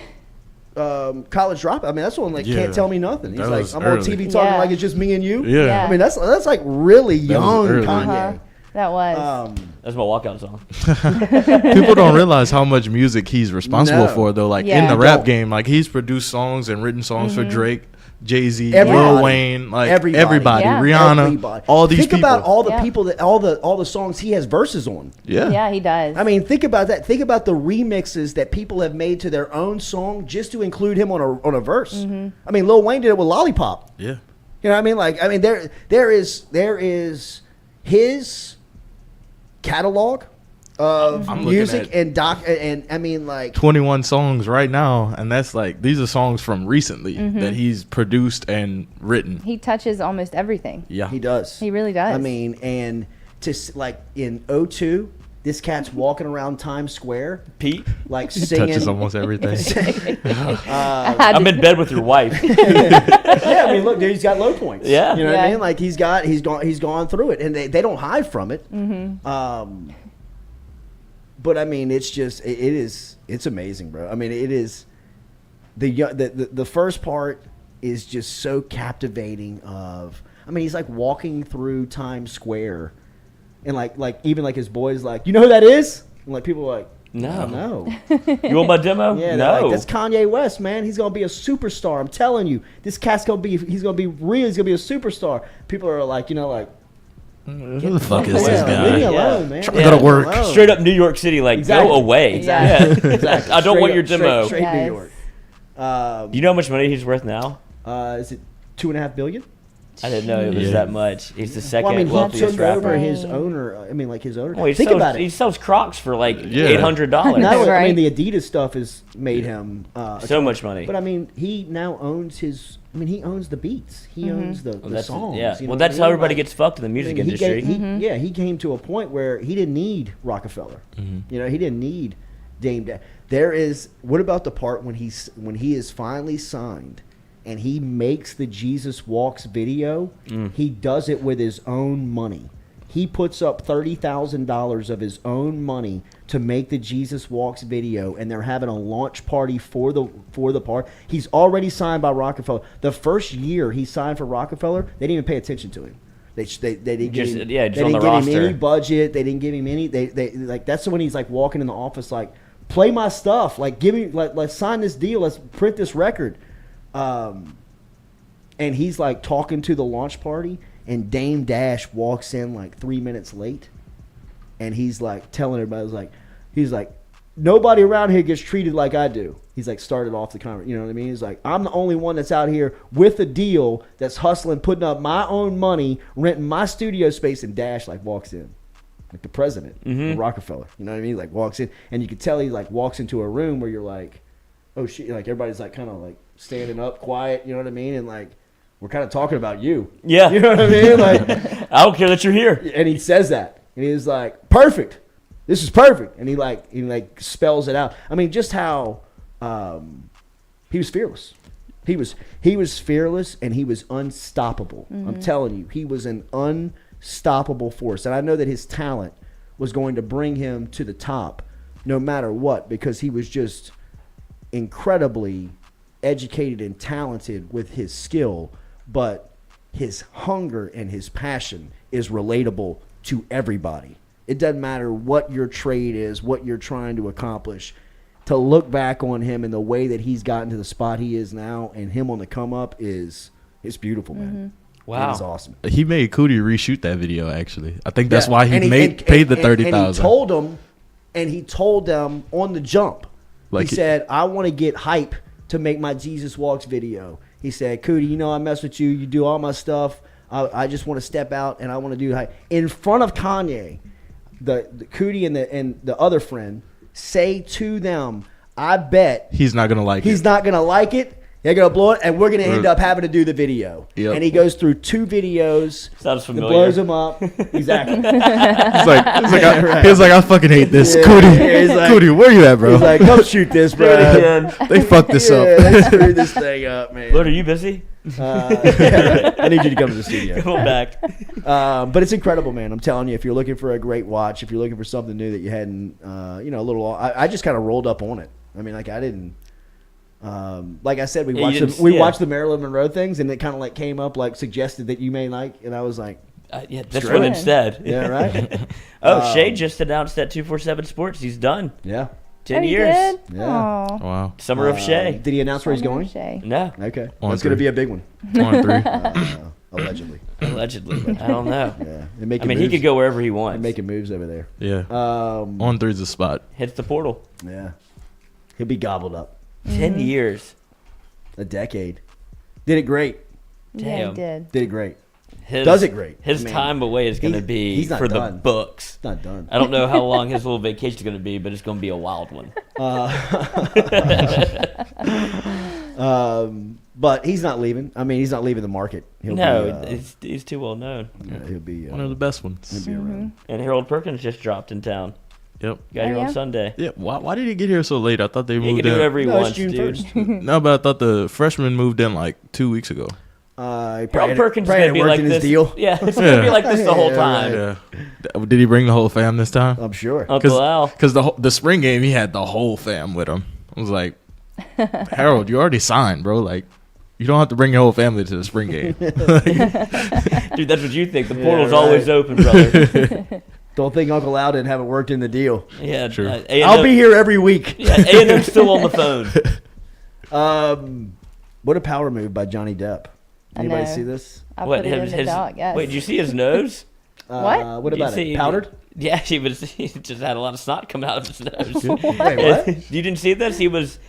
college drop. I mean, that's on like Yeah. Can't Tell Me Nothing. He's That like, was I'm early. on TV talking Yeah. like it's just me and you. Yeah. Yeah. I mean, that's like really young early. Kanye. That was. That's my walkout song. People don't realize how much music he's responsible No. for, though. Like Yeah. in the Don't. rap game, like he's produced songs and written songs for Drake, Jay-Z, Everybody. Lil Wayne, like Everybody. everybody, Yeah. Rihanna, Everybody. all these think people. about all the Yeah. people that all the songs he has verses on. Yeah, he does. I mean, think about that. Think about the remixes that people have made to their own song just to include him on a verse. I mean, Lil Wayne did it with Lollipop. Yeah. You know what I mean? Like, I mean, there is his catalog of I'm looking music at- and I mean, like, 21 songs right now, and that's like these are songs from recently that he's produced and written. he touches almost everything. Yeah. he does. He really does. I mean, and like in 02, this cat's walking around Times Square, Pete, like He singing. touches almost everything. I'm in bed with your wife. Yeah, I mean, look, dude, he's got low points. Yeah. You know what I Yeah. mean? Like he's gone through it, and they don't hide from it. But I mean, it's just it's amazing, bro. I mean, it is the first part is just so captivating. I mean, he's like walking through Times Square, and like even like his boys like, you know who that is? And like people are like, No. no. You want my demo? Yeah, they're no. like, that's Kanye West, man. He's gonna be a superstar. I'm telling you, this cat's he's gonna be real. He's gonna be a superstar. People are like, you know, like, Who the fuck is yeah, this leave me guy? alone, man. Trying to go to work. Straight up New York City, like Exactly. go away. Exactly. Yeah. Exactly. I don't want your Straight up- demo. Straight New Yes. York. Do you know how much money he's worth now? Is it $2.5 billion? I didn't know it was Yeah. that much. He's the second Well, I mean, he wealthiest took rapper. over his owner. I mean, like his owner. Well, he Think sells, about he it. sells Crocs for like Yeah. $800. Not only, I mean, Right. the Adidas stuff has made him So much money. But I mean, he now owns his. I mean, he owns the beats. He owns the That's songs. yeah. you know Well, what that's I how mean? everybody Like, gets fucked in the I music mean, industry. Yeah, he came to a point where he didn't need Rockefeller. You know, he didn't need Dame Dash. There is. What about the part when he is finally signed, and he makes the Jesus Walks video? He does it with his own money. He puts up $30,000 of his own money to make the Jesus Walks video, and they're having a launch party for the part. He's already signed by Rockefeller. The first year he signed for Rockefeller, they didn't even pay attention to him. They didn't Just- give him, yeah, they just on didn't the give him any roster. budget. They didn't give him any. They like that's when he's like walking in the office like, play my stuff, like give me like let's sign this deal, let's print this record. And he's like talking to the launch party, and Dame Dash walks in like 3 minutes late, and he's like telling everybody, he's like, nobody around here gets treated like I do. He's like started off the conversation, you know what I mean? He's like, I'm the only one that's out here with a deal that's hustling, putting up my own money, renting my studio space, and Dash like walks in. Like the president of Rockefeller. You know what I mean? Like walks in, and you can tell he like walks into a room where you're like, oh shit, like everybody's like kind of like standing up quiet, you know what I mean? And like, we're kind of talking about you. Yeah. You know what I mean? Like, I don't care that you're here. and he says that. And he's like, perfect. This is perfect. And he spells it out. I mean, just how he was fearless. He was fearless, and he was unstoppable. I'm telling you, he was an unstoppable force. And I know that his talent was going to bring him to the top no matter what, because he was just incredibly educated and talented with his skill, but his hunger and his passion is relatable to everybody. It doesn't matter what your trade is, what you're trying to accomplish. To look back on him and the way that he's gotten to the spot he is now, and him on the come up it's beautiful, man. Wow. It is awesome. He made Cootie reshoot that video. Actually, I think that's Yeah. why he And paid the and 30,000. He told them on the jump. Like he said, "I want to get hype to make my Jesus Walks video." He said, "Cootie, you know I mess with you. You do all my stuff. I just want to step out and I want to do hype in front of Kanye." The Cootie and the other friend say to them, "I bet He's not gonna like he's it. not gonna like it. They're gonna blow it, and we're gonna end up having to do the video." Yep. And he goes through 2 videos. Sounds It familiar. blows him up. Exactly. He's like, I fucking hate this. Yeah, Cootie, yeah, he's like- Cootie, where you at, bro? He's like, "Come shoot this, bro." They fucked this Yeah, up. they screwed this thing up, man. Lord, are you busy? Yeah, I need you to come to the studio. Go back. But it's incredible, man. I'm telling you, if you're looking for a great watch, if you're looking for something new that you hadn't, a little, I just kind of rolled up on it. I mean, like I didn't, like I said, we watched the Marilyn Monroe things, and it kind of like came up, like suggested that you may like, and I was like, Yeah, that's Screw what it. it said. yeah, right, Shay just announced at 247 Sports. He's done. yeah. 10 Oh, you years. did? Yeah. Aw. Wow. Summer of Shay. Did he announce where he's Summer going? of Shay. No, Okay, On that's going to three. be a big one, 1-3. allegedly. allegedly. I don't know. Yeah, they're making I mean, moves. he could go wherever he They're wants. making moves over there. Yeah. On 3's the spot. Hits the portal. Yeah, he'll be gobbled up. 10 years. A decade. Did it great. Yeah, Damn. he did. Did it great. His, Does it great. His I mean, time away is going to be he's not for the done. books. It's not done. I don't know how long his little vacation is going to be, but it's going to be a wild one. But he's not leaving. I mean, he's not leaving the market. He'll No, be, he's too well known. he'll be, One of the best ones. he'll be around. And Harold Perkins just dropped in town. Yep. Got here yeah? on Sunday. Yeah. Why did he get here so late? I thought they He moved can do in. whatever he No, it's wants, June dude. 1st. No, but I thought the freshman moved in like 2 weeks ago. He Harold probably, Perkins is probably going to be worked like in this. his deal. Yeah, it's going to be like this the whole Yeah, time. Yeah. Did he bring the whole fam this time? I'm sure. Uncle Al. Because the spring game, he had the whole fam with him. I was like, Harold, you already signed, bro. Like, you don't have to bring your whole family to the spring game. Dude, that's what you think. The portal's right. always open, brother. Don't think Uncle Al didn't have it worked in the deal. Yeah, True. I'll be here every week. Yeah, A&M's still on the phone. What a power move by Johnny Depp. I Anybody know. see this? I put it in the doc, yes. Wait, did you see his nose? What? What Did you about see- it? Powdered? Yeah, he just had a lot of snot come out of his nose. Wait, what? You didn't see this? He was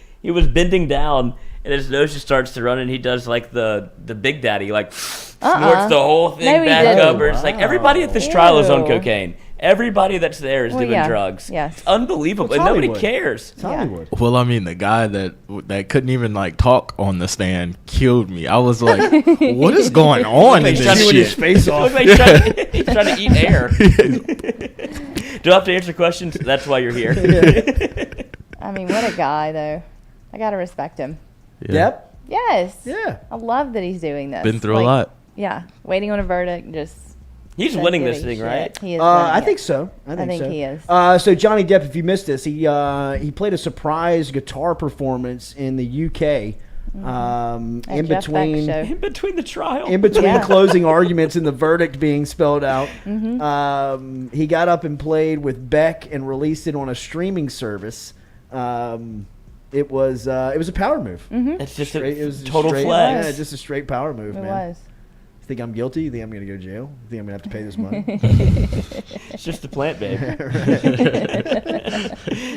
bending down, and his nose just starts to run, and he does like the Big Daddy, like snorts the whole thing No, he back didn't. up. Or it's like everybody at this trial is on Ew. cocaine. Everybody that's there is Well, doing yeah. drugs. Yes. It's unbelievable, Well, it's and nobody Hollywood. cares. It's Hollywood. Well, I mean, the guy that couldn't even like talk on the stand killed me. I was like, what is going on in He's this chewing his shit? face It off. looks like he's trying to eat air. Do I have to answer questions? That's why you're here. I mean, what a guy, though. I got to respect him. Yep. Yes. Yeah. I love that he's doing this. Been through Like, a lot. Yeah. Waiting on a verdict, just. He's don't winning give this a thing, shit. right? He is. I winning think it. so. I think so. he is. So Johnny Depp, if you missed this, he played a surprise guitar performance in the UK At In Jeff Beck's between show. In between the trial. in between Yeah. closing arguments and the verdict being spelled out, Mm-hmm. he got up and played with Beck and released it on a streaming service. It was a power move. It's just Straight- it a was total straight, flex. Yeah, just a straight power move, It man. was. You think I'm guilty? You think I'm going to go to jail? You think I'm going to have to pay this money? It's just a plant, babe.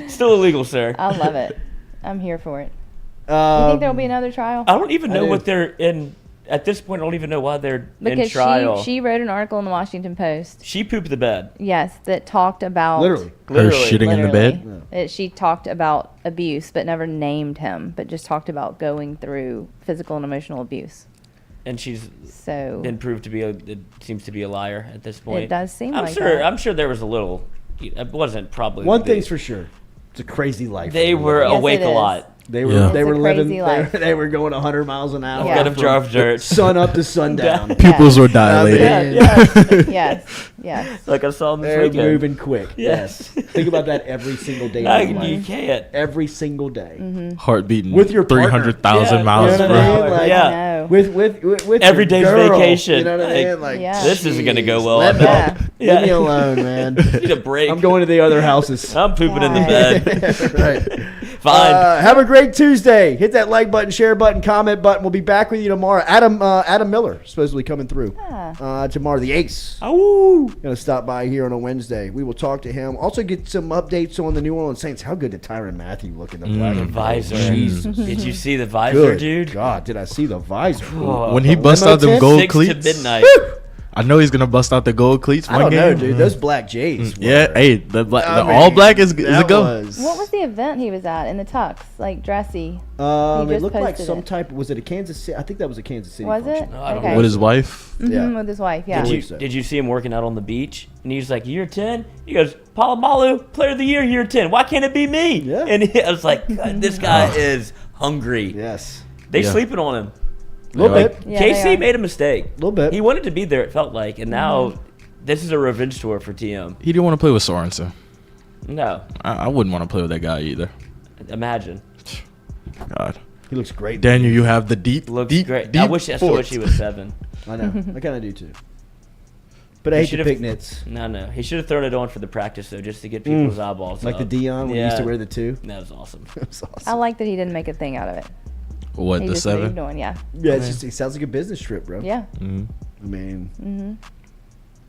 Still illegal, sir. I love it. I'm here for it. You Um, think there'll be another trial? I don't even know do. what they're in. At this point, I don't even know why they're in Because trial. she wrote an article in the Washington Post. She pooped the bed. Yes, that talked about Literally. Her Literally. shitting in the bed. She talked about abuse, but never named him, but just talked about going through physical and emotional abuse. And she's So been proved to be it seems to be a liar at this point. it does seem I'm like sure. that. I'm sure there was a little. It wasn't probably One the- thing's for sure. It's a crazy life. They were Yes, awake it a is. lot. They were Yeah. they It's were a living crazy life. they were going 100 miles an hour. Yeah. Got a jar of dirt. Sun up to sundown. Pupils were I dilated. mean, yes. Like I saw this they're weekend. moving quick. Yes. Think about that every single day. I, of your you life. can't. Every single day. Mm-hmm. Heart beating With your partner. 300,000 Yeah, miles you know per what I hour. mean? Like, Yeah. I know. With Every your day's girl, vacation. You know what I mean? Like, Like, Yeah. This isn't gonna go jeez, well. Let I me, bet. leave me Yeah. alone, man. Need a break. I'm going to the other houses. I'm pooping in the God. bed. Right. Fine. Have a great Tuesday. Hit that like button, share button, comment button. We'll be back with you tomorrow. Adam Miller supposedly coming through tomorrow. The Ace. Ooh. Gonna stop by here on a Wednesday. We will talk to him. Also get some updates on the New Orleans Saints. How good did Tyrann Mathieu look in the black and gold? Visor. Jesus. Did you see the visor, Good dude? God, did I see the visor? Oh. When he bust Limo out them tent? gold 6 to cleats, midnight. I know he's gonna bust out the gold cleats I one don't game. know, dude. Those black Jays. Yeah, were- hey, the I mean, all black is a that go. was- What was the event he was at in the tux? Like dressy. It just looked like posted some it. type. Was it a Kansas City? I think that was a Kansas City. Was it? function. I don't Okay. know. With his wife. Yeah. With his wife, yeah. Did you, so. did you see him working out on the beach? And he's like, year 10? He goes, Palomalu, player of the year, year 10. Why can't it be me? Yeah. And I was like, God, this guy is hungry. Yes. They Yeah. sleeping on him. A little Like- bit. Yeah, they KC are. made a mistake. Little bit. He wanted to be there, it felt like. And now this is a revenge tour for TM. He didn't want to play with Sorensen. No. I wouldn't want to play with that guy either. Imagine. God, He looks great. Daniel, you have the deep, Looks deep, great. deep I wish he force. was 7. I know. I kind of do too. But I He hate the should've- pick nits. No. He should have thrown it on for the practice, though, just to get people's eyeballs Like the up. Dion when he used to wear the 2. That was awesome. It was I awesome. like that he didn't make a thing out of it. What, He the just 7? moved on, yeah. Yeah, it's just, it sounds like a business trip, bro. Yeah. I mean.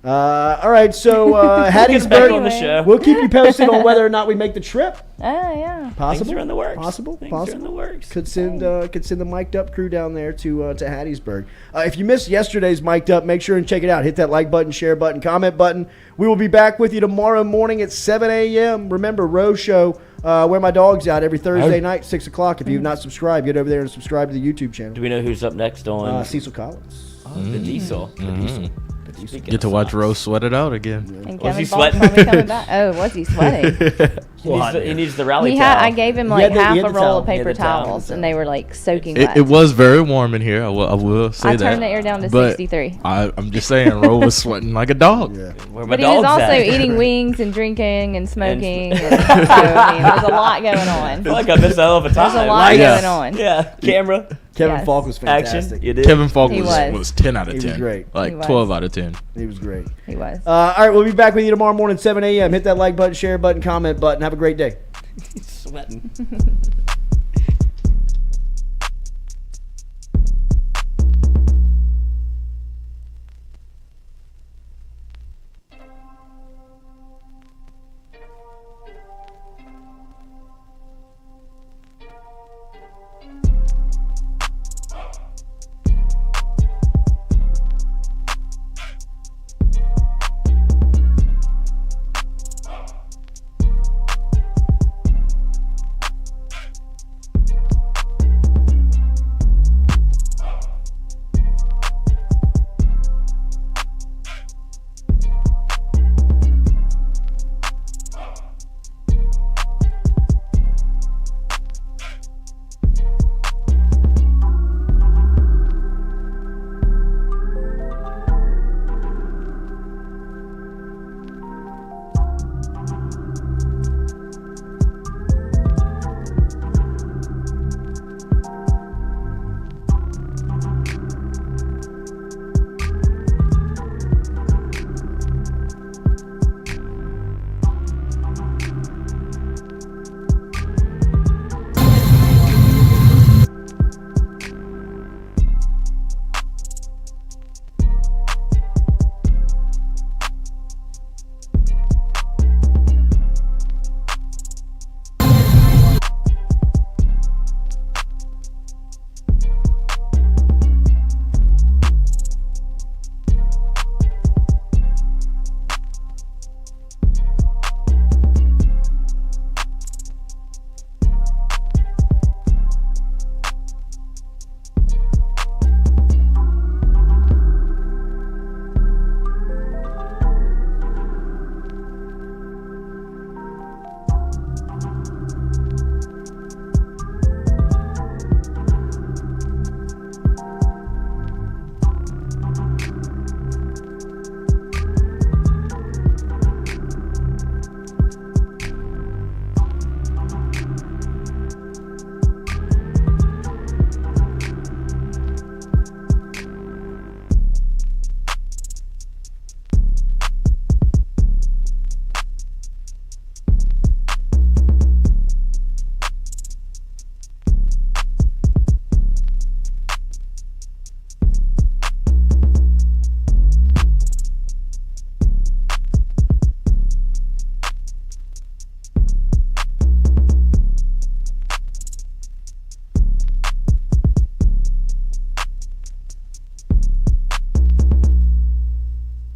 All right, so Get back on the Hattiesburg. show. We'll keep you posted on whether or not we make the trip. Oh, yeah. Possible. Things are in the works. Possible. Things Possible. are in the works. Could send the mic'd up crew down there to Hattiesburg. If you missed yesterday's mic'd up, make sure and check it out. Hit that like button, share button, comment button. We will be back with you tomorrow morning at 7 a.m. Remember, Rouge Show, Where My Dog's Out every Thursday night, 6 o'clock. If you've not subscribed, get over there and subscribe to the YouTube channel. Do we know who's up next on Cecil Collins. the Diesel? Speaking Get to of watch socks. Rose sweat it out again. And Was he Kevin Ball's sweating? probably coming back. Oh, was he sweating? He needs the rally He towel. had. I gave him He like had the- he half had a the roll towel. of He had paper the towel. towels, and they were like soaking wet. It was very warm in here. I will say I that. turned the air down to But 63. I'm just saying, Rose was sweating like a dog. Yeah. Where my But he was dog's also at. eating wings and drinking and smoking. And so, I mean, there's a lot going I on. feel like I missed a hell of a time. There's a lot Yeah. going on. Yeah, camera, Kevin Yes. Falk was fantastic. action. You did. Kevin Falk He was was. 10 out of He was 10. great. Like He was. 12 out of 10. He was great. He was. All right, we'll be back with you tomorrow morning, 7 a.m. Hit that like button, share button, comment button. Have a great day. Sweating.